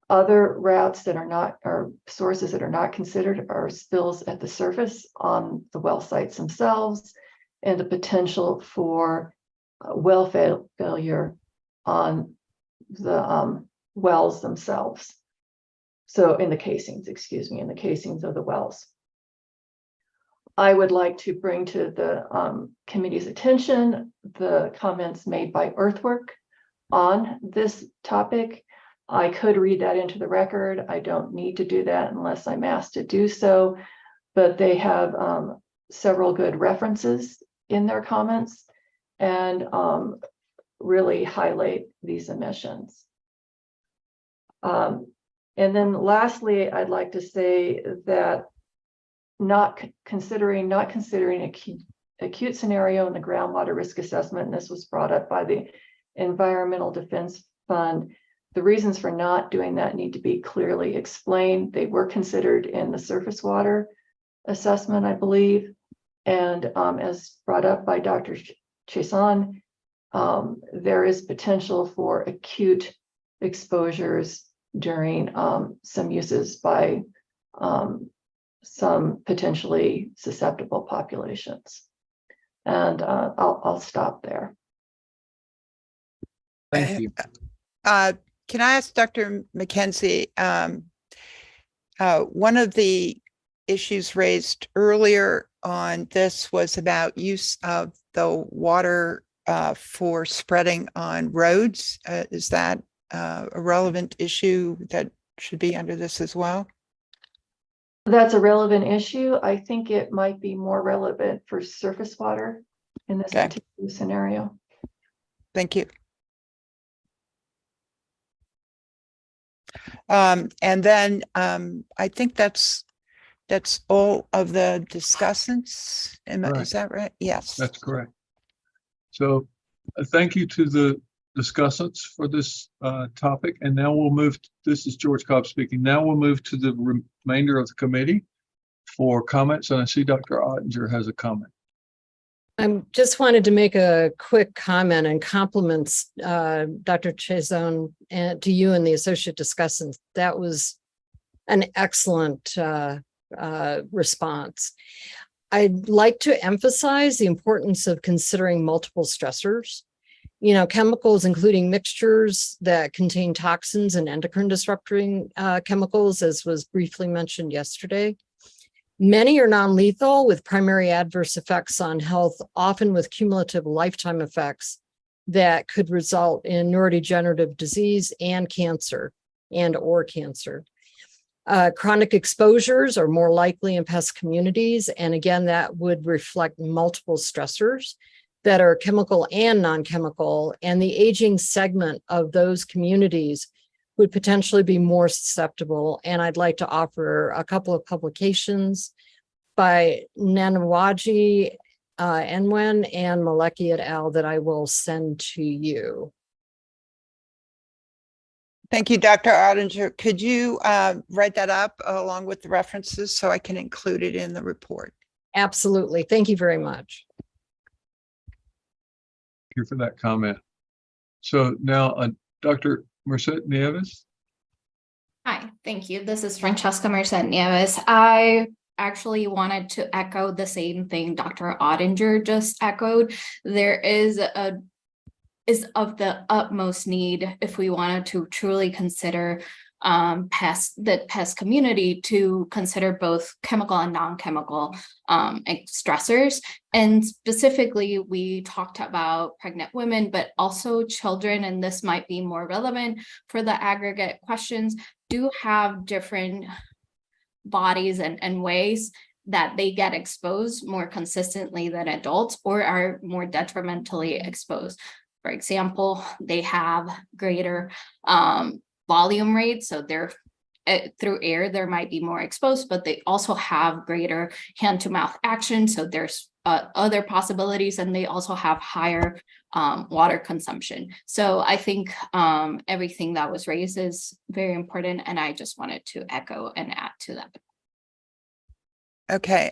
Other routes that are not, or sources that are not considered, are spills at the surface on the well sites themselves, and the potential for well failure on the wells themselves. So in the casings of the wells. I would like to bring to the committee's attention the comments made by Earthwork on this topic. I could read that into the record. I don't need to do that unless I'm asked to do so, but they have several good references in their comments and really highlight these emissions. And then lastly, I'd like to say that not considering acute scenario in the groundwater risk assessment, and this was brought up by the Environmental Defense Fund, the reasons for not doing that need to be clearly explained. They were considered in the surface water assessment, I believe. And as brought up by Dr. Chason, there is potential for acute exposures during some uses by some potentially susceptible populations. And I'll stop there. Thank you. Can I ask Dr. McKenzie, one of the issues raised earlier on this was about use of the water for spreading on roads. Is that a relevant issue that should be under this as well? That's a relevant issue. I think it might be more relevant for surface water in this particular scenario. Thank you. And then I think that's all of the discussants. Is that right? Yes. That's correct. So thank you to the discussants for this topic. And now we'll move, this is George Cobb speaking. Now we'll move to the remainder of the committee for comments. And I see Dr. Ottinger has a comment. I just wanted to make a quick comment and compliments Dr. Chazon and to you and the associate discussants. That was an excellent response. I'd like to emphasize the importance of considering multiple stressors. You know, chemicals, including mixtures that contain toxins and endocrine disrupting chemicals, as was briefly mentioned yesterday. Many are non-lethal with primary adverse effects on health, often with cumulative lifetime effects that could result in neurodegenerative disease and cancer or cancer. Chronic exposures are more likely in pest communities. And again, that would reflect multiple stressors that are chemical and non-chemical. And the aging segment of those communities would potentially be more susceptible. And I'd like to offer a couple of publications by Nanawaji, Enwen, and Maleki et al. That I will send to you. Thank you, Dr. Ottinger. Could you write that up along with the references so I can include it in the report? Absolutely. Thank you very much. Thank you for that comment. So now, Dr. Merced Nieves. Hi, thank you. This is Francesca Merced Nieves. I actually wanted to echo the same thing Dr. Ottinger just echoed. There is of the utmost need if we wanted to truly consider the pest community to consider both chemical and non-chemical stressors. And specifically, we talked about pregnant women, but also children, and this might be more relevant for the aggregate questions, do have different bodies and ways that they get exposed more consistently than adults or are more detrimentally exposed. For example, they have greater volume rates, so they're through air, there might be more exposed, but they also have greater hand-to-mouth action, so there's other possibilities, and they also have higher water consumption. So I think everything that was raised is very important, and I just wanted to echo and add to that. Okay.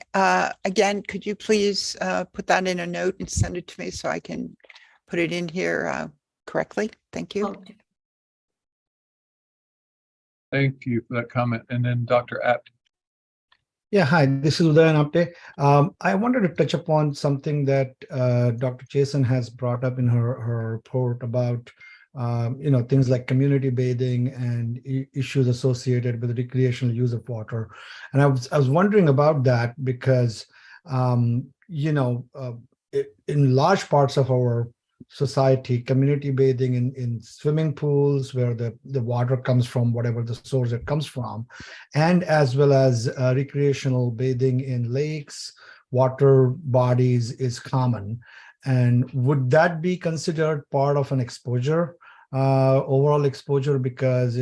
Again, could you please put that in a note and send it to me so I can put it in here correctly? Thank you. Okay. Thank you for that comment. And then Dr. Apt. Yeah, hi, this is Udayan Apte. I wanted to touch upon something that Dr. Jason has brought up in her report about things like community bathing and issues associated with recreational use of water. And I was wondering about that because in large parts of our society, community bathing in swimming pools where the water comes from, whatever the source it comes from, and as well as recreational bathing in lakes, water bodies is common. And would that be considered part of an exposure, overall exposure? Because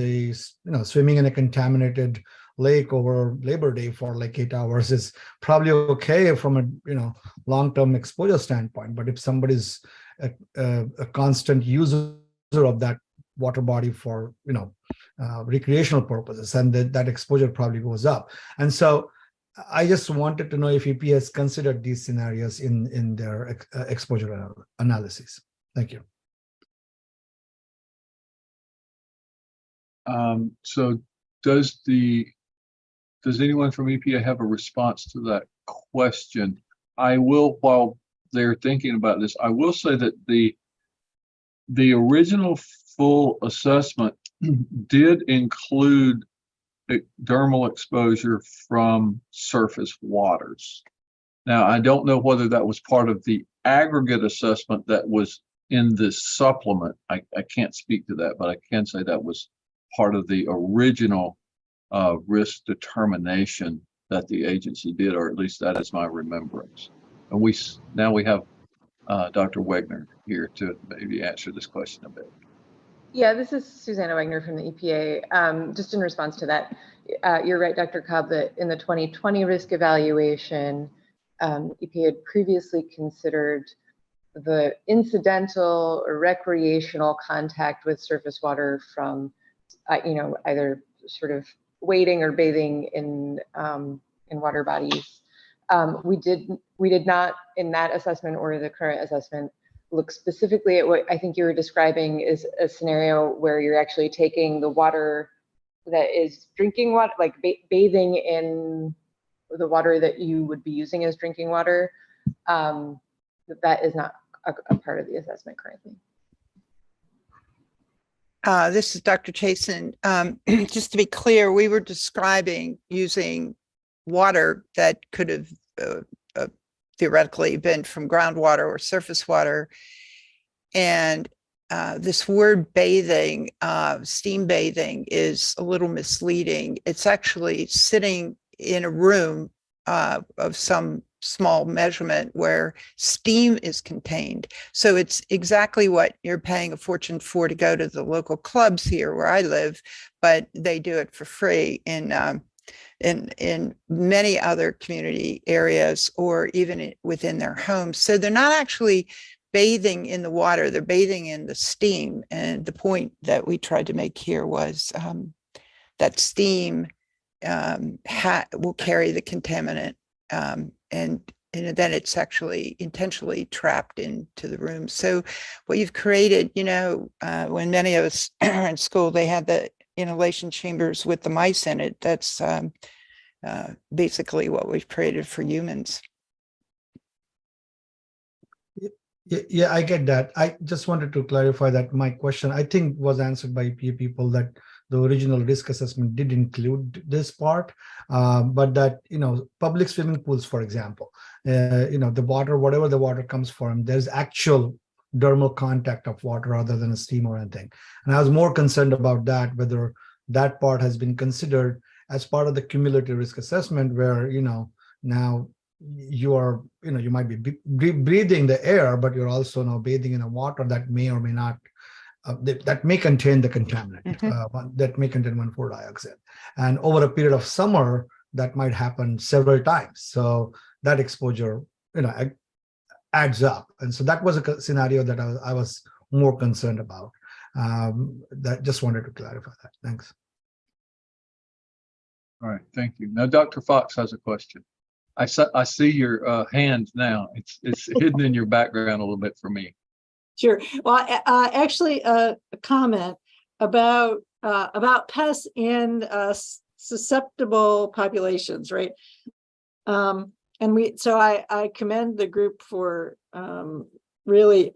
swimming in a contaminated lake over Labor Day for like 8 hours is probably okay from a long-term exposure standpoint. But if somebody's a constant user of that water body for recreational purposes, and that exposure probably goes up. And so I just wanted to know if EPA has considered these scenarios in their exposure analysis. Thank you. So does anyone from EPA have a response to that question? I will, while they're thinking about this, I will say that the original full assessment did include dermal exposure from surface waters. Now, I don't know whether that was part of the aggregate assessment that was in this supplement. I can't speak to that, but I can say that was part of the original risk determination that the agency did, or at least that is my remembrance. And now we have Dr. Wegner here to maybe answer this question a bit. Yeah, this is Susanna Wegner from the EPA. Just in response to that, you're right, Dr. Cobb, that in the 2020 risk evaluation, EPA had previously considered the incidental or recreational contact with surface water from, either sort of wading or bathing in water bodies. We did not in that assessment or the current assessment look specifically at what I think you were describing is a scenario where you're actually taking the water that is drinking water, like bathing in the water that you would be using as drinking water. That is not a part of the assessment currently. This is Dr. Chasen. Just to be clear, we were describing using water that could have theoretically been from groundwater or surface water. And this word bathing, steam bathing, is a little misleading. It's actually sitting in a room of some small measurement where steam is contained. So it's exactly what you're paying a fortune for to go to the local clubs here where I live, but they do it for free in many other community areas or even within their homes. So they're not actually bathing in the water, they're bathing in the steam. And the point that we tried to make here was that steam will carry the contaminant, and then it's actually intentionally trapped into the room. So what you've created, when many of us are in school, they had the inhalation chambers with the mice in it. That's basically what we've created for humans. Yeah, I get that. I just wanted to clarify that my question, I think, was answered by EPA people, that the original risk assessment did include this part, but that, public swimming pools, for example, the water, whatever the water comes from, there's actual dermal contact of water rather than a steam or anything. And I was more concerned about that, whether that part has been considered as part of the cumulative risk assessment, where, now you are, you might be breathing the air, but you're also now bathing in a water that may or may not, that may contain the contaminant, that may contain 1,4-dioxane. And over a period of summer, that might happen several times. So that exposure, adds up. And so that was a scenario that I was more concerned about. That just wanted to clarify that. Thanks. All right, thank you. Now, Dr. Fox has a question. I see your hand now. It's hidden in your background a little bit for me. Sure. Well, actually, a comment about pests in susceptible populations, right? And I commend the group for really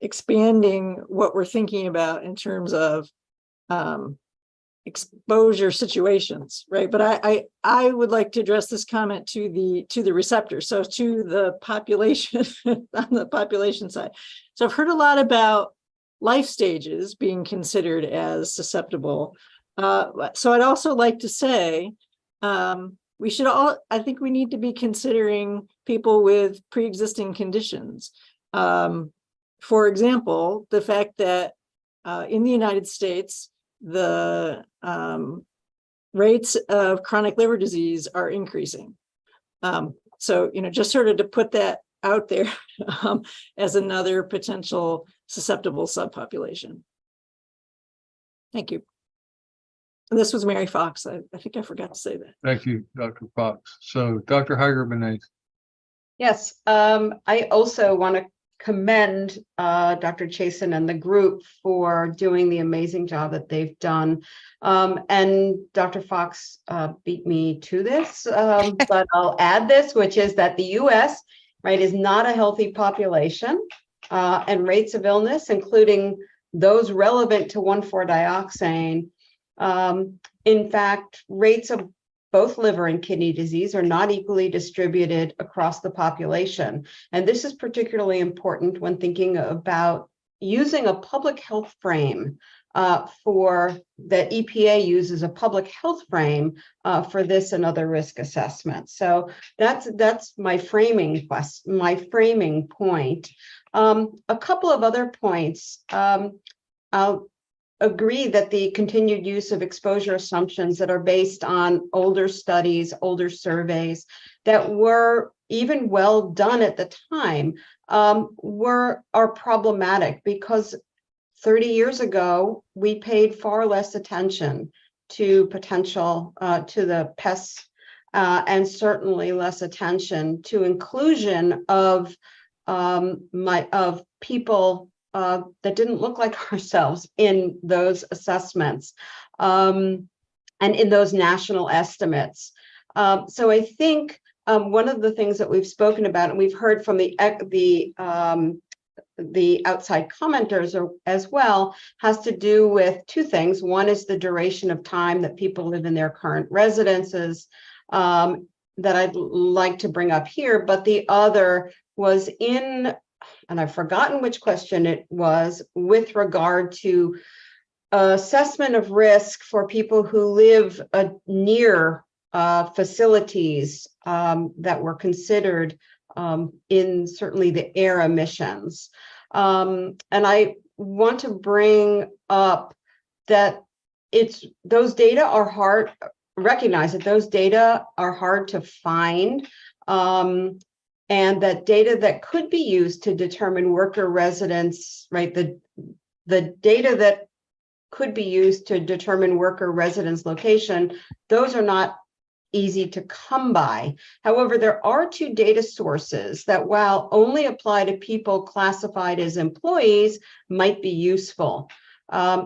expanding what we're thinking about in terms of exposure situations, right? But I would like to address this comment to the receptor, so to the population on the population side. So I've heard a lot about life stages being considered as susceptible. So I'd also like to say I think we need to be considering people with pre-existing conditions. For example, the fact that in the United States, the rates of chronic liver disease are increasing. So, just sort of to put that out there as another potential susceptible subpopulation. Thank you. And this was Mary Fox. I think I forgot to say that. Thank you, Dr. Fox. So Dr. Hager-Benes. Yes, I also want to commend Dr. Chasen and the group for doing the amazing job that they've done. And Dr. Fox beat me to this, but I'll add this, which is that the US, right, is not a healthy population, and rates of illness, including those relevant to 1,4-dioxane. In fact, rates of both liver and kidney disease are not equally distributed across the population. And this is particularly important when thinking about using a public health frame for the EPA uses a public health frame for this and other risk assessments. So that's my framing point. A couple of other points. I'll agree that the continued use of exposure assumptions that are based on older studies, older surveys that were even well done at the time are problematic, because 30 years ago, we paid far less attention to potential to the pests and certainly less attention to inclusion of people that didn't look like ourselves in those assessments and in those national estimates. So I think one of the things that we've spoken about, and we've heard from the outside commenters as well, has to do with two things. One is the duration of time that people live in their current residences that I'd like to bring up here, but the other was and I've forgotten which question it was, with regard to assessment of risk for people who live near facilities that were considered in certainly the air emissions. And I want to bring up that those data are hard, recognize that those data are hard to find, and that data that could be used to determine worker residence, right? The data that could be used to determine worker residence location, those are not easy to come by. However, there are two data sources that, while only apply to people classified as employees, might be useful.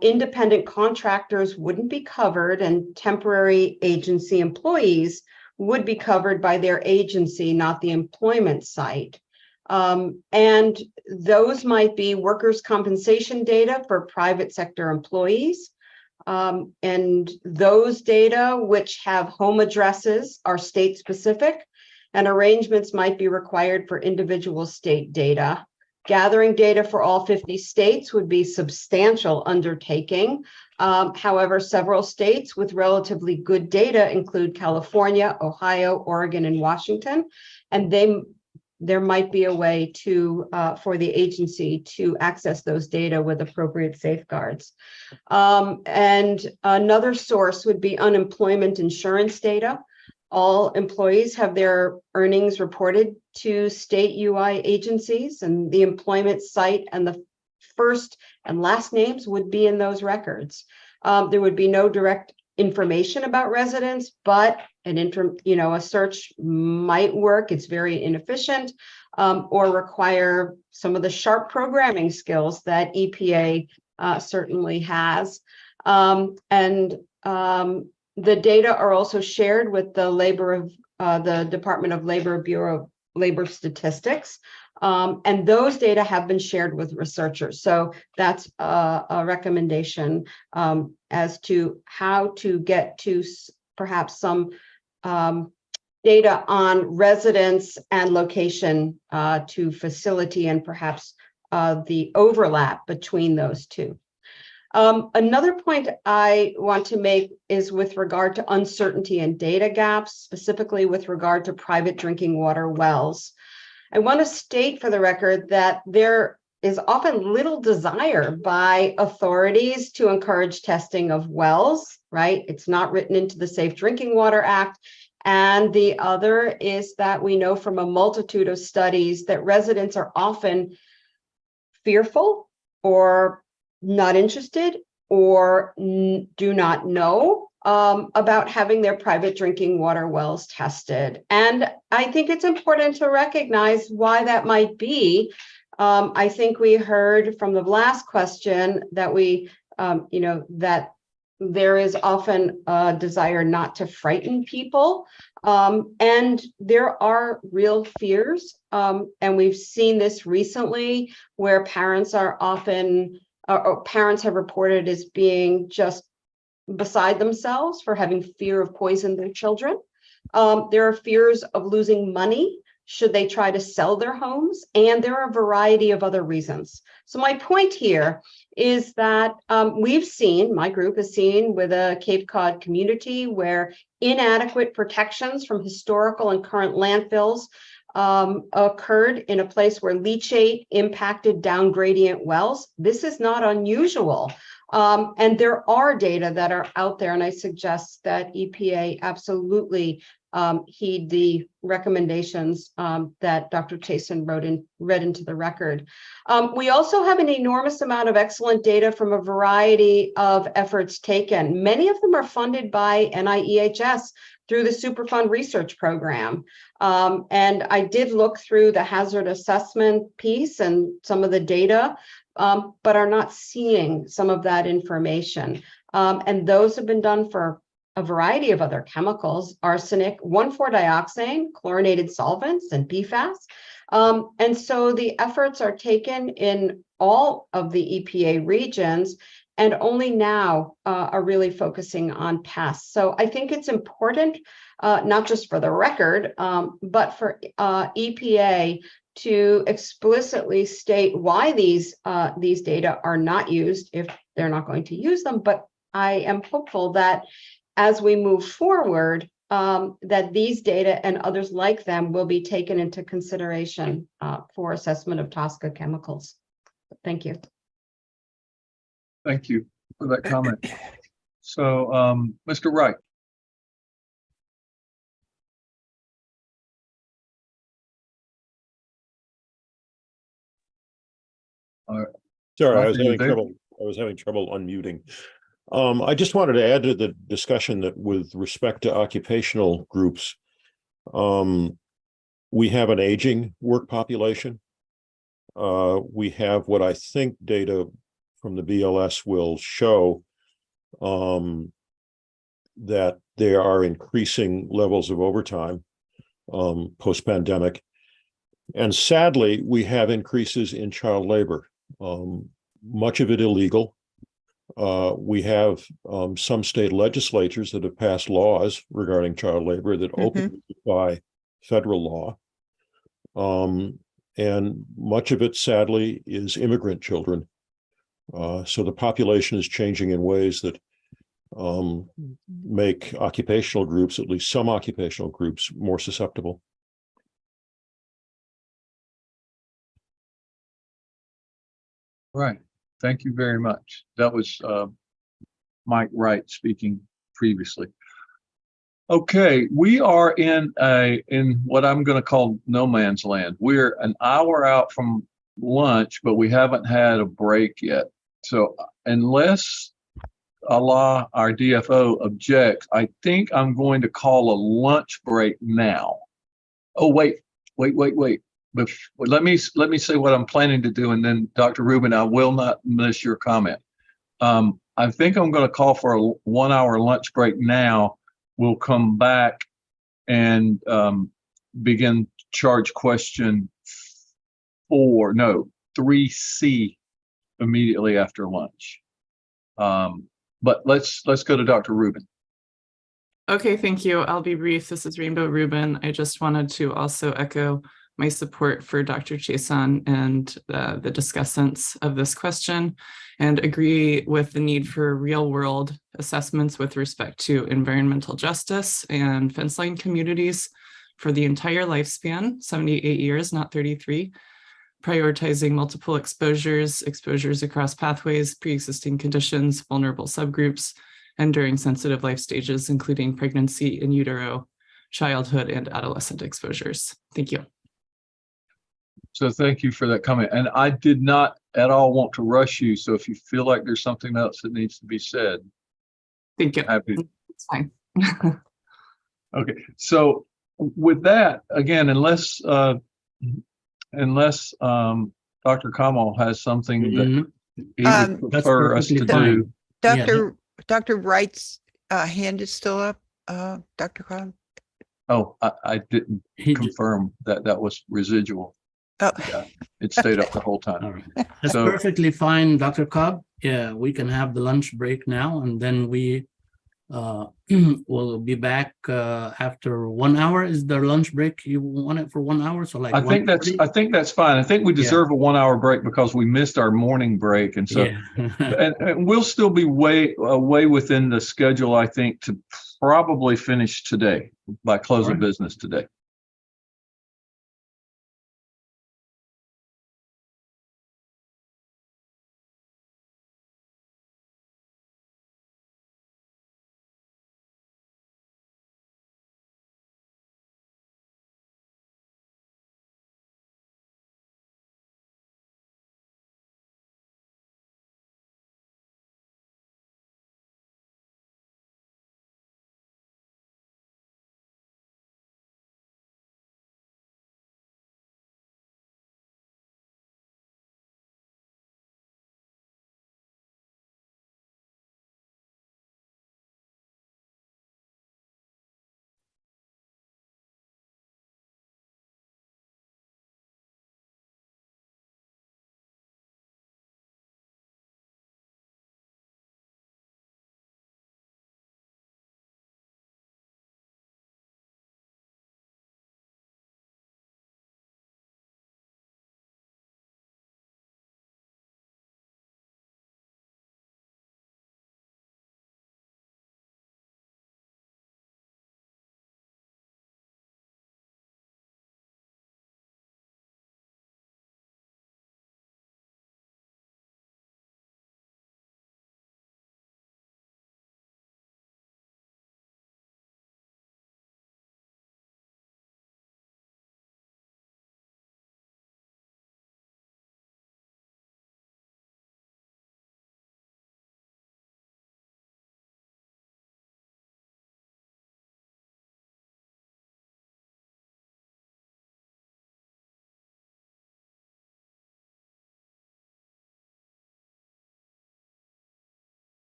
Independent contractors wouldn't be covered, and temporary agency employees would be covered by their agency, not the employment site. And those might be workers' compensation data for private sector employees. And those data which have home addresses are state specific, and arrangements might be required for individual state data. Gathering data for all 50 states would be substantial undertaking. However, several states with relatively good data include California, Ohio, Oregon, and Washington, and there might be a way to for the agency to access those data with appropriate safeguards. And another source would be unemployment insurance data. All employees have their earnings reported to state UI agencies, and the employment site and the first and last names would be in those records. There would be no direct information about residents, but a search might work. It's very inefficient, or require some of the sharp programming skills that EPA certainly has. The data are also shared with the Department of Labor Bureau of Labor Statistics. And those data have been shared with researchers. So that's a recommendation as to how to get to perhaps some data on residence and location to facility, and perhaps the overlap between those two. Another point I want to make is with regard to uncertainty and data gaps, specifically with regard to private drinking water wells. I want to state for the record that there is often little desire by authorities to encourage testing of wells, right? It's not written into the Safe Drinking Water Act. And the other is that we know from a multitude of studies that residents are often fearful or not interested or do not know about having their private drinking water wells tested. And I think it's important to recognize why that might be. I think we heard from the last question that that there is often a desire not to frighten people. And there are real fears. And we've seen this recently where parents are often, or parents have reported as being just beside themselves for having fear of poisoning their children. There are fears of losing money should they try to sell their homes, and there are a variety of other reasons. So my point here is that my group has seen with a Cape Cod community where inadequate protections from historical and current landfills occurred in a place where leachate impacted down gradient wells. This is not unusual. And there are data that are out there, and I suggest that EPA absolutely heed the recommendations that Dr. Chasen read into the record. We also have an enormous amount of excellent data from a variety of efforts taken. Many of them are funded by NIEHS through the Superfund Research Program. And I did look through the hazard assessment piece and some of the data, but are not seeing some of that information. And those have been done for a variety of other chemicals: arsenic, 1,4-dioxane, chlorinated solvents, and PFAS. And so the efforts are taken in all of the EPA regions, and only now are really focusing on pests. So I think it's important, not just for the record, but for EPA to explicitly state why these data are not used if they're not going to use them. But I am hopeful that as we move forward, that these data and others like them will be taken into consideration for assessment of TSCA chemicals. Thank you. Thank you for that comment. So, Mr. Wright. Sorry, Mike, I was are you having there? trouble. I was having trouble unmuting. I just wanted to add to the discussion that with respect to occupational groups, we have an aging work population. We have what I think data from the BLS will show that there are increasing levels of overtime post-pandemic. And sadly, we have increases in child labor, much of it illegal. We have some state legislatures that have passed laws regarding child labor that openly defy federal law. And much of it, sadly, is immigrant children. So the population is changing in ways that make occupational groups, at least some occupational groups, more susceptible. Right. Thank you very much. That was Mike Wright speaking previously. Okay, we are in what I'm going to call no man's land. We're an hour out from lunch, but we haven't had a break yet. So unless Allah, our DFO, objects, I think I'm going to call a lunch break now. Oh, wait. Let me say what I'm planning to do, and then Dr. Rubin, I will not miss your comment. I think I'm going to call for a 1 hour lunch break now. We'll come back and begin charge question 3C immediately after lunch. But let's go to Dr. Rubin. Okay, thank you. I'll be brief. This is Rainbow Rubin. I just wanted to also echo my support for Dr. Chason and the discussants of this question, and agree with the need for real world assessments with respect to environmental justice and fence line communities for the entire lifespan, 78 years, not 33, prioritizing multiple exposures across pathways, pre-existing conditions, vulnerable subgroups, and during sensitive life stages, including pregnancy, in utero, childhood, and adolescent exposures. Thank you. So thank you for that comment. And I did not at all want to rush you. So if you feel like there's something else that needs to be said. Thank you. Happy. It's fine. Okay. So with that, again, unless Dr. Kamal has something that he would prefer us to do. Dr. Wright's hand is still up, Dr. Kamal. Oh, I didn't confirm that was residual. Oh, yeah, it stayed up the whole time. All right. That's perfectly fine, Dr. Cobb. Yeah, we can have the lunch break now, and then we will be back after 1 hour. Is there lunch break? You want it for 1 hour? So like I think that's fine. I think we deserve a 1 hour break because we missed our morning break, and so and we'll still be way within the schedule. I think to probably finish today by close of business today.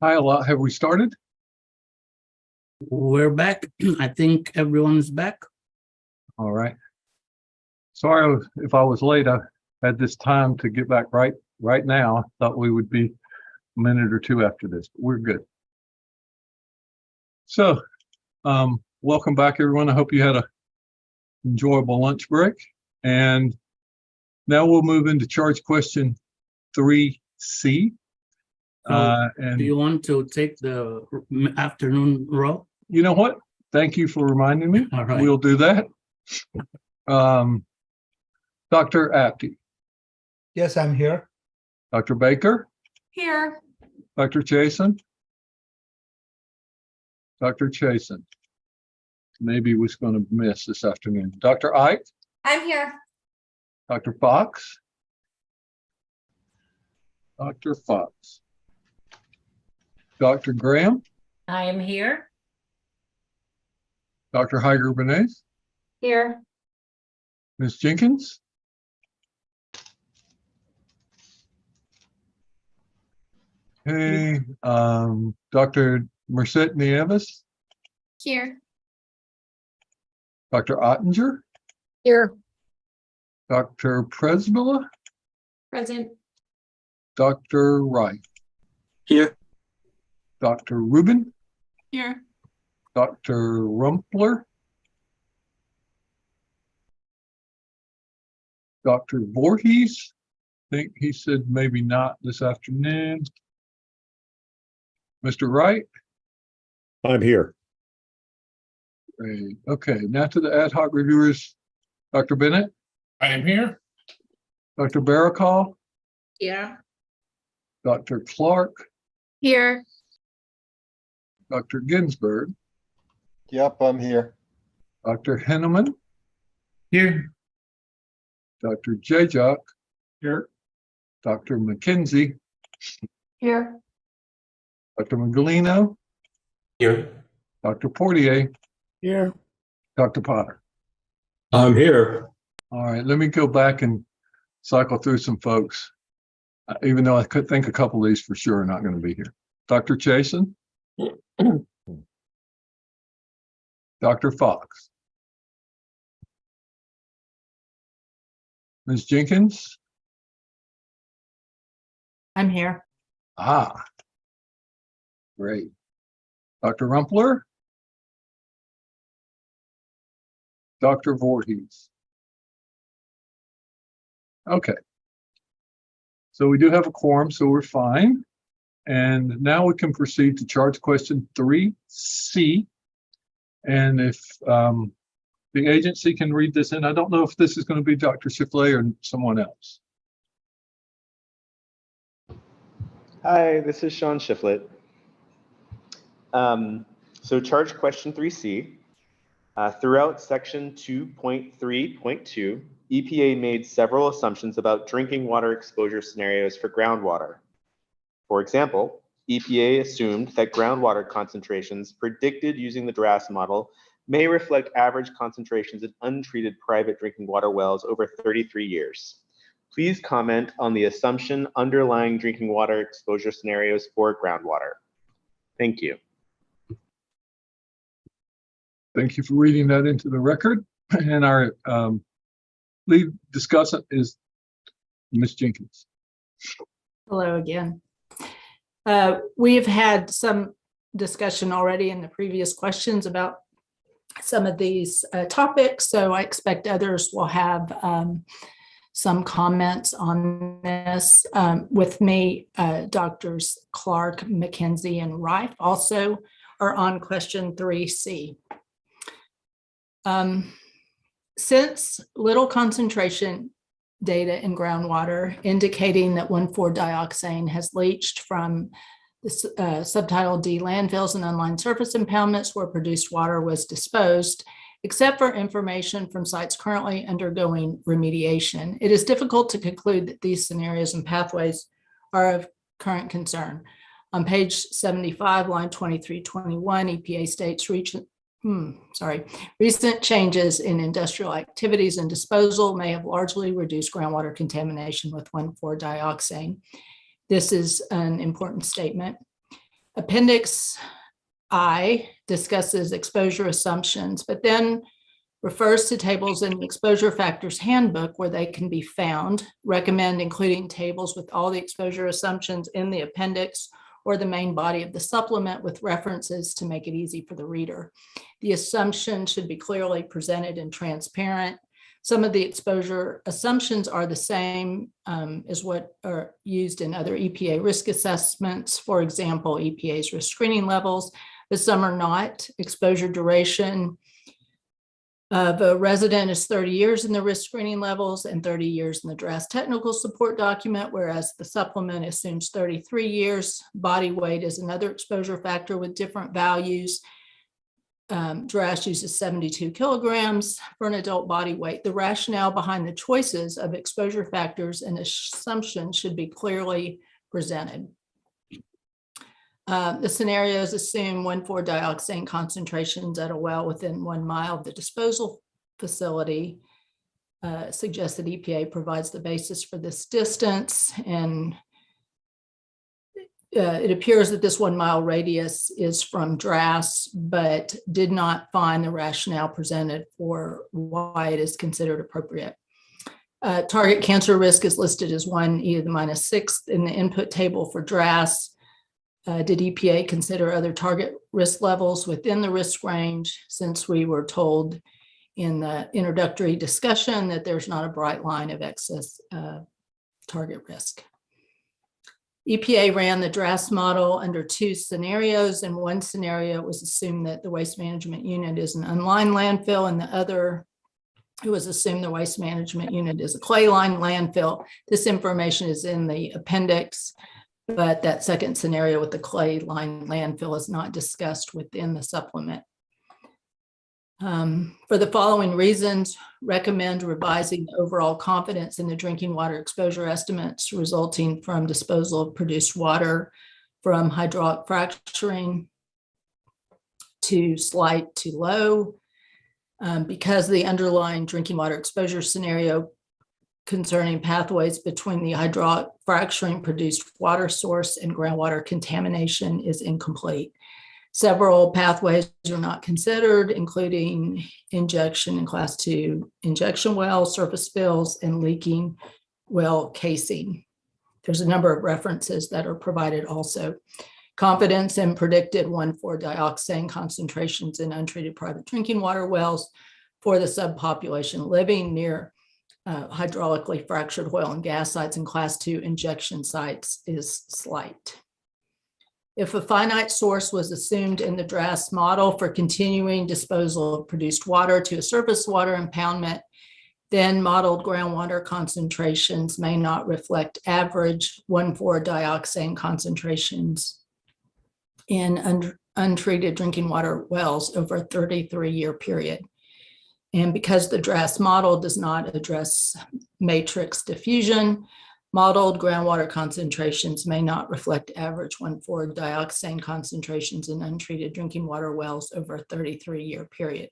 Hi, have we started? We're back. I think everyone's back. All right. Sorry if I was late. I had this time to get back right now. Thought we would be a minute or two after this, but we're good. So, welcome back, everyone. I hope you had a enjoyable lunch break. And now we'll move into charge question 3C. Do you want to take the afternoon row? You know what? Thank you for reminding me. All right. We'll do that. Dr. Apte. Yes, I'm here. Dr. Baker. Here. Dr. Chason. Dr. Chason. Maybe was going to miss this afternoon. Dr. Ike. I'm here. Dr. Fox. Dr. Fox. Dr. Graham. I am here. Dr. Heiger-Benes. Here. Ms. Jenkins. Okay, Dr. Merced Nieves. Here. Dr. Ottinger. Here. Dr. Presbilla. Present. Dr. Wright. Here. Dr. Rubin. Here. Dr. Rumpler. Dr. Voorhees. I think he said maybe not this afternoon. Mr. Wright. I'm here. Great. Okay, now to the ad hoc reviewers. Dr. Bennett. I am here. Dr. Barakal. Here. Dr. Clark. Here. Dr. Ginsburg. Yep, I'm here. Dr. Henneman. Here. Dr. Jajak. Here. Dr. McKenzie. Here. Dr. Magalino. Here. Dr. Portier. Here. Dr. Potter. I'm here. All right, let me go back and cycle through some folks, even though I could think a couple of these for sure are not going to be here. Dr. Chason. Dr. Fox. Ms. Jenkins. I'm here. Ah, great. Dr. Rumpler. Dr. Voorhees. Okay. So we do have a quorum, so we're fine. And now we can proceed to charge question 3C. And if the agency can read this in, I don't know if this is going to be Dr. Chiffley or someone else. Hi, this is Sean Shiflett. So charge question 3C. Throughout section 2.3.2, EPA made several assumptions about drinking water exposure scenarios for groundwater. For example, EPA assumed that groundwater concentrations predicted using the DRAS model may reflect average concentrations in untreated private drinking water wells over 33 years. Please comment on the assumption underlying drinking water exposure scenarios for groundwater. Thank you. Thank you for reading that into the record. And our lead discussant is Ms. Jenkins. Hello again. We've had some discussion already in the previous questions about some of these topics, so I expect others will have some comments on this. With me, Drs. Clark, McKenzie, and Reif also are on question 3C. Since little concentration data in groundwater indicating that 1,4-dioxane has leached from the subtitle D landfills and unlined surface impoundments where produced water was disposed, except for information from sites currently undergoing remediation, it is difficult to conclude that these scenarios and pathways are of current concern. On page 75, line 2321, EPA states recent changes in industrial activities and disposal may have largely reduced groundwater contamination with 1,4-dioxane. This is an important statement. Appendix I discusses exposure assumptions, but then refers to tables in the Exposure Factors Handbook where they can be found, recommend including tables with all the exposure assumptions in the appendix or the main body of the supplement with references to make it easy for the reader. The assumption should be clearly presented and transparent. Some of the exposure assumptions are the same as what are used in other EPA risk assessments, for example, EPA's risk screening levels, but some are not. Exposure duration of a resident is 30 years in the risk screening levels and 30 years in the draft technical support document, whereas the supplement assumes 33 years. Body weight is another exposure factor with different values. DRAS uses 72 kilograms for an adult body weight. The rationale behind the choices of exposure factors and assumptions should be clearly presented. The scenarios assume 1,4-dioxane concentrations at a well within 1 mile of the disposal facility. Suggests that EPA provides the basis for this distance, and it appears that this 1 mile radius is from DRAS, but did not find the rationale presented for why it is considered appropriate. Target cancer risk is listed as 1e⁻⁶ in the input table for DRAS. Did EPA consider other target risk levels within the risk range, since we were told in the introductory discussion that there's not a bright line of excess target risk? EPA ran the DRAS model under 2 scenarios. In one scenario, it was assumed that the waste management unit is an unlined landfill, and the other, it was assumed the waste management unit is a clay-lined landfill. This information is in the appendix, but that second scenario with the clay-lined landfill is not discussed within the supplement. For the following reasons, recommend revising the overall confidence in the drinking water exposure estimates resulting from disposal of produced water from hydraulic fracturing to slight to low, because the underlying drinking water exposure scenario concerning pathways between the hydraulic fracturing produced water source and groundwater contamination is incomplete. Several pathways are not considered, including injection in Class 2 injection wells, surface spills, and leaking well casing. There's a number of references that are provided also. Confidence in predicted 1,4-dioxane concentrations in untreated private drinking water wells for the subpopulation living near hydraulically fractured oil and gas sites and Class 2 injection sites is slight. If a finite source was assumed in the DRAS model for continuing disposal of produced water to a surface water impoundment, then modeled groundwater concentrations may not reflect average 1,4-dioxane concentrations in untreated drinking water wells over a 33-year period. And because the DRAS model does not address matrix diffusion, modeled groundwater concentrations may not reflect average 1,4-dioxane concentrations in untreated drinking water wells over a 33-year period.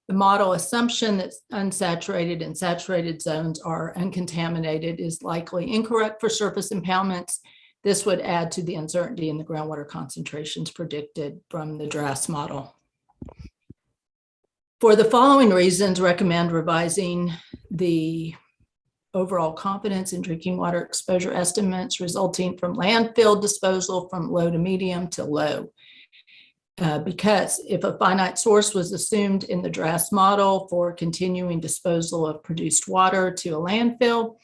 The model assumption that unsaturated and saturated zones are uncontaminated is likely incorrect for surface impoundments. This would add to the uncertainty in the groundwater concentrations predicted from the DRAS model. For the following reasons, recommend revising the overall confidence in drinking water exposure estimates resulting from landfill disposal from low to medium to low. Because if a finite source was assumed in the DRAS model for continuing disposal of produced water to a landfill,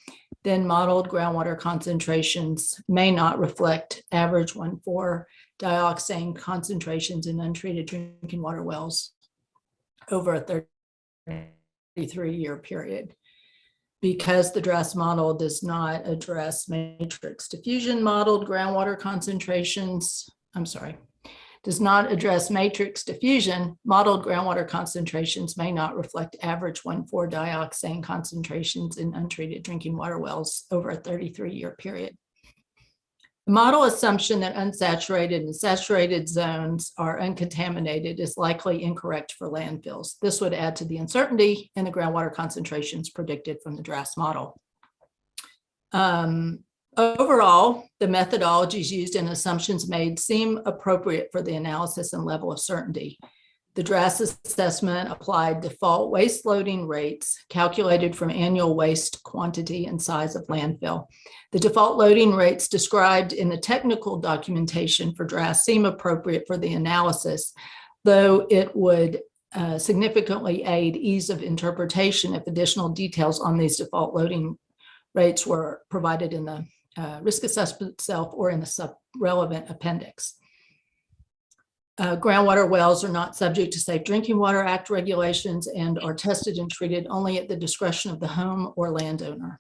then modeled groundwater concentrations may not reflect average 1,4-dioxane concentrations in untreated drinking water wells over a 33-year period. Because the DRAS model does not address matrix diffusion, modeled groundwater concentrations, does not address matrix diffusion, modeled groundwater concentrations may not reflect average 1,4-dioxane concentrations in untreated drinking water wells over a 33-year period. The model assumption that unsaturated and saturated zones are uncontaminated is likely incorrect for landfills. This would add to the uncertainty in the groundwater concentrations predicted from the DRAS model. Overall, the methodologies used and assumptions made seem appropriate for the analysis and level of certainty. The DRAS assessment applied default waste loading rates calculated from annual waste quantity and size of landfill. The default loading rates described in the technical documentation for DRAS seem appropriate for the analysis, though it would significantly aid ease of interpretation if additional details on these default loading rates were provided in the risk assessment itself or in the sub-relevant appendix. Groundwater wells are not subject to Safe Drinking Water Act regulations and are tested and treated only at the discretion of the home or landowner.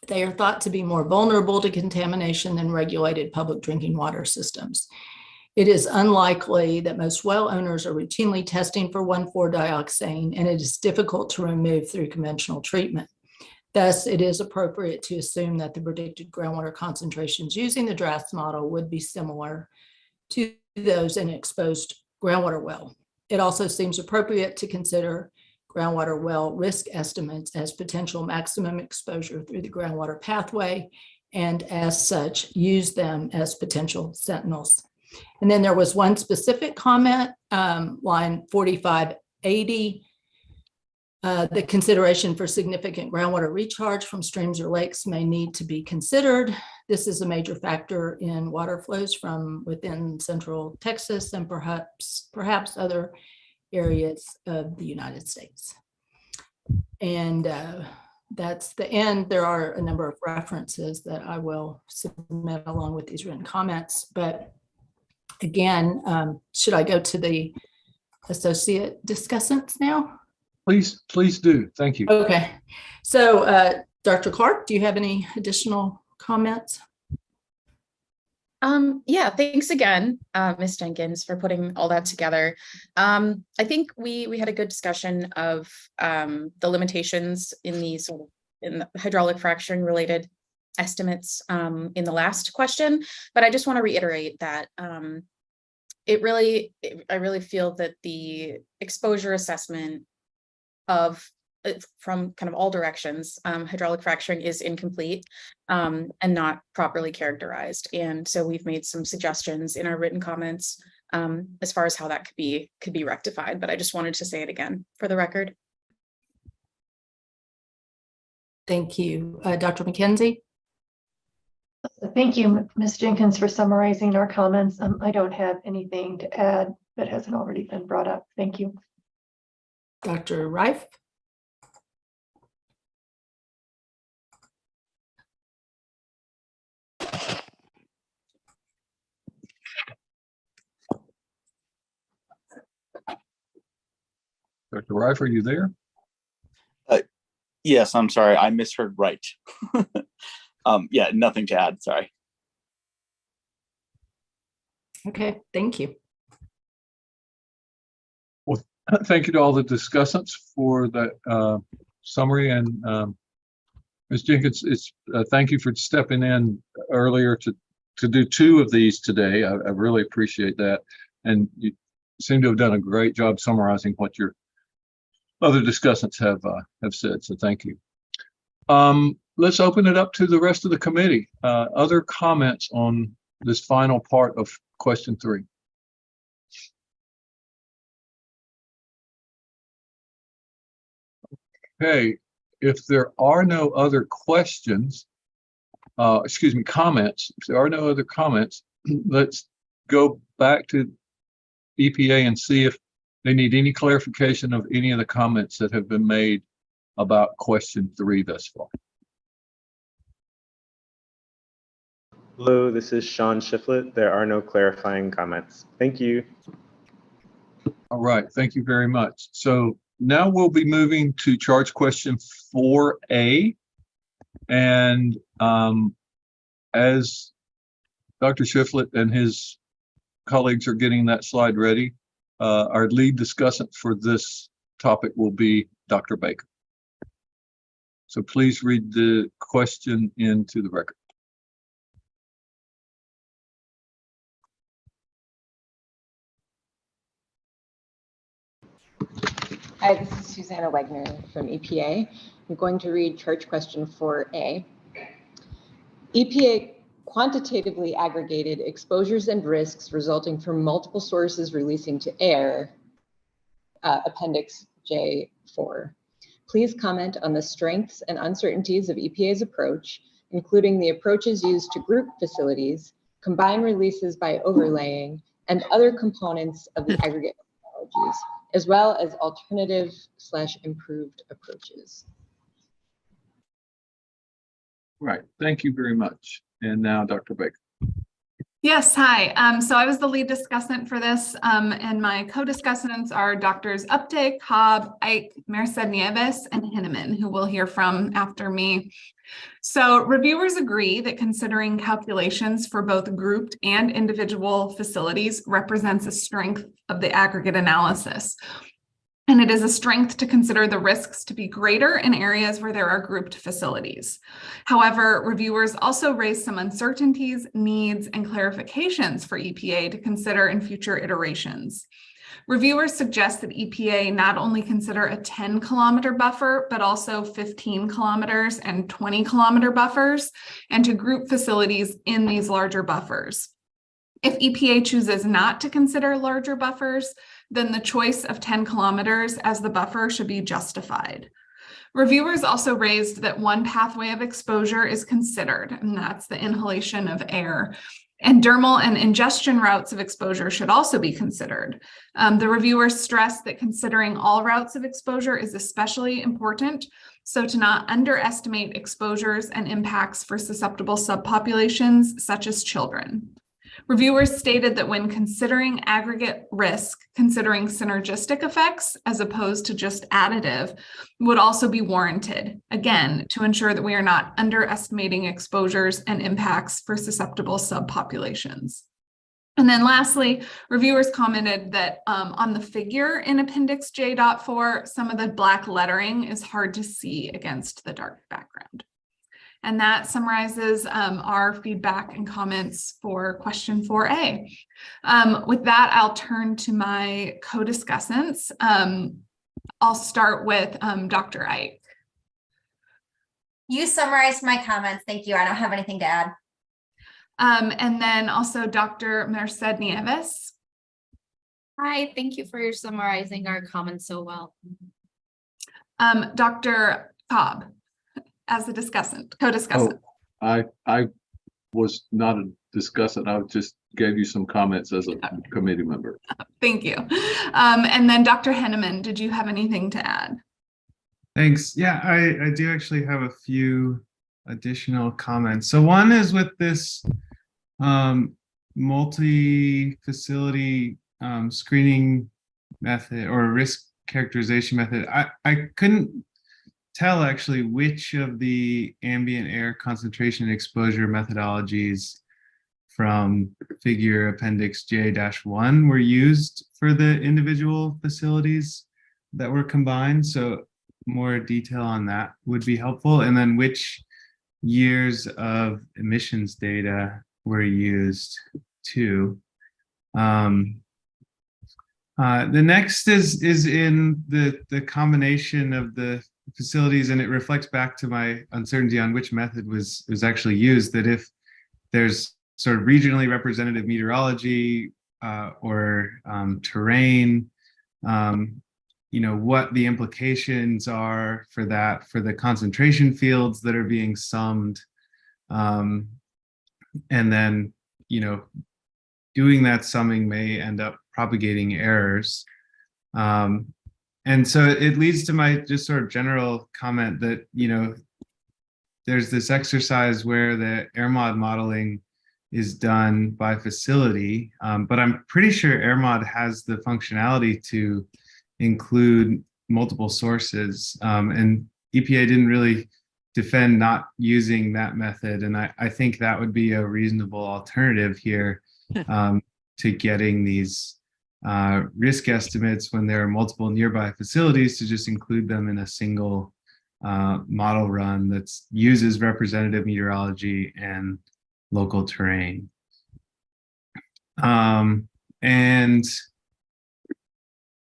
They are thought to be more vulnerable to contamination than regulated public drinking water systems. It is unlikely that most well owners are routinely testing for 1,4-dioxane, and it is difficult to remove through conventional treatment. Thus, it is appropriate to assume that the predicted groundwater concentrations using the DRAS model would be similar to those in an exposed groundwater well. It also seems appropriate to consider groundwater well risk estimates as potential maximum exposure through the groundwater pathway, and as such, use them as potential sentinels. And then there was one specific comment, line 4580, the consideration for significant groundwater recharge from streams or lakes may need to be considered. This is a major factor in water flows from within central Texas and perhaps other areas of the United States. And that's the end. There are a number of references that I will submit along with these written comments. But again, should I go to the associate discussants now? Please do. Thank you. Okay. So Dr. Clark, do you have any additional comments? Yeah, thanks again, Ms. Jenkins, for putting all that together. I think we had a good discussion of the limitations in these in the hydraulic fracturing related estimates in the last question, but I just want to reiterate that I really feel that the exposure assessment from kind of all directions, hydraulic fracturing is incomplete and not properly characterized. And so we've made some suggestions in our written comments as far as how that could be rectified, but I just wanted to say it again for the record. Thank you. Dr. McKenzie? Thank you, Ms. Jenkins, for summarizing our comments. I don't have anything to add that hasn't already been brought up. Thank you. Dr. Reif? Dr. Reif, are you there? Yes, I'm sorry. I misheard right. Yeah, nothing to add. Sorry. Okay, thank you. Well, thank you to all the discussants for that summary. And Ms. Jenkins, thank you for stepping in earlier to do two of these today. I really appreciate that. And you seem to have done a great job summarizing what your other discussants have said. So thank you. Let's open it up to the rest of the committee. Other comments on this final part of question 3? Okay, if there are no other questions, comments, if there are no other comments, let's go back to EPA and see if they need any clarification of any of the comments that have been made about question 3 thus far. Hello, this is Sean Shiflett. There are no clarifying comments. Thank you. All right, thank you very much. So now we'll be moving to charge question 4A. And as Dr. Shiflett and his colleagues are getting that slide ready, our lead discussant for this topic will be Dr. Baker. So please read the question into the record. Hi, this is Susanna Wegner from EPA. I'm going to read charge question 4A. EPA quantitatively aggregated exposures and risks resulting from multiple sources releasing to air, Appendix J4. Please comment on the strengths and uncertainties of EPA's approach, including the approaches used to group facilities, combine releases by overlaying, and other components of the aggregate methodologies, as well as alternative/improved approaches. Right. Thank you very much. And now Dr. Baker. Yes, hi. So I was the lead discussant for this, and my co-discussants are Doctors Updike, Cobb, Ike, Merced Nieves, and Hinneman, who we'll hear from after me. So reviewers agree that considering calculations for both grouped and individual facilities represents a strength of the aggregate analysis. And it is a strength to consider the risks to be greater in areas where there are grouped facilities. However, reviewers also raise some uncertainties, needs, and clarifications for EPA to consider in future iterations. Reviewers suggest that EPA not only consider a 10-kilometer buffer, but also 15 kilometers and 20-kilometer buffers, and to group facilities in these larger buffers. If EPA chooses not to consider larger buffers, then the choice of 10 kilometers as the buffer should be justified. Reviewers also raised that one pathway of exposure is considered, and that's the inhalation of air. And dermal and ingestion routes of exposure should also be considered. The reviewers stressed that considering all routes of exposure is especially important, so to not underestimate exposures and impacts for susceptible subpopulations such as children. Reviewers stated that when considering aggregate risk, considering synergistic effects as opposed to just additive would also be warranted, again, to ensure that we are not underestimating exposures and impacts for susceptible subpopulations. And then lastly, reviewers commented that on the figure in Appendix J.4, some of the black lettering is hard to see against the dark background. And that summarizes our feedback and comments for question 4A. With that, I'll turn to my co-discussants. I'll start with Dr. Ike. You summarized my comments. Thank you. I don't have anything to add. And then also Dr. Merced Nieves. Hi, thank you for summarizing our comments so well. Dr. Cobb, as a discussant, co-discussant. Oh, I was not a discussant. I just gave you some comments as a committee member. Thank you. And then Dr. Hinneman, did you have anything to add? Thanks. Yeah, I do actually have a few additional comments. So one is with this multi-facility screening method or risk characterization method. I couldn't tell actually which of the ambient air concentration and exposure methodologies from figure Appendix J-1 were used for the individual facilities that were combined. So more detail on that would be helpful. And then which years of emissions data were used too. The next is in the combination of the facilities, and it reflects back to my uncertainty on which method was actually used, that if there's sort of regionally representative meteorology or terrain, what the implications are for that, for the concentration fields that are being summed, and then, doing that summing may end up propagating errors. And so it leads to my just sort of general comment that, there's this exercise where the AirMod modeling is done by facility, but I'm pretty sure AirMod has the functionality to include multiple sources, and EPA didn't really defend not using that method. And I think that would be a reasonable alternative here to getting these risk estimates when there are multiple nearby facilities, to just include them in a single model run that uses representative meteorology and local terrain. And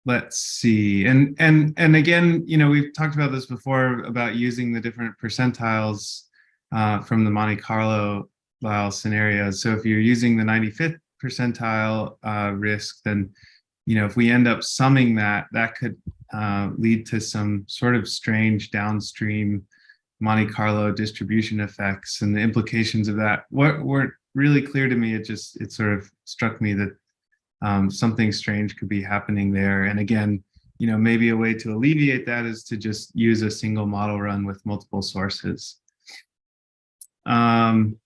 let's see, and again, we've talked about this before about using the different percentiles from the Monte Carlo scenarios. So if you're using the 95th percentile risk, then, if we end up summing that, that could lead to some sort of strange downstream Monte Carlo distribution effects, and the implications of that weren't really clear to me. It sort of struck me that something strange could be happening there. And again, maybe a way to alleviate that is to just use a single model run with multiple sources. And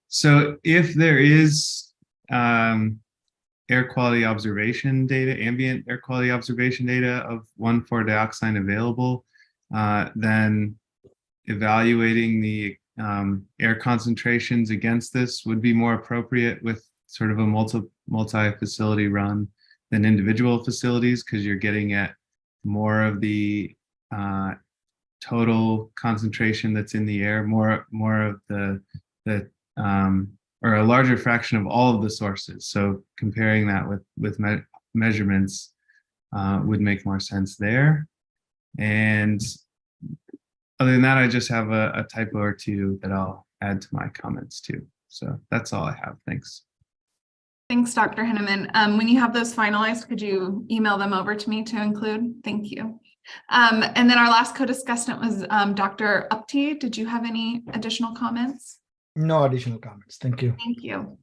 so if there is air quality observation data, ambient air quality observation data of 1,4-dioxane available, then evaluating the air concentrations against this would be more appropriate with sort of a multi-facility run than individual facilities, because you're getting at more of the total concentration that's in the air, more of the or a larger fraction of all of the sources. So comparing that with measurements would make more sense there. And other than that, I just have a typo or two that I'll add to my comments too. So that's all I have. Thanks. Thanks, Dr. Henneman. When you have those finalized, could you email them over to me to include? Thank you. And then our last co-discussant was Dr. Upti. Did you have any additional comments? No additional comments. Thank you. Thank you.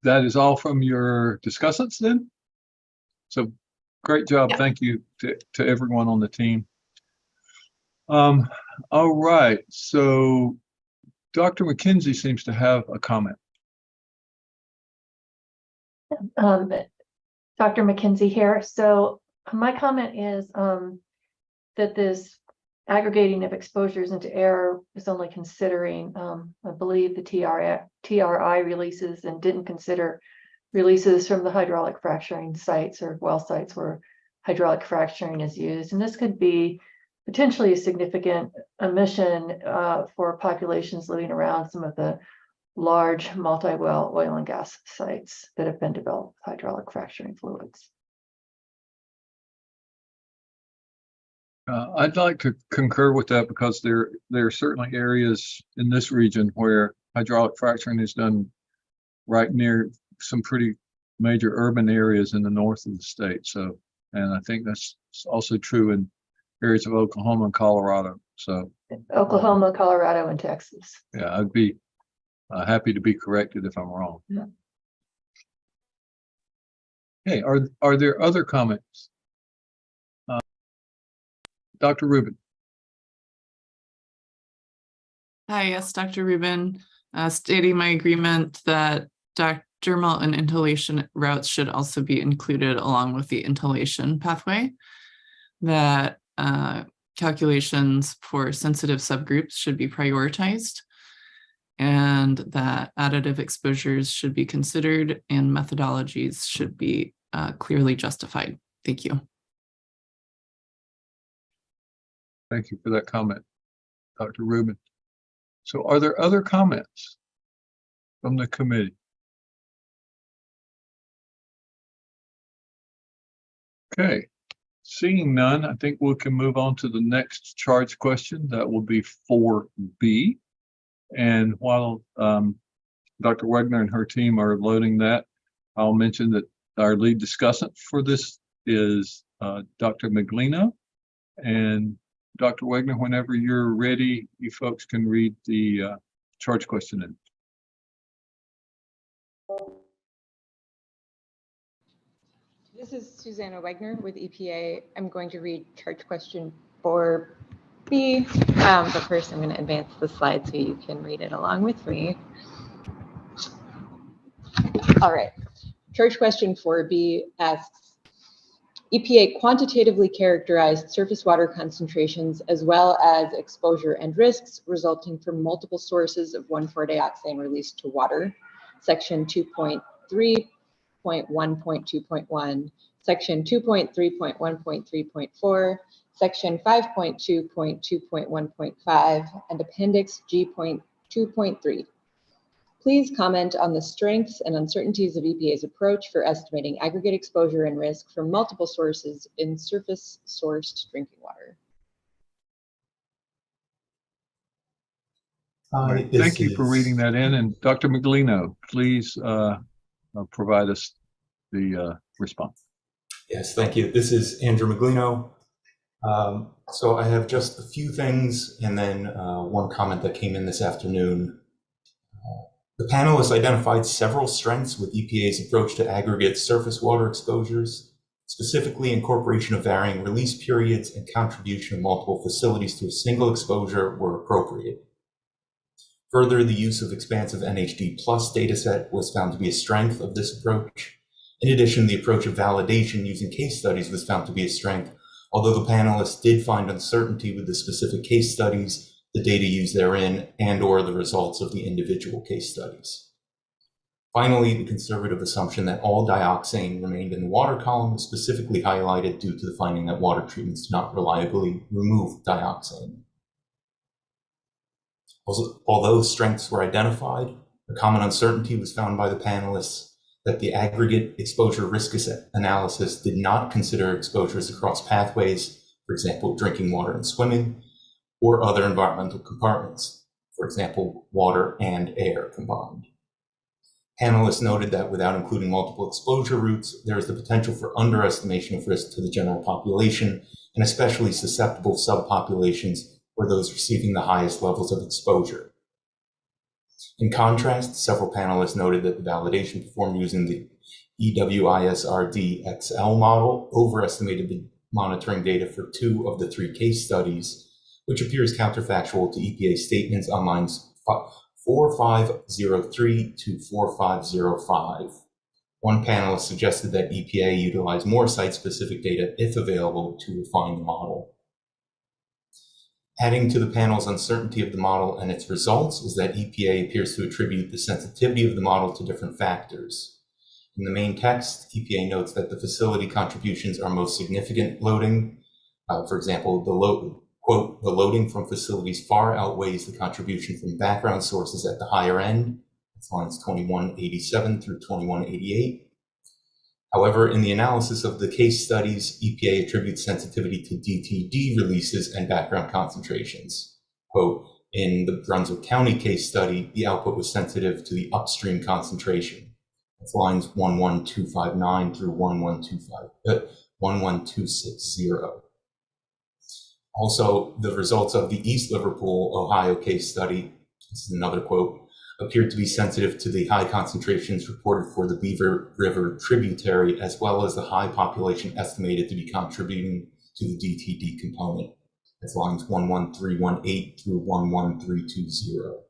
That is all from your discussants then? So great job. Yeah. Thank you to everyone on the team. All right. So Dr. McKenzie seems to have a comment. Dr. McKenzie here. So my comment is that this aggregating of exposures into air is only considering, I believe, the TRI releases, and didn't consider releases from the hydraulic fracturing sites or well sites where hydraulic fracturing is used. And this could be potentially a significant emission for populations living around some of the large multi-well oil and gas sites that have been developed with hydraulic fracturing fluids. I'd like to concur with that, because there are certainly areas in this region where hydraulic fracturing is done right near some pretty major urban areas in the north of the state. So, and I think that's also true in areas of Oklahoma and Colorado. So Oklahoma, Colorado, and Texas. yeah, I'd be happy to be corrected if I'm wrong. Yeah. Okay, are there other comments? Dr. Rubin. Hi, yes, Dr. Rubin, stating my agreement that dermal and inhalation routes should also be included along with the inhalation pathway, that calculations for sensitive subgroups should be prioritized, and that additive exposures should be considered and methodologies should be clearly justified. Thank you. Thank you for that comment, Dr. Rubin. So are there other comments from the committee? Okay, seeing none, I think we can move on to the next charge question. That will be 4B. And while Dr. Wegner and her team are loading that, I'll mention that our lead discussant for this is Dr. Miglino. And Dr. Wegner, whenever you're ready, you folks can read the charge question in. This is Susanna Wegner with EPA. I'm going to read charge question 4B, but first I'm going to advance the slide so you can read it along with me. All right, charge question 4B asks, EPA quantitatively characterized surface water concentrations as well as exposure and risks resulting from multiple sources of 1,4-dioxane released to water, section 2.3.1.2.1, section 2.3.1.3.4, section 5.2.2.1.5, and appendix G.2.3. Please comment on the strengths and uncertainties of EPA's approach for estimating aggregate exposure and risk from multiple sources in surface sourced drinking water. Thank you for reading that in. And Dr. Miglino, please provide us the response. Yes, thank you. This is Andrew Miglino. So I have just a few things and then one comment that came in this afternoon. The panelists identified several strengths with EPA's approach to aggregate surface water exposures, specifically incorporation of varying release periods and contribution of multiple facilities to a single exposure were appropriate. Further, the use of expansive NHD plus dataset was found to be a strength of this approach. In addition, the approach of validation using case studies was found to be a strength, although the panelists did find uncertainty with the specific case studies, the data used therein, and/or the results of the individual case studies. Finally, the conservative assumption that all dioxane remained in the water column was specifically highlighted due to the finding that water treatments do not reliably remove dioxane. Although strengths were identified, a common uncertainty was found by the panelists that the aggregate exposure risk analysis did not consider exposures across pathways, for example, drinking water and swimming, or other environmental compartments, for example, water and air combined. Panelists noted that without including multiple exposure routes, there is the potential for underestimation of risk to the general population, and especially susceptible subpopulations or those receiving the highest levels of exposure. In contrast, several panelists noted that the validation performed using the EWISRD-XL model overestimated the monitoring data for 2 of the 3 case studies, which appears counterfactual to EPA statements on lines 4503 to 4505. One panelist suggested that EPA utilize more site-specific data, if available, to refine the model. Adding to the panel's uncertainty of the model and its results is that EPA appears to attribute the sensitivity of the model to different factors. In the main text, EPA notes that the facility contributions are most significant loading. For example, quote, the loading from facilities far outweighs the contribution from background sources at the higher end. That's lines 2187 through 2188. However, in the analysis of the case studies, EPA attributes sensitivity to DTD releases and background concentrations. Quote, in the Brunswick County case study, the output was sensitive to the upstream concentration. That's lines 11259 through 11260. Also, the results of the East Liverpool, Ohio case study, this is another quote, appeared to be sensitive to the high concentrations reported for the Beaver River tributary, as well as the high population estimated to be contributing to the DTD component. That's lines 11318 through 11320.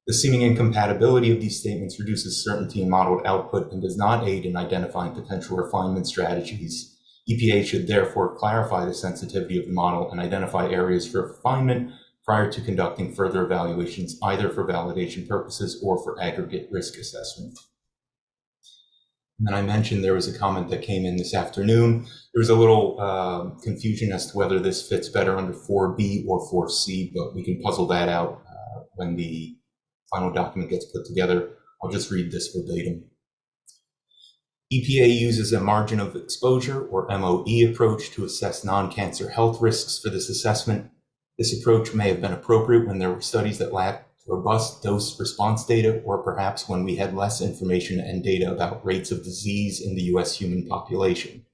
The seeming incompatibility of these statements reduces certainty in modeled output and does not aid in identifying potential refinement strategies. EPA should therefore clarify the sensitivity of the model and identify areas for refinement prior to conducting further evaluations, either for validation purposes or for aggregate risk assessment. And then I mentioned there was a comment that came in this afternoon. There was a little confusion as to whether this fits better under 4B or 4C, but we can puzzle that out when the final document gets put together. I'll just read this verbatim. EPA uses a margin of exposure, or MOE, approach to assess non-cancer health risks for this assessment. This approach may have been appropriate when there were studies that lacked robust dose response data, or perhaps when we had less information and data about rates of disease in the US human population.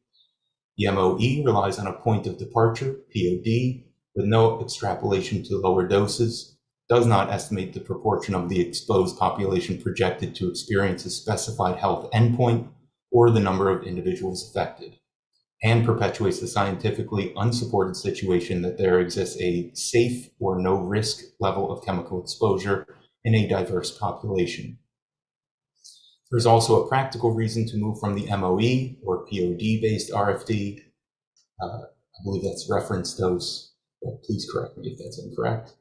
The MOE relies on a point of departure, POD, with no extrapolation to lower doses, does not estimate the proportion of the exposed population projected to experience a specified health endpoint, or the number of individuals affected, and perpetuates the scientifically unsupported situation that there exists a safe or no risk level of chemical exposure in a diverse population. There's also a practical reason to move from the MOE or POD-based RFD, I believe that's reference dose, but please correct me if that's incorrect,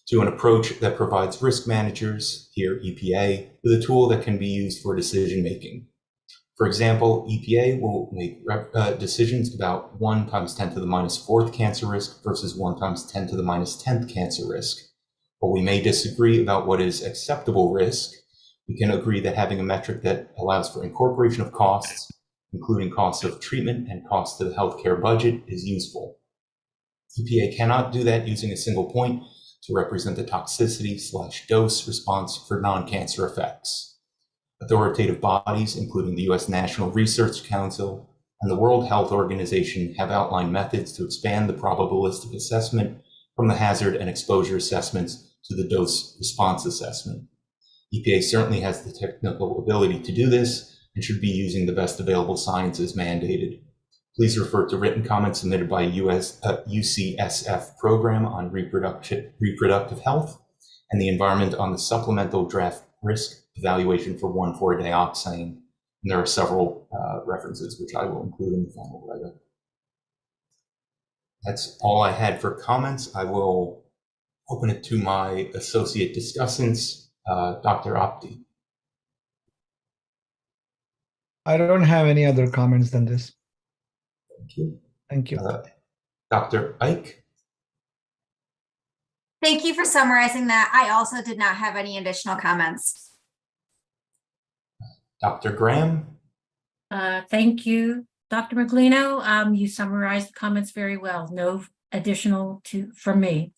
to an approach that provides risk managers, here EPA, with a tool that can be used for decision making. For example, EPA will make decisions about 1 × 10⁻⁴ cancer risk versus 1 × 10⁻⁻⁸ cancer risk. While we may disagree about what is acceptable risk, we can agree that having a metric that allows for incorporation of costs, including costs of treatment and costs to the healthcare budget, is useful. EPA cannot do that using a single point to represent the toxicity/dose response for non-cancer effects. Authoritative bodies, including the U.S. National Research Council and the World Health Organization, have outlined methods to expand the probabilistic assessment from the hazard and exposure assessments to the dose response assessment. EPA certainly has the technical ability to do this and should be using the best available science as mandated. Please refer to written comments submitted by UCSF program on reproductive health and the environment on the supplemental draft risk evaluation for 1,4-dioxane. And there are several references which I will include in the final write-up. That's all I had for comments. I will open it to my associate discussants, Dr. Apti. I don't have any other comments than this. Thank you. Thank you. Dr. Ike. Thank you for summarizing that. I also did not have any additional comments. Dr. Graham. Thank you, Dr. Maglino. You summarized the comments very well. No additional from me.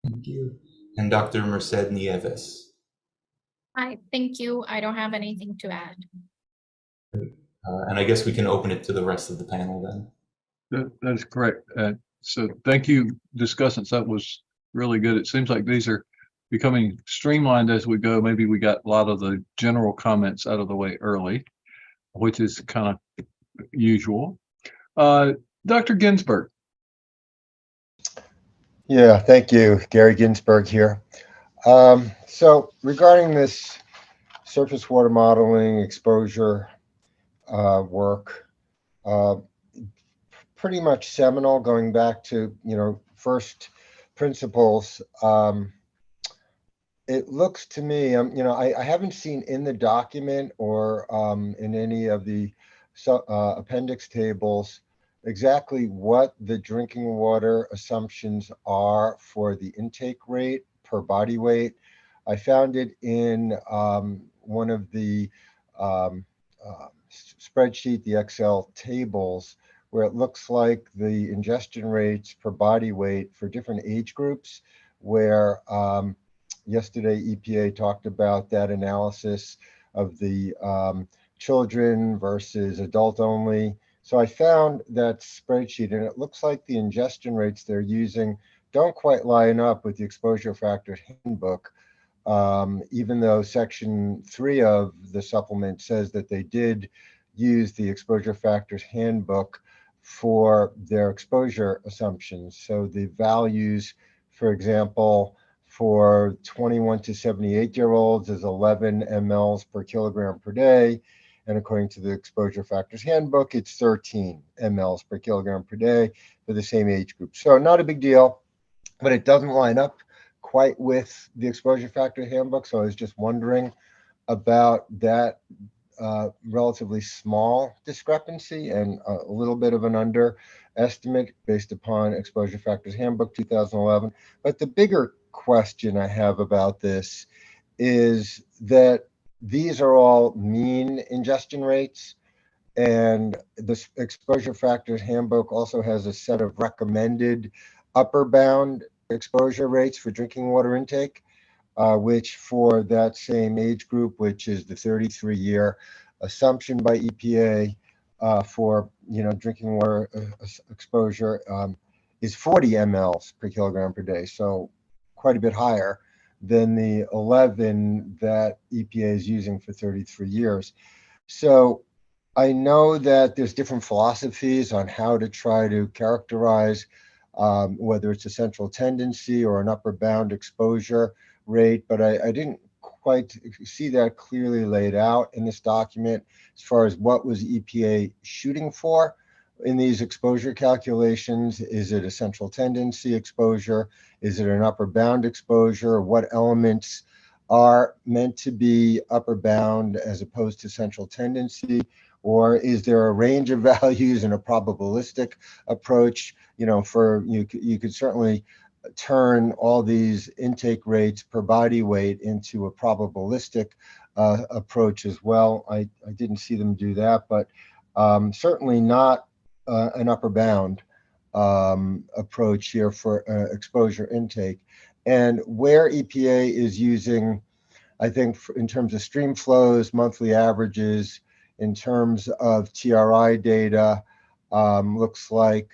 Thank you. And Dr. Merced Nieves. Hi, thank you. I don't have anything to add. And I guess we can open it to the rest of the panel then. That is correct. So thank you, discussants. That was really good. It seems like these are becoming streamlined as we go. Maybe we got a lot of the general comments out of the way early, which is kind of usual. Dr. Ginsburg. Yeah, thank you. Gary Ginsburg here. So regarding this surface water modeling exposure work, pretty much seminal, going back to, first principles. It looks to me, I haven't seen in the document or in any of the appendix tables exactly what the drinking water assumptions are for the intake rate per body weight. I found it in one of the spreadsheet, the Excel tables, where it looks like the ingestion rates per body weight for different age groups, where yesterday EPA talked about that analysis of the children versus adult only. So I found that spreadsheet, and it looks like the ingestion rates they're using don't quite line up with the exposure factors handbook, even though section 3 of the supplement says that they did use the exposure factors handbook for their exposure assumptions. So the values, for example, for 21 to 78-year-olds is 11 mLs per kilogram per day. And according to the exposure factors handbook, it's 13 mLs per kilogram per day for the same age group. So not a big deal, but it doesn't line up quite with the exposure factor handbook. So I was just wondering about that relatively small discrepancy and a little bit of an underestimate based upon exposure factors handbook 2011. But the bigger question I have about this is that these are all mean ingestion rates, and the exposure factors handbook also has a set of recommended upper bound exposure rates for drinking water intake, which for that same age group, which is the 33-year assumption by EPA for drinking water exposure, is 40 mLs per kilogram per day, so quite a bit higher than the 11 that EPA is using for 33 years. So I know that there's different philosophies on how to try to characterize whether it's a central tendency or an upper bound exposure rate, but I didn't quite see that clearly laid out in this document as far as what was EPA shooting for in these exposure calculations. Is it a central tendency exposure? Is it an upper bound exposure? What elements are meant to be upper bound as opposed to central tendency? Or is there a range of values and a probabilistic approach? You could certainly turn all these intake rates per body weight into a probabilistic approach as well. I didn't see them do that, but certainly not an upper bound approach here for exposure intake. And where EPA is using, I think in terms of stream flows, monthly averages, in terms of TRI data, looks like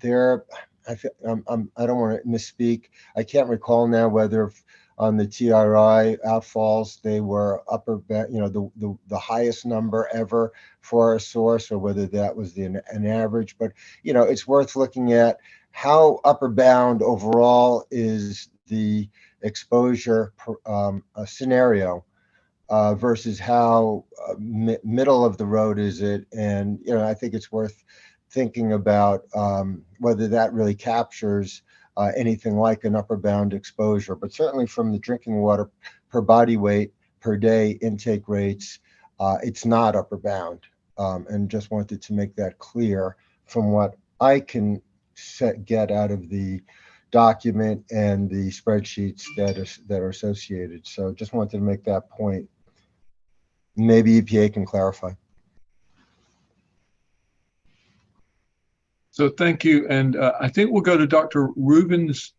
they're, I don't want to misspeak. I can't recall now whether on the TRI outfalls they were upper, the highest number ever for a source, or whether that was an average. But it's worth looking at how upper bound overall is the exposure scenario versus how middle of the road is it. And I think it's worth thinking about whether that really captures anything like an upper bound exposure. But certainly from the drinking water per body weight per day intake rates, it's not upper bound. And just wanted to make that clear from what I can get out of the document and the spreadsheets that are associated. So just wanted to make that point. Maybe EPA can clarify. So thank you. And I think we'll go to Dr. Rubin's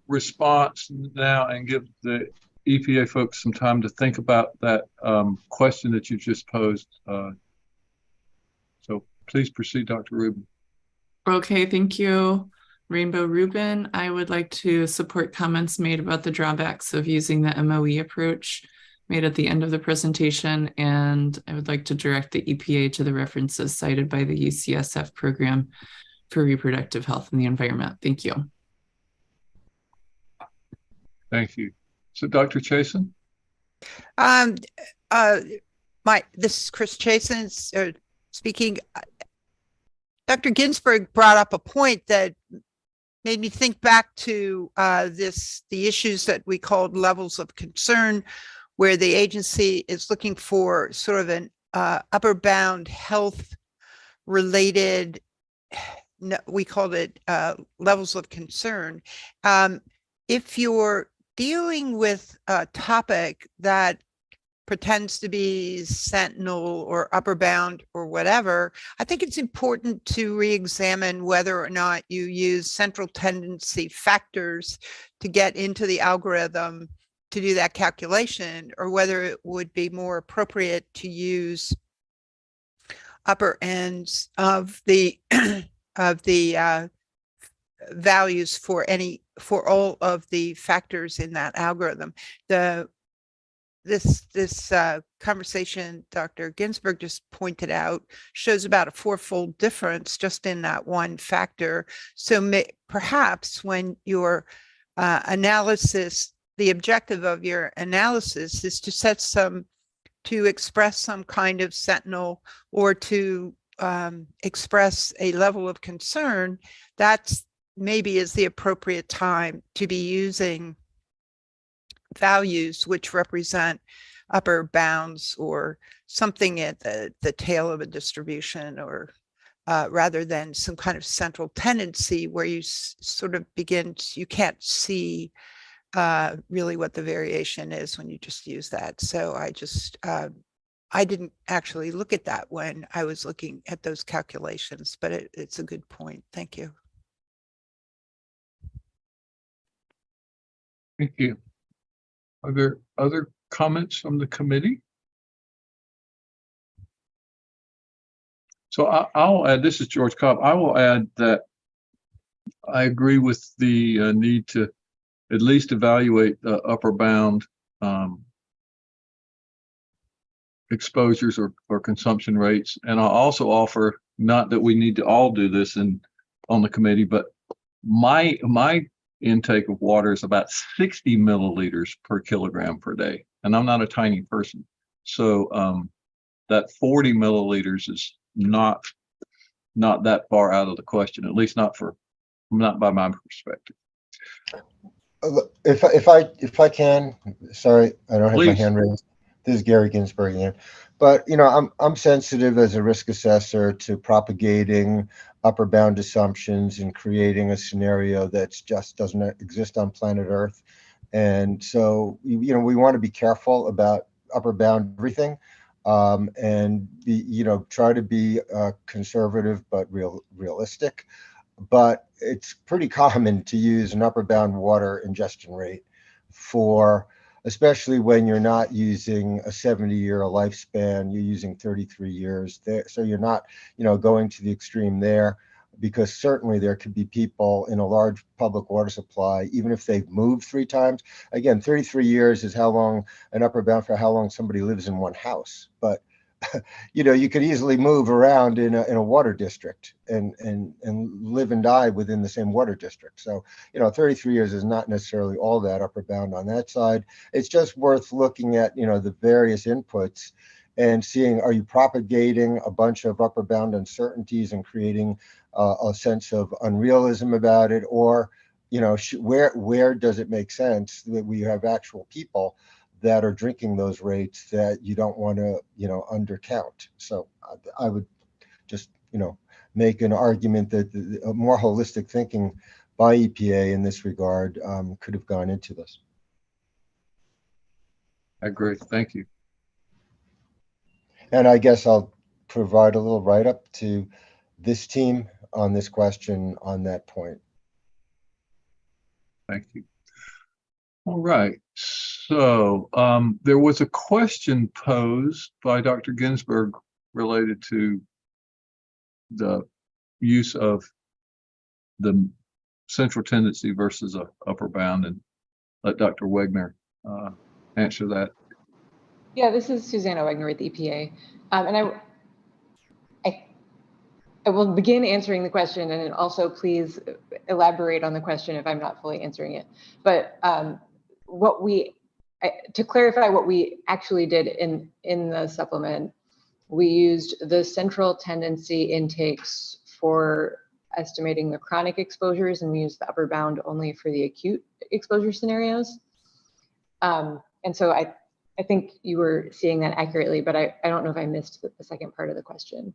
response now and give the EPA folks some time to think about that question that you just posed. So please proceed, Dr. Rubin. Okay, thank you, Rainbow Rubin. I would like to support comments made about the drawbacks of using the MOE approach made at the end of the presentation, and I would like to direct the EPA to the references cited by the UCSF program for reproductive health and the environment. Thank you. Thank you. So Dr. Chasen? This is Chris Chasen speaking. Dr. Ginsburg brought up a point that made me think back to the issues that we called levels of concern, where the agency is looking for sort of an upper bound health related, we called it levels of concern. If you're dealing with a topic that pretends to be sentinel or upper bound or whatever, I think it's important to re-examine whether or not you use central tendency factors to get into the algorithm to do that calculation, or whether it would be more appropriate to use upper ends of the values for all of the factors in that algorithm. This conversation Dr. Ginsburg just pointed out shows about a fourfold difference just in that one factor. So perhaps when your analysis, the objective of your analysis is to express some kind of sentinel, or to express a level of concern, that's maybe is the appropriate time to be using values which represent upper bounds or something at the tail of a distribution, or rather than some kind of central tendency where you sort of you can't see really what the variation is when you just use that. So I didn't actually look at that when I was looking at those calculations, but it's a good point. Thank you. Thank you. Are there other comments from the committee? So I'll add, this is George Cobb. I will add that I agree with the need to at least evaluate the upper bound exposures or consumption rates. And I'll also offer, not that we need to all do this on the committee, but my intake of water is about 60 milliliters per kilogram per day. And I'm not a tiny person. So that 40 milliliters is not that far out of the question, at least not by my perspective. If I can, sorry, I don't have my Please. hand raised. This is Gary Ginsberg again. But, you know, I'm sensitive as a risk assessor to propagating upper bound assumptions and creating a scenario that's just doesn't exist on planet Earth. And so, you know, we want to be careful about upper bound everything, and be, you know, try to be conservative but realistic. But it's pretty common to use an upper bound water ingestion rate for, especially when you're not using a 70-year lifespan, you're using 33 years there. So you're not, you know, going to the extreme there, because certainly there could be people in a large public water supply, even if they've moved 3 times. Again, 33 years is how long, an upper bound for how long somebody lives in one house. But you know, you could easily move around in a water district and live and die within the same water district. So, you know, 33 years is not necessarily all that upper bound on that side. It's just worth looking at, you know, the various inputs and seeing, are you propagating a bunch of upper bound uncertainties and creating a sense of unrealism about it, or, you know, where does it make sense that we have actual people that are drinking those rates that you don't want to, you know, undercount. So I would just, you know, make an argument that a more holistic thinking by EPA in this regard could have gone into this. I agree. Thank you. And I guess I'll provide a little write-up to this team on this question on that point. Thank you. All right. So there was a question posed by Dr. Ginsberg related to the use of the central tendency versus a upper bound, and let Dr. Wegner answer that. Yeah, this is Susanna Wegner with EPA. And I will begin answering the question, and then also please elaborate on the question if I'm not fully answering it. But to clarify what we actually did in the supplement, we used the central tendency intakes for estimating the chronic exposures, and we used the upper bound only for the acute exposure scenarios. And so I think you were seeing that accurately, but I don't know if I missed the second part of the question.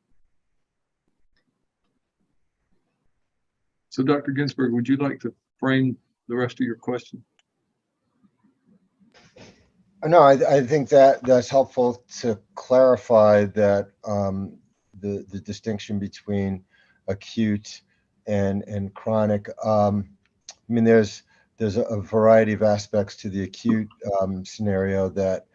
So Dr. Ginsberg, would you like to frame the rest of your question? No, I think that that's helpful to clarify that the distinction between acute and chronic. I mean, there's a variety of aspects to the acute scenario that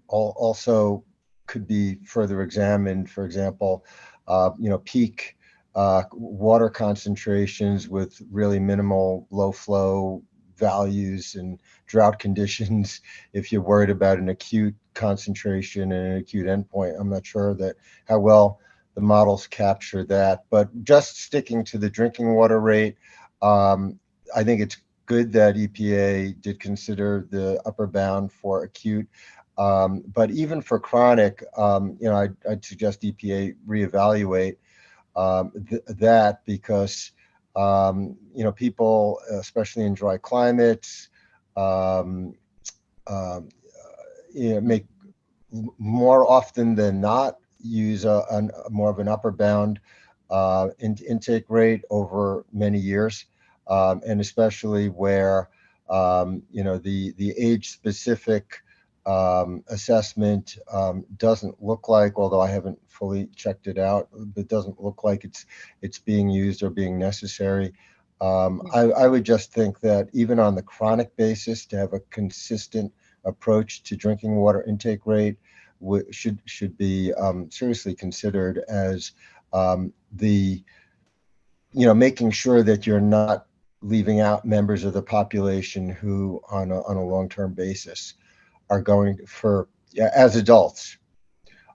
also could be further examined. For example, you know, peak water concentrations with really minimal low flow values and drought conditions. If you're worried about an acute concentration and an acute endpoint, I'm not sure that how well the models capture that. But just sticking to the drinking water rate, I think it's good that EPA did consider the upper bound for acute. But even for chronic, you know, I'd suggest EPA reevaluate that, because you know, people, especially in dry climates, you know, make more often than not use more of an upper bound intake rate over many years, and especially where you know, the age specific assessment doesn't look like, although I haven't fully checked it out, it doesn't look like it's being used or being necessary. I would just think that even on the chronic basis, to have a consistent approach to drinking water intake rate should be seriously considered as the, you know, making sure that you're not leaving out members of the population who on a long-term basis are going for, as adults,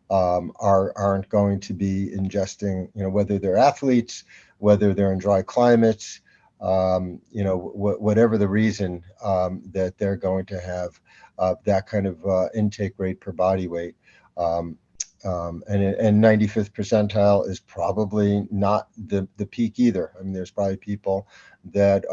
aren't going to be ingesting, you know, whether they're athletes, whether they're in dry climates, you know, whatever the reason, that they're going to have that kind of intake rate per body weight. And 95th percentile is probably not the peak either. I mean, there's probably people that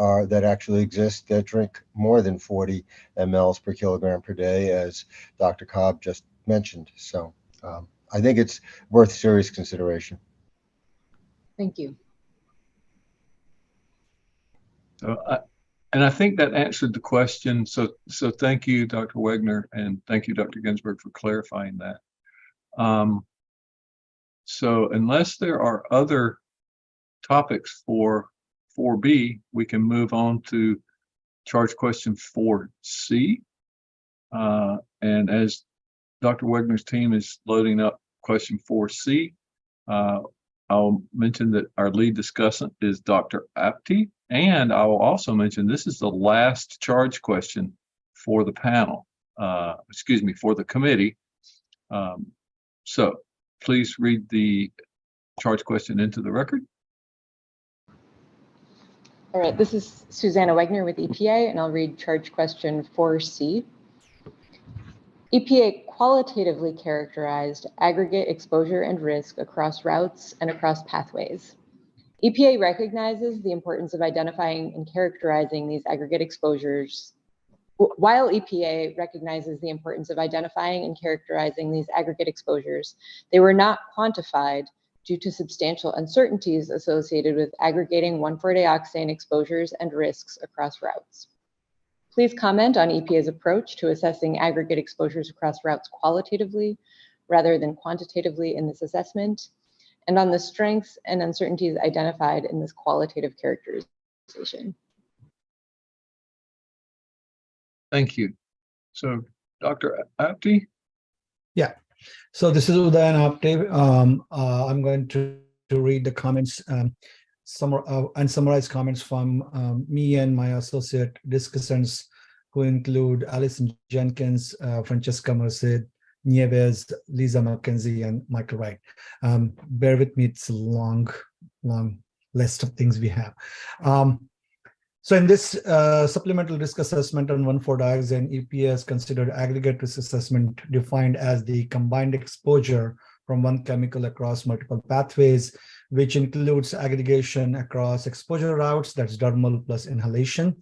actually exist that drink more than 40 mLs per kilogram per day, as Dr. Cobb just mentioned. So I think it's worth serious consideration. Thank you. And I think that answered the question. So thank you, Dr. Wegner, and thank you, Dr. Ginsburg, for clarifying that. So unless there are other topics for 4B, we can move on to charge question 4C. And as Dr. Wegner's team is loading up question 4C, I'll mention that our lead discussant is Dr. Apte, and I will also mention this is the last charge question for the panel, for the committee. So please read the charge question into the record. All right, this is Susanna Wegner with EPA, and I'll read charge question 4C. EPA qualitatively characterized aggregate exposure and risk across routes and across pathways. EPA recognizes the importance of identifying and characterizing these aggregate exposures. While EPA recognizes the importance of identifying and characterizing these aggregate exposures, they were not quantified due to substantial uncertainties associated with aggregating 1,4-dioxane exposures and risks across routes. Please comment on EPA's approach to assessing aggregate exposures across routes qualitatively rather than quantitatively in this assessment, and on the strengths and uncertainties identified in this qualitative characterization. Thank you. So Dr. Apte? Yeah. So this is Udayan Apte. I'm going to read the comments and summarize comments from me and my associate discussants, who include Alison Jenkins, Francesca Merced, Nieves, Lisa McKenzie, and Michael Wright. Bear with me, it's a long list of things we have. So in this supplemental risk assessment on 1,4-dioxane, EPA has considered aggregate risk assessment defined as the combined exposure from one chemical across multiple pathways, which includes aggregation across exposure routes, that's dermal plus inhalation,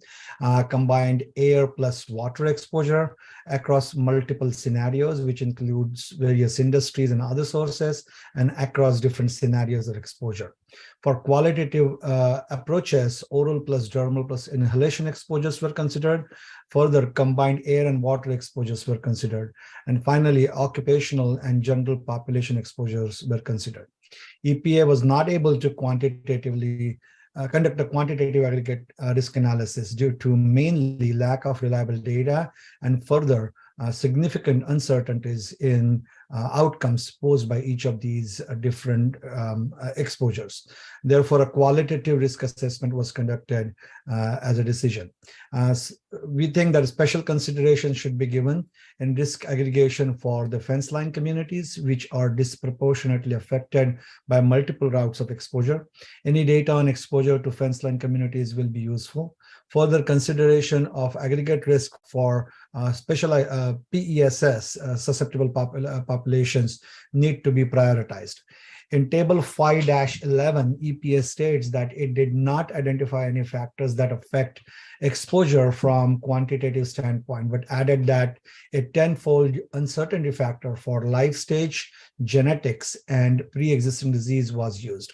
combined air plus water exposure across multiple scenarios, which includes various industries and other sources, and across different scenarios of exposure. For qualitative approaches, oral plus dermal plus inhalation exposures were considered. Further, combined air and water exposures were considered. And finally, occupational and general population exposures were considered. EPA was not able to quantitatively conduct a quantitative aggregate risk analysis due to mainly lack of reliable data and further significant uncertainties in outcomes posed by each of these different exposures. Therefore, a qualitative risk assessment was conducted as a decision. We think that special consideration should be given in risk aggregation for the fence line communities, which are disproportionately affected by multiple routes of exposure. Any data on exposure to fence line communities will be useful. Further consideration of aggregate risk for special PESS, susceptible populations, need to be prioritized. In Table 5-11, EPA states that it did not identify any factors that affect exposure from quantitative standpoint, but added that a tenfold uncertainty factor for life stage, genetics, and pre-existing disease was used.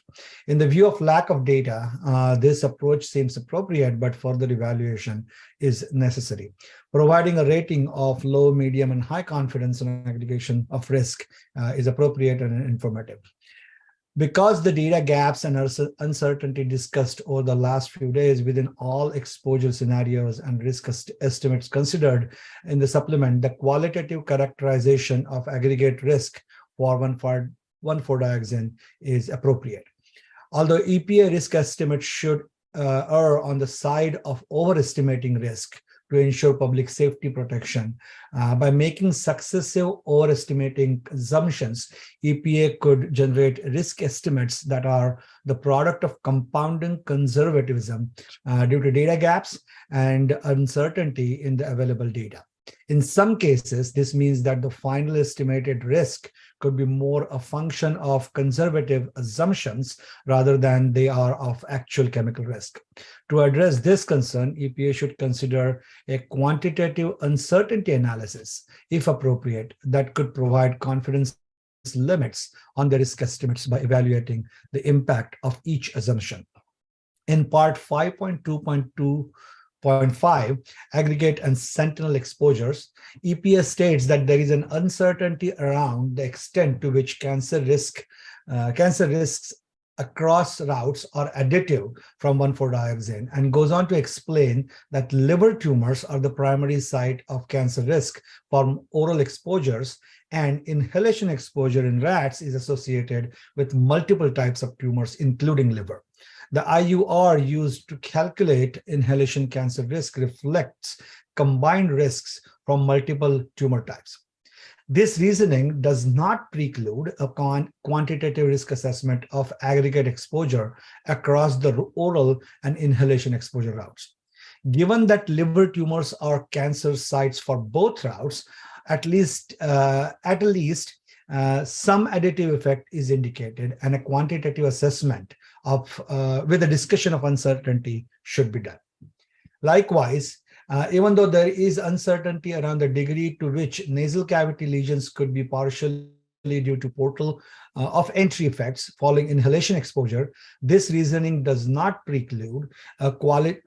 In the view of lack of data, this approach seems appropriate, but further evaluation is necessary. Providing a rating of low, medium, and high confidence in aggregation of risk is appropriate and informative. Because the data gaps and uncertainty discussed over the last few days within all exposure scenarios and risk estimates considered in the supplement, the qualitative characterization of aggregate risk for 1,4-dioxane is appropriate. Although EPA risk estimates should err on the side of overestimating risk to ensure public safety protection. By making successive overestimating assumptions, EPA could generate risk estimates that are the product of compounding conservatism due to data gaps and uncertainty in the available data. In some cases, this means that the final estimated risk could be more a function of conservative assumptions rather than they are of actual chemical risk. To address this concern, EPA should consider a quantitative uncertainty analysis, if appropriate, that could provide confidence limits on the risk estimates by evaluating the impact of each assumption. In part 5.2.2.5, aggregate and sentinel exposures, EPA states that there is an uncertainty around the extent to which cancer risks across routes are additive from 1,4-dioxane, and goes on to explain that liver tumors are the primary site of cancer risk from oral exposures, and inhalation exposure in rats is associated with multiple types of tumors, including liver. The IUR used to calculate inhalation cancer risk reflects combined risks from multiple tumor types. This reasoning does not preclude a quantitative risk assessment of aggregate exposure across the oral and inhalation exposure routes. Given that liver tumors are cancer sites for both routes, at least some additive effect is indicated, and a quantitative assessment of with a discussion of uncertainty should be done. Likewise, even though there is uncertainty around the degree to which nasal cavity lesions could be partially due to portal of entry effects following inhalation exposure, this reasoning does not preclude a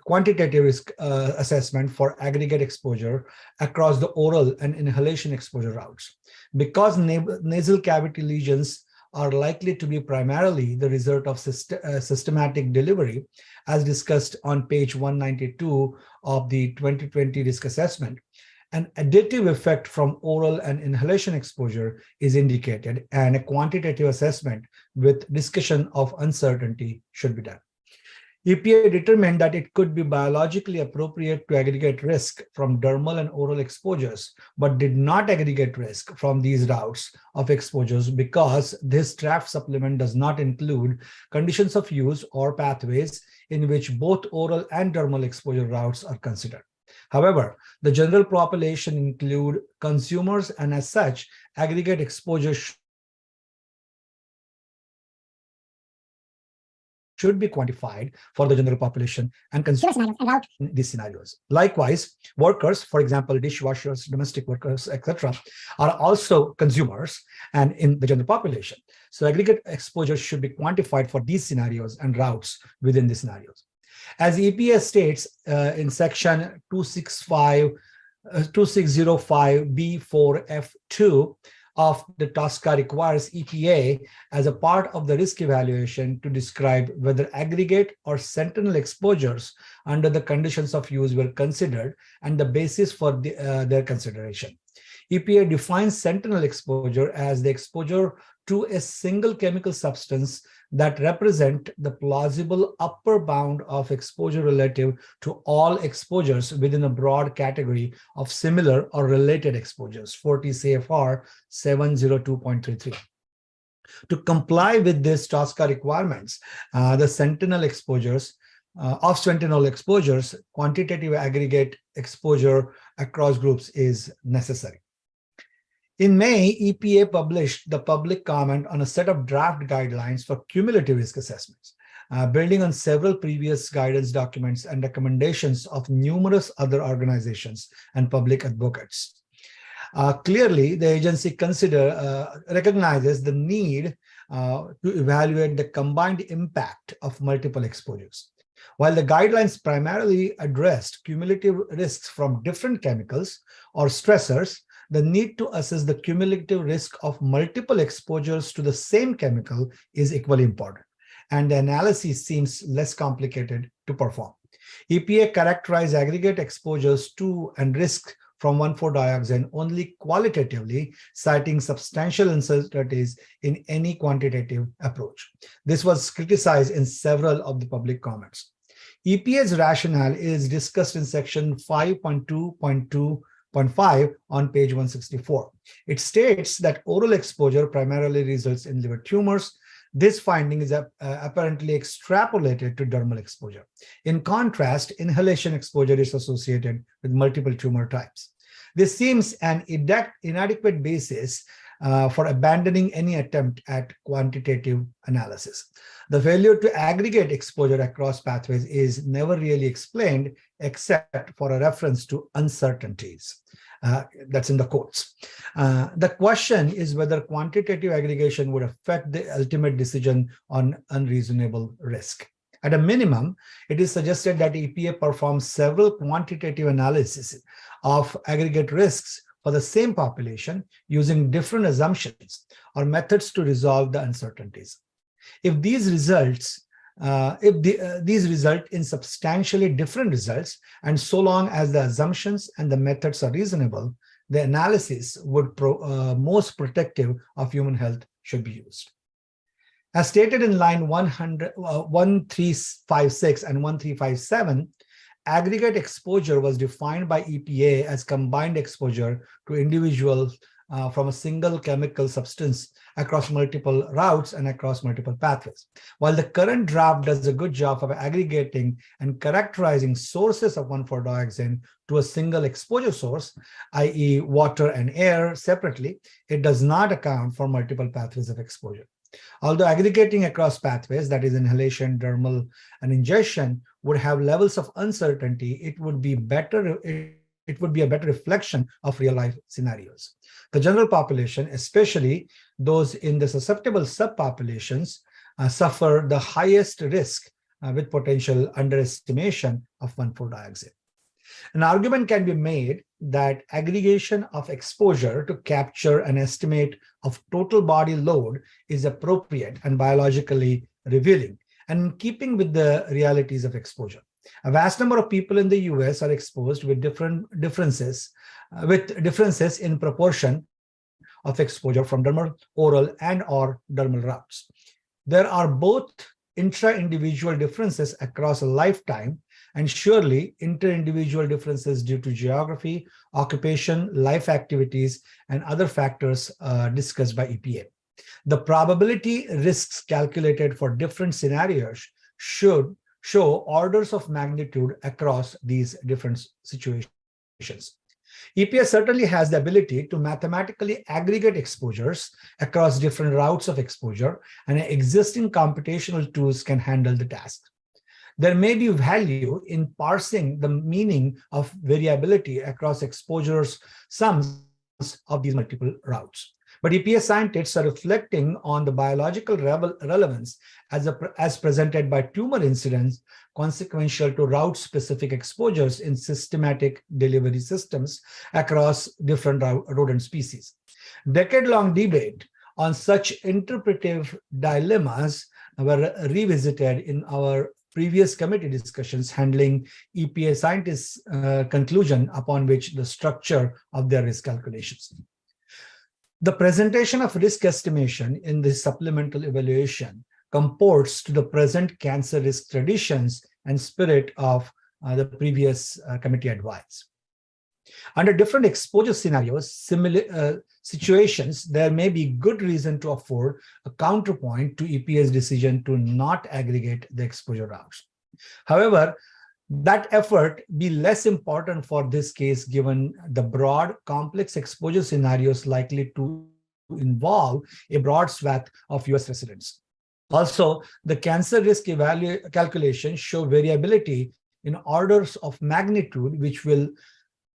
quantitative risk assessment for aggregate exposure across the oral and inhalation exposure routes. Because nasal cavity lesions are likely to be primarily the result of systematic delivery, as discussed on page 192 of the 2020 risk assessment, an additive effect from oral and inhalation exposure is indicated, and a quantitative assessment with discussion of uncertainty should be done. EPA determined that it could be biologically appropriate to aggregate risk from dermal and oral exposures, but did not aggregate risk from these routes of exposures because this draft supplement does not include conditions of use or pathways in which both oral and dermal exposure routes are considered. However, the general population include consumers, and as such, aggregate exposure should be quantified for the general population and consumers in these scenarios. Likewise, workers, for example, dishwashers, domestic workers, etc., are also consumers and in the general population. So aggregate exposure should be quantified for these scenarios and routes within the scenarios. As EPA states in section 2605B4F2 of the TSCA requires EPA as a part of the risk evaluation to describe whether aggregate or sentinel exposures under the conditions of use were considered and the basis for their consideration. EPA defines sentinel exposure as the exposure to a single chemical substance that represent the plausible upper bound of exposure relative to all exposures within a broad category of similar or related exposures, 40 CFR 702.33. To comply with this TSCA requirements, the sentinel exposures, quantitative aggregate exposure across groups is necessary. In May, EPA published the public comment on a set of draft guidelines for cumulative risk assessments, building on several previous guidance documents and recommendations of numerous other organizations and public advocates. Clearly, the agency recognizes the need to evaluate the combined impact of multiple exposures. While the guidelines primarily addressed cumulative risks from different chemicals or stressors, the need to assess the cumulative risk of multiple exposures to the same chemical is equally important, and the analysis seems less complicated to perform. EPA characterized aggregate exposures to and risk from 1,4-dioxane only qualitatively, citing substantial uncertainties in any quantitative approach. This was criticized in several of the public comments. EPA's rationale is discussed in section 5.2.2.5 on page 164. It states that oral exposure primarily results in liver tumors. This finding is apparently extrapolated to dermal exposure. In contrast, inhalation exposure is associated with multiple tumor types. This seems an inadequate basis for abandoning any attempt at quantitative analysis. The failure to aggregate exposure across pathways is never really explained except for a reference to uncertainties. That's in the quotes. The question is whether quantitative aggregation would affect the ultimate decision on unreasonable risk. At a minimum, it is suggested that EPA performs several quantitative analyses of aggregate risks for the same population using different assumptions or methods to resolve the uncertainties. If these results these result in substantially different results, and so long as the assumptions and the methods are reasonable, the analysis would most protective of human health should be used. As stated in line 1356 and 1357, aggregate exposure was defined by EPA as combined exposure to individuals from a single chemical substance across multiple routes and across multiple pathways. While the current draft does a good job of aggregating and characterizing sources of 1,4-dioxane to a single exposure source, i.e. water and air separately, it does not account for multiple pathways of exposure. Although aggregating across pathways, that is inhalation, dermal, and ingestion, would have levels of uncertainty, it would be a better reflection of real-life scenarios. The general population, especially those in the susceptible subpopulations, suffer the highest risk with potential underestimation of 1,4-dioxane. An argument can be made that aggregation of exposure to capture an estimate of total body load is appropriate and biologically revealing, and in keeping with the realities of exposure. A vast number of people in the US are exposed with differences in proportion of exposure from dermal, oral, and or dermal routes. There are both intra-individual differences across a lifetime and surely inter-individual differences due to geography, occupation, life activities, and other factors discussed by EPA. The probability risks calculated for different scenarios should show orders of magnitude across these different situations. EPA certainly has the ability to mathematically aggregate exposures across different routes of exposure, and existing computational tools can handle the task. There may be value in parsing the meaning of variability across exposures sums of these multiple routes. But EPA scientists are reflecting on the biological relevance as presented by tumor incidents consequential to route-specific exposures in systematic delivery systems across different rodent species. Decade-long debate on such interpretive dilemmas were revisited in our previous committee discussions handling EPA scientists' conclusion upon which the structure of their risk calculations. The presentation of risk estimation in the supplemental evaluation comports to the present cancer risk traditions and spirit of the previous committee advice. Under different exposure scenarios, similar situations, there may be good reason to afford a counterpoint to EPA's decision to not aggregate the exposure routes. However, that effort be less important for this case given the broad, complex exposure scenarios likely to involve a broad swath of US residents. Also, the cancer risk calculations show variability in orders of magnitude, which will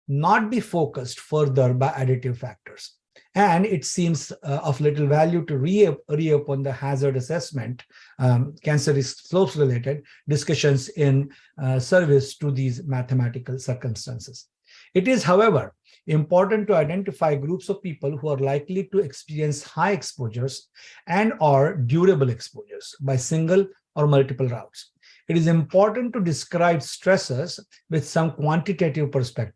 not be focused further by additive factors. And it seems of little value to reopen the hazard assessment, cancer risk slopes related discussions in service to these mathematical circumstances. It is, however, important to identify groups of people who are likely to experience high exposures and or durable exposures by single or multiple routes. It is important to describe stressors with some quantitative perspective,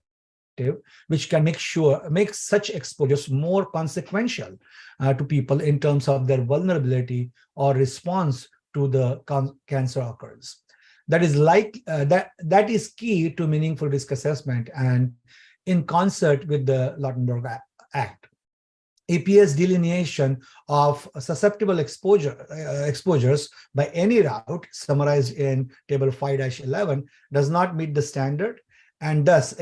which can make such exposures more consequential to people in terms of their vulnerability or response to the cancer occurrence. That is key to meaningful risk assessment and in concert with the Lautenberg Act. EPA's delineation of susceptible exposures by any route summarized in Table 5-11 does not meet the standard and thus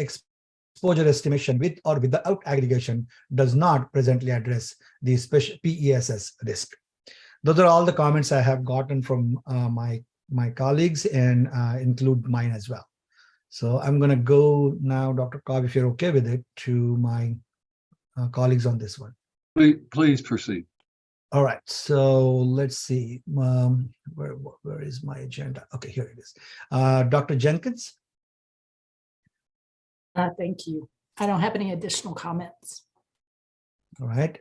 exposure estimation with or without aggregation does not presently address the special PESS risk. Those are all the comments I have gotten from my colleagues and include mine as well. So I'm going to go now, Dr. Cobb, if you're okay with it, to my colleagues on this one. Please proceed. All right, so let's see. Where is my agenda? Okay, here it is. Dr. Jenkins. Thank you. I don't have any additional comments. All right.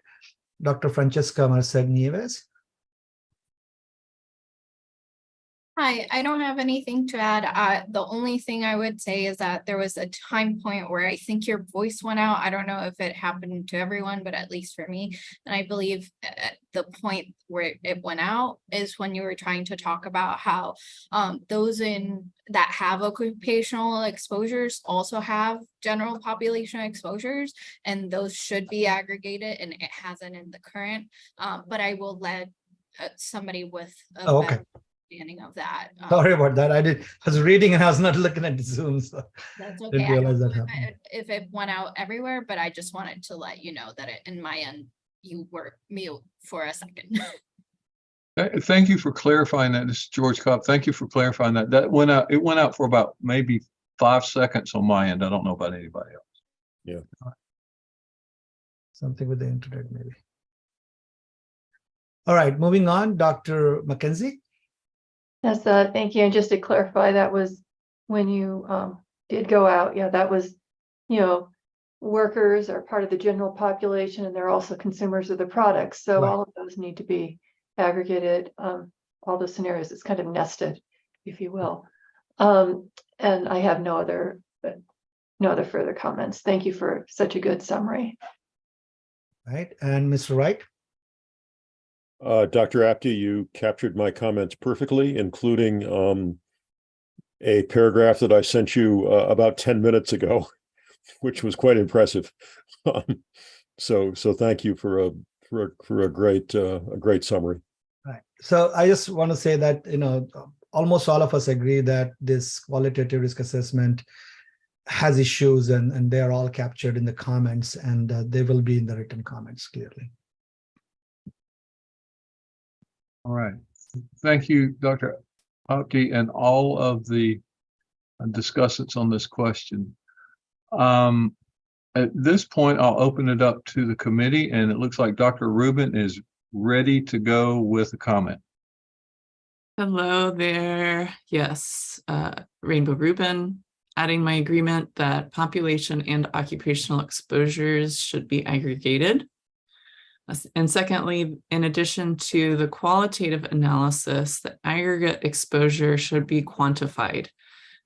Dr. Francesca Merced Nieves. Hi, I don't have anything to add. The only thing I would say is that there was a time point where I think your voice went out. I don't know if it happened to everyone, but at least for me. And I believe the point where it went out is when you were trying to talk about how those that have occupational exposures also have general population exposures, and those should be aggregated, and it hasn't in the current. But I will let somebody with a okay. understanding of that. Sorry about that. I was reading and I was not looking at the Zoom, so That's okay. didn't I realize don't that know happened. if it went out everywhere, but I just wanted to let you know that in my end, you were mute for a second. Thank you for clarifying that. This is George Cobb. Thank you for clarifying that. That went out. It went out for about maybe 5 seconds on my end. I don't know about anybody else. Yeah. Something with the internet, maybe. All right, moving on, Dr. Mackenzie. Yes, thank you. And just to clarify, that was when you did go out. Yeah, that was, workers are part of the general population, and they're also consumers of the products. So Right. all of those need to be aggregated. All the scenarios, it's kind of nested, if you will. And I have no other further comments. Thank you for such a good summary. Right, and Mr. Wright. Dr. Apte, you captured my comments perfectly, including a paragraph that I sent you about 10 minutes ago, which was quite impressive. So thank you for a great summary. Right. So I just want to say that almost all of us agree that this qualitative risk assessment has issues, and they are all captured in the comments, and they will be in the written comments clearly. All right. Thank you, Dr. Apte, and all of the discussants on this question. At this point, I'll open it up to the committee, and it looks like Dr. Rubin is ready to go with a comment. Hello there. Yes, Rainbow Rubin, adding my agreement that population and occupational exposures should be aggregated. And secondly, in addition to the qualitative analysis, the aggregate exposure should be quantified,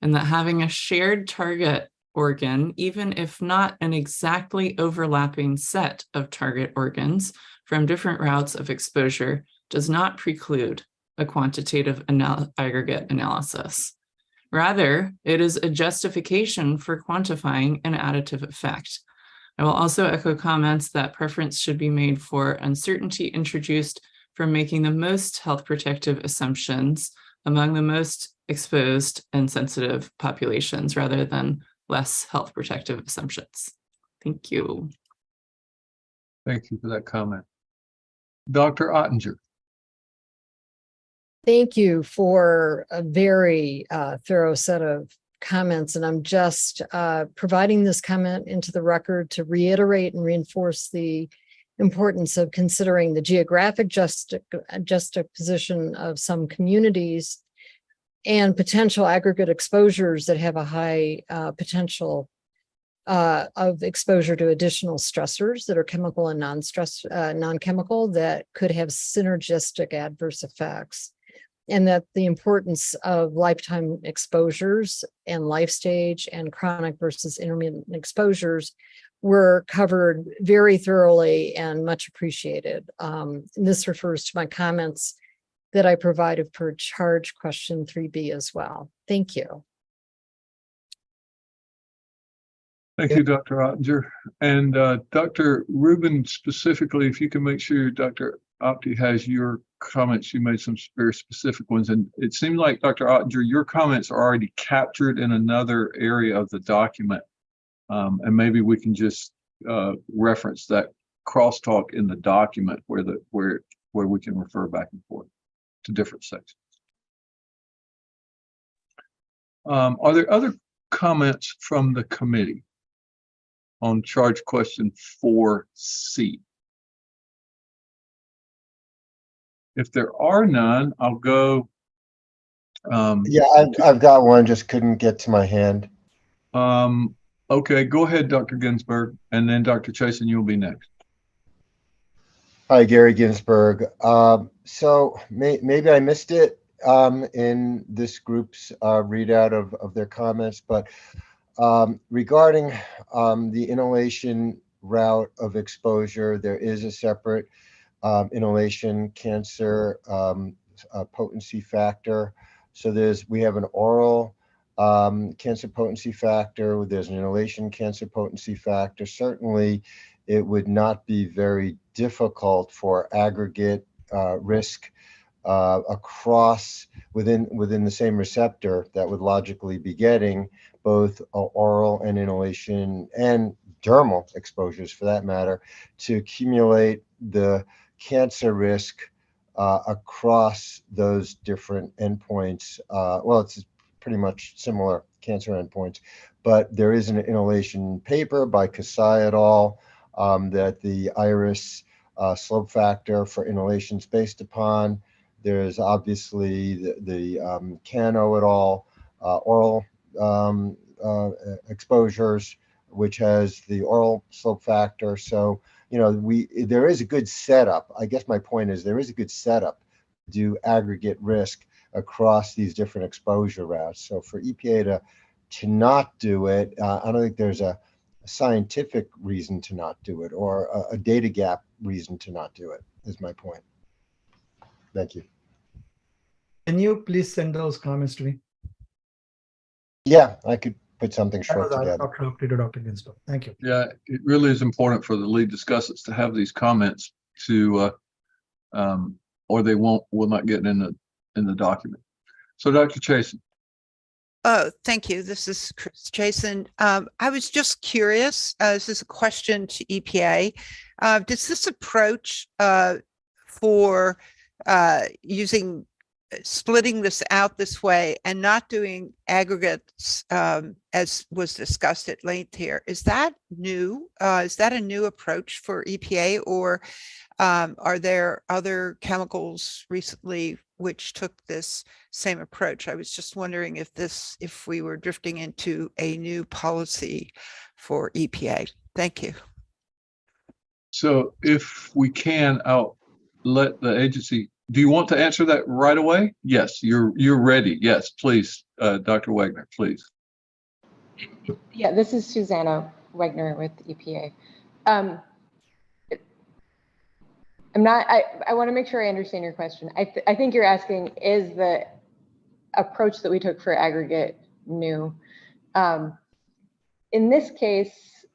and that having a shared target organ, even if not an exactly overlapping set of target organs from different routes of exposure, does not preclude a quantitative aggregate analysis. Rather, it is a justification for quantifying an additive effect. I will also echo comments that preference should be made for uncertainty introduced for making the most health protective assumptions among the most exposed and sensitive populations rather than less health protective assumptions. Thank you. Thank you for that comment. Dr. Ottinger. Thank you for a very thorough set of comments, and I'm just providing this comment into the record to reiterate and reinforce the importance of considering the geographic juxtaposition of some communities and potential aggregate exposures that have a high potential of exposure to additional stressors that are chemical and non-chemical that could have synergistic adverse effects. And that the importance of lifetime exposures and life stage and chronic versus intermittent exposures were covered very thoroughly and much appreciated. And this refers to my comments that I provided per charge question 3B as well. Thank you. Thank you, Dr. Ottinger. And Dr. Rubin, specifically, if you can make sure Dr. Apte has your comments, you made some very specific ones. And it seemed like, Dr. Ottinger, your comments are already captured in another area of the document. And maybe we can just reference that crosstalk in the document where we can refer back and forth to different sections. Are there other comments from the committee on charge question 4C? If there are none, I'll go. Yeah, I've got one, just couldn't get to my hand. Okay, go ahead, Dr. Ginsburg, and then Dr. Chasen, you'll be next. Hi, Gary Ginsburg. So maybe I missed it in this group's readout of their comments, but regarding the inhalation route of exposure, there is a separate inhalation cancer potency factor. So we have an oral cancer potency factor, there's an inhalation cancer potency factor. Certainly, it would not be very difficult for aggregate risk across within the same receptor that would logically be getting both oral and inhalation and dermal exposures, for that matter, to accumulate the cancer risk across those different endpoints. Well, it's pretty much similar cancer endpoints, but there is an inhalation paper by Kasai et al. That the iris slope factor for inhalation is based upon. There's obviously the Cano et al. Oral exposures, which has the oral slope factor. So, you know, there is a good setup. I guess my point is there is a good setup to do aggregate risk across these different exposure routes. So for EPA to not do it, I don't think there's a scientific reason to not do it or a data gap reason to not do it, is my point. Thank you. Can you please send those comments to me? Yeah, I could put something short together. Dr. Ginsburg. Thank you. Yeah, it really is important for the lead discussants to have these comments to, or they will not get in the document. So Dr. Chasen. Oh, thank you. This is Chris Chasen. I was just curious, this is a question to EPA. Does this approach for splitting this out this way and not doing aggregates as was discussed at length here, is that new? Is that a new approach for EPA, or are there other chemicals recently which took this same approach? I was just wondering if we were drifting into a new policy for EPA. Thank you. So if we can, I'll let the agency. Do you want to answer that right away? Yes, you're ready. Yes, please, Dr. Wagner, please. Yeah, this is Susanna Wagner with EPA. I want to make sure I understand your question. I think you're asking, is the approach that we took for aggregate new? In this case,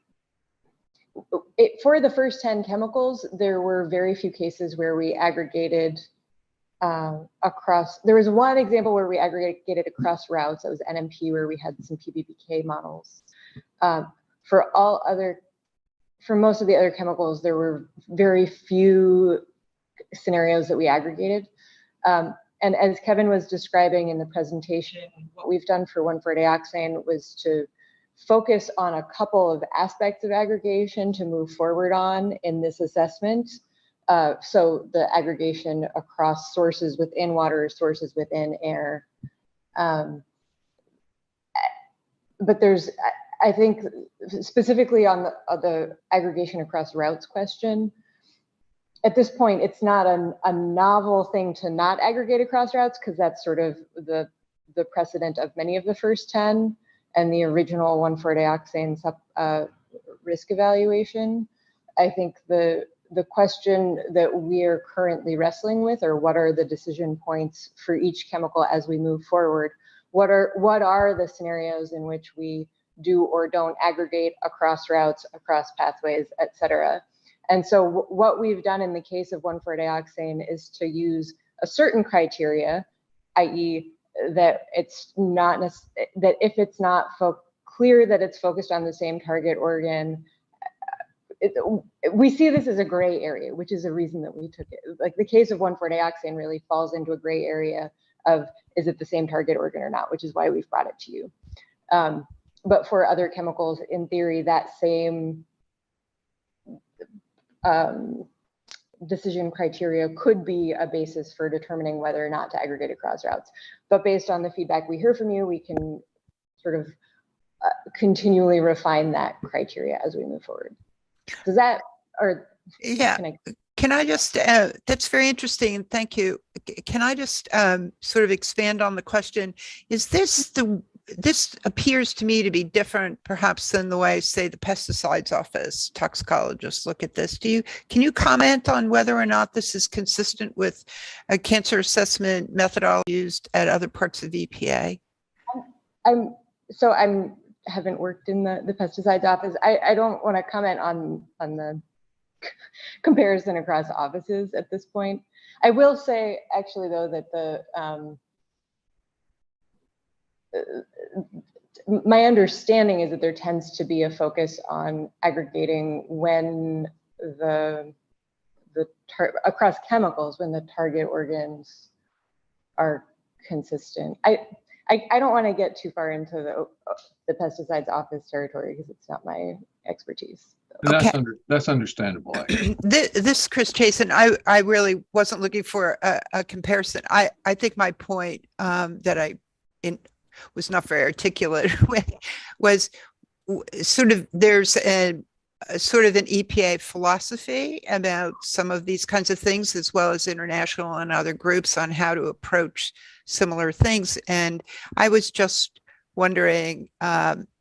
for the first 10 chemicals, there were very few cases where we aggregated across. There was one example where we aggregated across routes. That was NMP, where we had some PBPK models. For most of the other chemicals, there were very few scenarios that we aggregated. And as Kevin was describing in the presentation, what we've done for 1,4-dioxane was to focus on a couple of aspects of aggregation to move forward on in this assessment. So the aggregation across sources within water, sources within air. But I think specifically on the aggregation across routes question, at this point, it's not a novel thing to not aggregate across routes, because that's sort of the precedent of many of the first 10 and the original 1,4-dioxane risk evaluation. I think the question that we're currently wrestling with are what are the decision points for each chemical as we move forward? What are the scenarios in which we do or don't aggregate across routes, across pathways, et cetera? And so what we've done in the case of 1,4-dioxane is to use a certain criteria, i.e. that it's not that if it's not clear that it's focused on the same target organ. We see this as a gray area, which is a reason that we took it. Like the case of 1,4-dioxane really falls into a gray area of, is it the same target organ or not, which is why we've brought it to you. But for other chemicals, in theory, that same decision criteria could be a basis for determining whether or not to aggregate across routes. But based on the feedback we hear from you, we can sort of continually refine that criteria as we move forward. Does that, or Yeah. Can I just, that's very interesting, and thank you. Can I just sort of expand on the question? Is this this appears to me to be different perhaps than the way, say, the pesticides office toxicologists look at this. Can you comment on whether or not this is consistent with a cancer assessment methodology used at other parts of EPA? I haven't worked in the pesticides office. I don't want to comment on the comparison across offices at this point. I will say actually though that my understanding is that there tends to be a focus on aggregating when across chemicals when the target organs are consistent. I don't want to get too far into the pesticides office territory because it's not my expertise. And Okay. that's understandable. This is Chris Chasen. I really wasn't looking for a comparison. I think my point that I was not very articulate with was sort of there's a sort of an EPA philosophy about some of these kinds of things, as well as international and other groups on how to approach similar things. And I was just wondering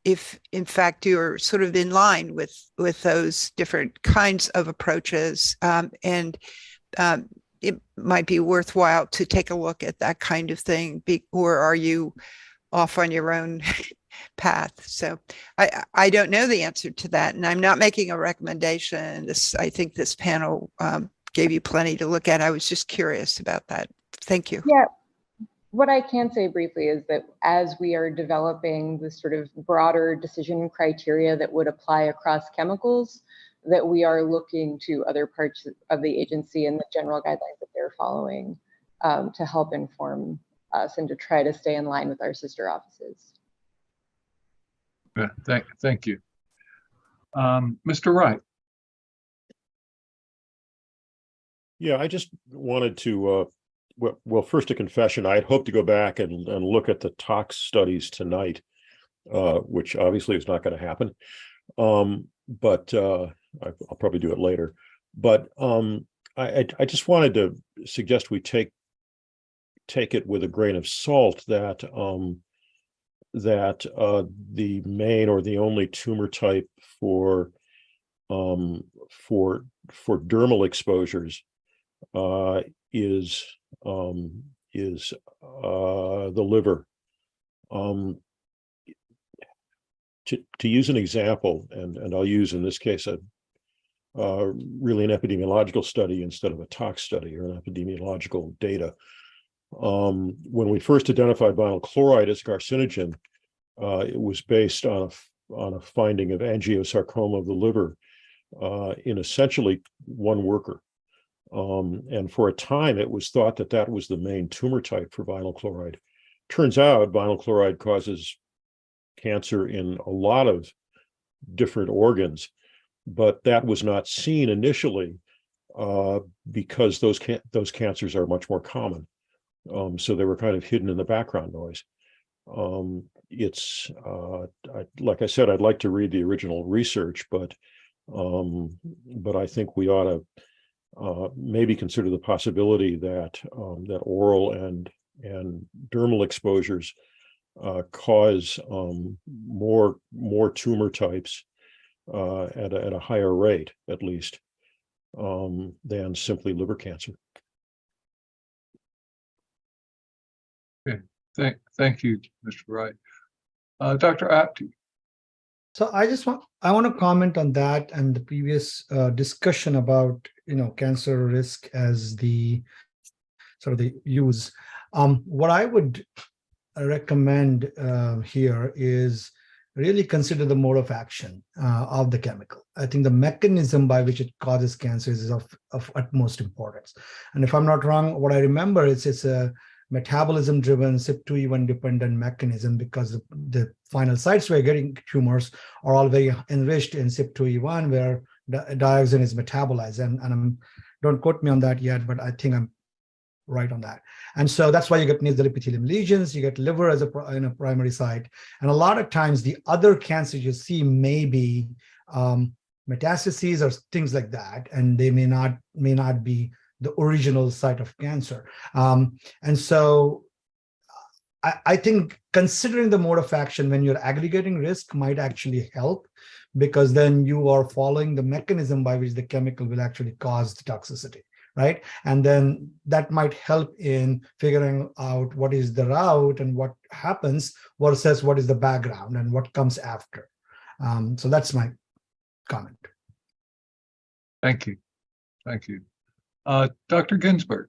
if, in fact, you're sort of in line with those different kinds of approaches, and it might be worthwhile to take a look at that kind of thing, or are you off on your own path? So I don't know the answer to that, and I'm not making a recommendation. I think this panel gave you plenty to look at. I was just curious about that. Thank you. Yeah, what I can say briefly is that as we are developing this sort of broader decision criteria that would apply across chemicals, that we are looking to other parts of the agency and the general guidelines that they're following to help inform us and to try to stay in line with our sister offices. Yeah, thank you. Mr. Wright. Yeah, I just wanted to, well, first a confession. I had hoped to go back and look at the tox studies tonight, which obviously is not going to happen. But I'll probably do it later. But I just wanted to suggest we take it with a grain of salt that the main or the only tumor type for dermal exposures is the liver. To use an example, and I'll use in this case really an epidemiological study instead of a tox study or an epidemiological data. When we first identified vinyl chloride as carcinogen, it was based on a finding of angiosarcoma of the liver in essentially one worker. And for a time, it was thought that that was the main tumor type for vinyl chloride. Turns out vinyl chloride causes cancer in a lot of different organs, but that was not seen initially because those cancers are much more common. So they were kind of hidden in the background noise. Like I said, I'd like to read the original research, but I think we ought to maybe consider the possibility that that oral and dermal exposures cause more tumor types at a higher rate, at least, than simply liver cancer. Okay, thank you, Mr. Wright. Dr. Apte. So I want to comment on that and the previous discussion about, cancer risk as the sort of the use. What I would recommend here is really consider the mode of action of the chemical. I think the mechanism by which it causes cancer is of utmost importance. And if I'm not wrong, what I remember is it's a metabolism-driven CYP2E1 dependent mechanism, because the final sites where getting tumors are all very enriched in CYP2E1, where dioxane is metabolized. And don't quote me on that yet, but I think I'm right on that. And so that's why you get nasal epithelium lesions, you get liver as a primary site. And a lot of times the other cancers you see may be metastases or things like that, and they may not be the original site of cancer. And so I think considering the mode of action when you're aggregating risk might actually help, because then you are following the mechanism by which the chemical will actually cause the toxicity, right? And then that might help in figuring out what is the route and what happens versus what is the background and what comes after. So that's my comment. Thank you. Thank you. Dr. Ginsburg.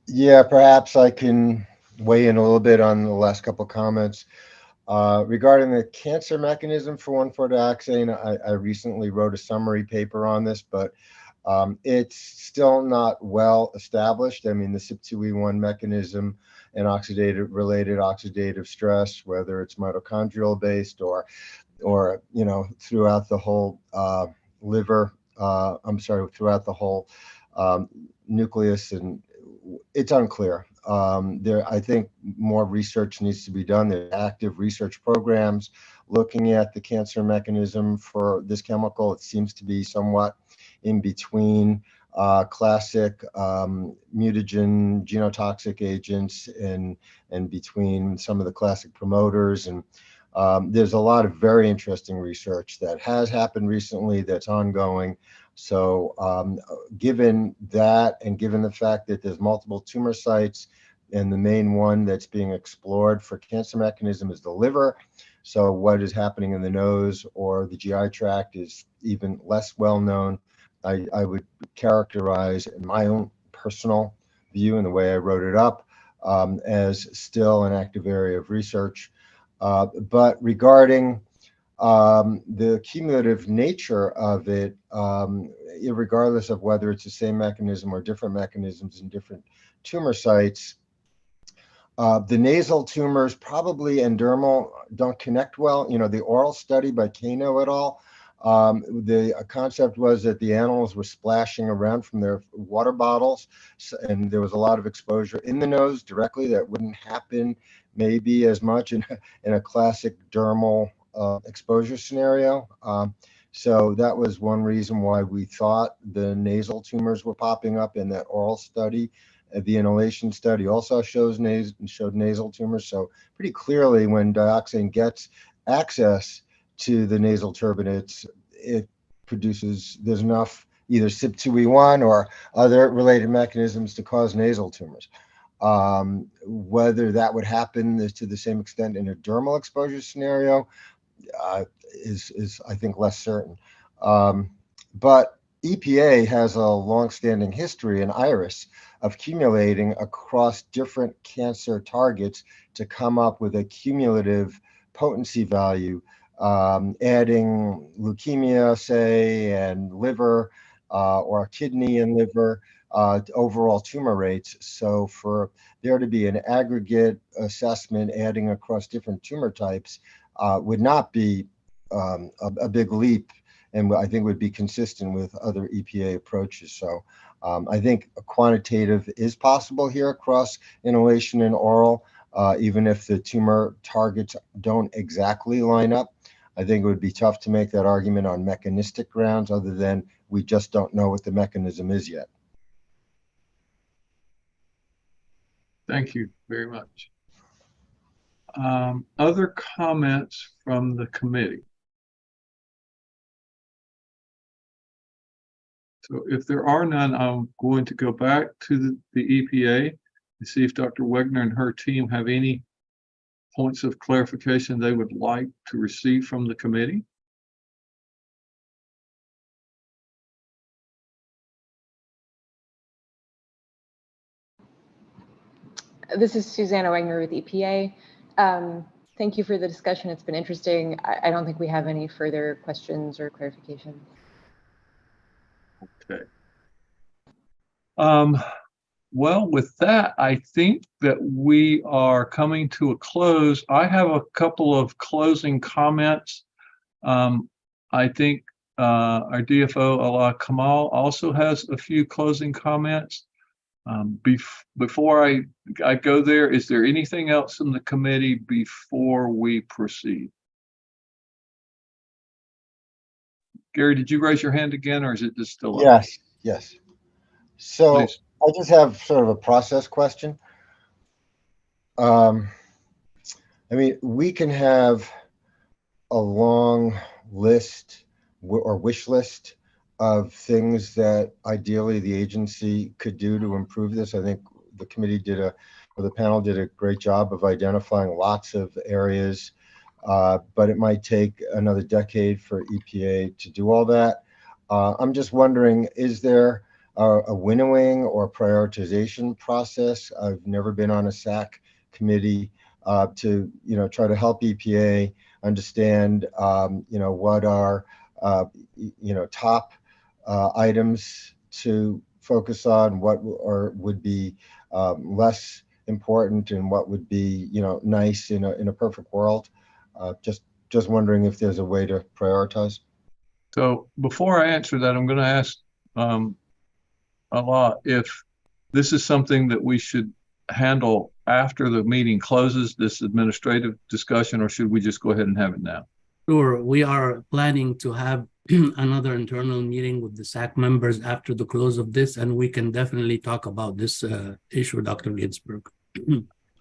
Yeah, perhaps I can weigh in a little bit on the last couple of comments. Regarding the cancer mechanism for 1,4-dioxane, I recently wrote a summary paper on this, but it's still not well established. I mean, the CYP2E1 mechanism and related oxidative stress, whether it's mitochondrial based or throughout the whole liver, throughout the whole nucleus, and it's unclear. I think more research needs to be done. There are active research programs looking at the cancer mechanism for this chemical. It seems to be somewhat in between classic mutagen genotoxic agents and between some of the classic promoters. And there's a lot of very interesting research that has happened recently that's ongoing. So given that, and given the fact that there's multiple tumor sites, and the main one that's being explored for cancer mechanism is the liver. So what is happening in the nose or the GI tract is even less well known. I would characterize, in my own personal view and the way I wrote it up, as still an active area of research. But regarding the cumulative nature of it, regardless of whether it's the same mechanism or different mechanisms in different tumor sites, the nasal tumors probably and dermal don't connect well. The oral study by Kano et al., the concept was that the animals were splashing around from their water bottles, and there was a lot of exposure in the nose directly that wouldn't happen maybe as much in a classic dermal exposure scenario. So that was one reason why we thought the nasal tumors were popping up in that oral study. The inhalation study also showed nasal tumors. So pretty clearly, when dioxane gets access to the nasal turbinates, it produces, there's enough either CYP2E1 or other related mechanisms to cause nasal tumors. Whether that would happen to the same extent in a dermal exposure scenario is I think less certain. But EPA has a long-standing history in IRIS of accumulating across different cancer targets to come up with a cumulative potency value, adding leukemia, say, and liver, or kidney and liver, to overall tumor rates. So for there to be an aggregate assessment adding across different tumor types would not be a big leap, and I think would be consistent with other EPA approaches. So I think a quantitative is possible here across inhalation and oral, even if the tumor targets don't exactly line up. I think it would be tough to make that argument on mechanistic grounds, other than we just don't know what the mechanism is yet. Thank you very much. Other comments from the committee? So if there are none, I'm going to go back to the EPA and see if Dr. Wegner and her team have any points of clarification they would like to receive from the committee. This is Susanna Wagner with EPA. Thank you for the discussion. It's been interesting. I don't think we have any further questions or clarifications. Okay. Well, with that, I think that we are coming to a close. I have a couple of closing comments. I think our DFO, Allah Kamal, also has a few closing comments. Before I go there, is there anything else in the committee before we proceed? Gary, did you raise your hand again, or is it just still up? Yes, yes. So Please. I just have sort of a process question. I mean, we can have a long list or wish list of things that ideally the agency could do to improve this. I think the committee or the panel did a great job of identifying lots of areas, but it might take another decade for EPA to do all that. I'm just wondering, is there a winnowing or prioritization process? I've never been on a SAC committee to try to help EPA understand what are top items to focus on, what would be less important, and what would be nice in a perfect world. Just wondering if there's a way to prioritize. So before I answer that, I'm going to ask Allah if this is something that we should handle after the meeting closes, this administrative discussion, or should we just go ahead and have it now? Sure, we are planning to have another internal meeting with the SAC members after the close of this, and we can definitely talk about this issue, Dr. Ginsburg.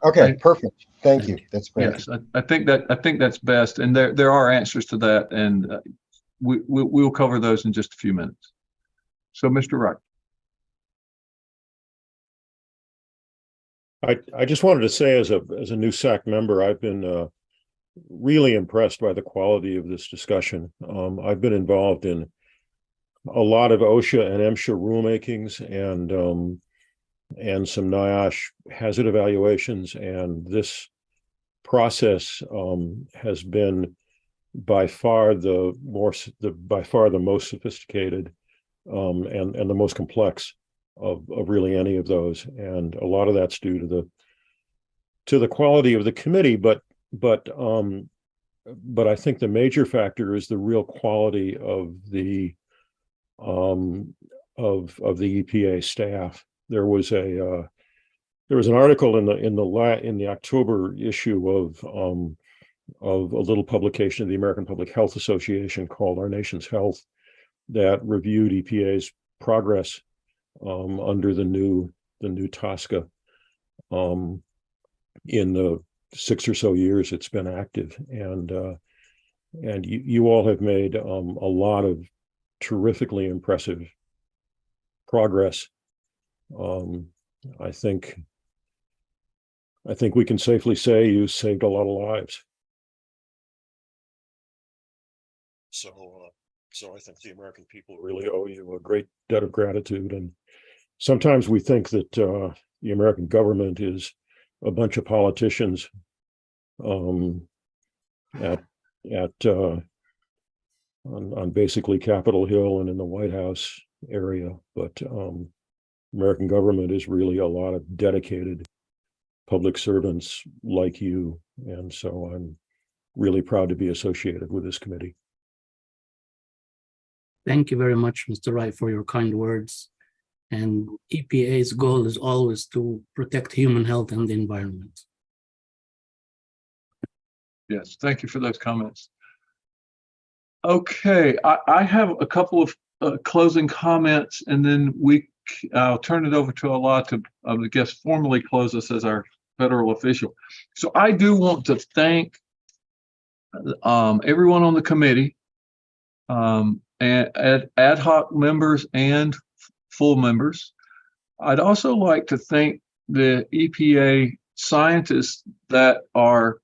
Okay, perfect. Thank you. That's great. Yes, I think that's best, and there are answers to that, and we'll cover those in just a few minutes. So, Mr. Wright. I just wanted to say, as a new SAC member, I've been really impressed by the quality of this discussion. I've been involved in a lot of OSHA and MSHA rulemakings and some NIOSH hazard evaluations, and this process has been by far the most sophisticated and the most complex of really any of those, and a lot of that's due to the quality of the committee, but I think the major factor is the real quality of the EPA staff. There was an article in the October issue of a little publication of the American Public Health Association called Our Nation's Health that reviewed EPA's progress under the new TSCA in the 6 or so years it's been active, and you all have made a lot of terrifically impressive progress. I think we can safely say you saved a lot of lives. So I think the American people really owe you a great debt of gratitude. And sometimes we think that the American government is a bunch of politicians on basically Capitol Hill and in the White House area, but American government is really a lot of dedicated public servants like you, and so I'm really proud to be associated with this committee. Thank you very much, Mr. Wright, for your kind words. And EPA's goal is always to protect human health and the environment. Yes, thank you for those comments. Okay, I have a couple of closing comments, and then I'll turn it over to Allah to, I guess, formally close us as our federal official. So I do want to thank everyone on the committee, and ad hoc members and full members. I'd also like to thank the EPA scientists that are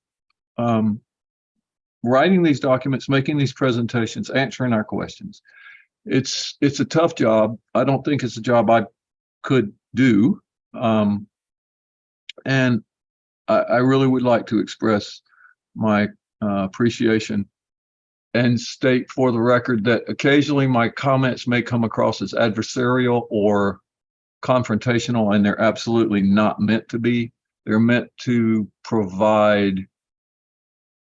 writing these documents, making these presentations, answering our questions. It's a tough job. I don't think it's a job I could do. And I really would like to express my appreciation and state for the record that occasionally my comments may come across as adversarial or confrontational, and they're absolutely not meant to be. They're meant to provide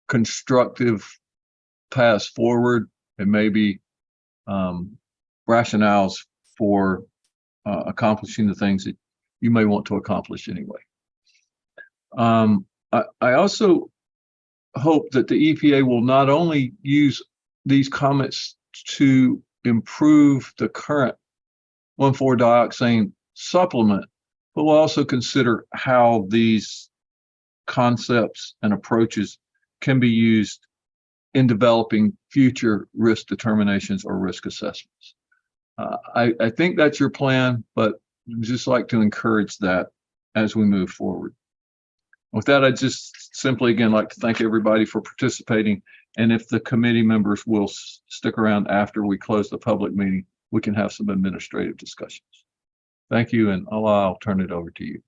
constructive paths forward and maybe rationales for accomplishing the things that you may want to accomplish anyway. I also hope that the EPA will not only use these comments to improve the current 1,4-dioxane supplement, but will also consider how these concepts and approaches can be used in developing future risk determinations or risk assessments. I think that's your plan, but I'd just like to encourage that as we move forward. With that, I'd just simply again like to thank everybody for participating. And if the committee members will stick around after we close the public meeting, we can have some administrative discussions. Thank you, and I'll turn it over to you.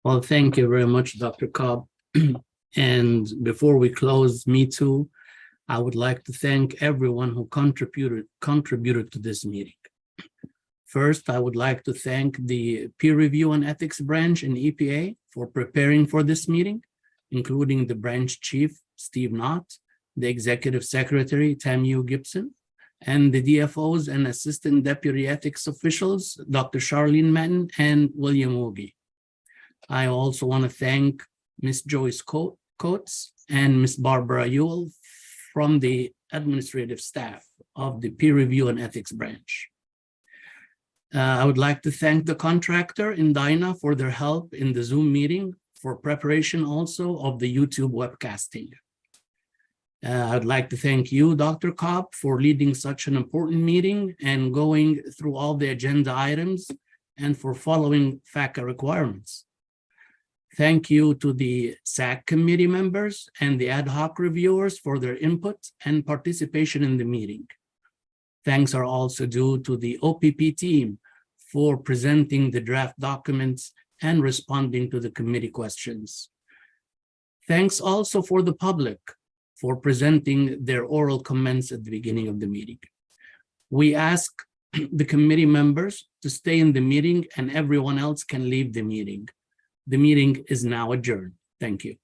Well, thank you very much, Dr. Cobb. And before we close, me too, I would like to thank everyone who contributed to this meeting. First, I would like to thank the Peer Review and Ethics Branch in EPA for preparing for this meeting, including the branch chief, Steve Knott, the executive secretary, Tamu Gibson, and the DFOs and assistant deputy ethics officials, Dr. Charlene Mann and William Woogie. I also want to thank Ms. Joyce Coates and Ms. Barbara Ewell from the administrative staff of the Peer Review and Ethics Branch. I would like to thank the contractor in Dyna for their help in the Zoom meeting, for preparation also of the YouTube webcasting. I'd like to thank you, Dr. Cobb, for leading such an important meeting and going through all the agenda items and for following FACA requirements. Thank you to the SAC committee members and the ad hoc reviewers for their input and participation in the meeting. Thanks are also due to the OPP team for presenting the draft documents and responding to the committee questions. Thanks also for the public for presenting their oral comments at the beginning of the meeting. We ask the committee members to stay in the meeting and everyone else can leave the meeting. The meeting is now adjourned. Thank you.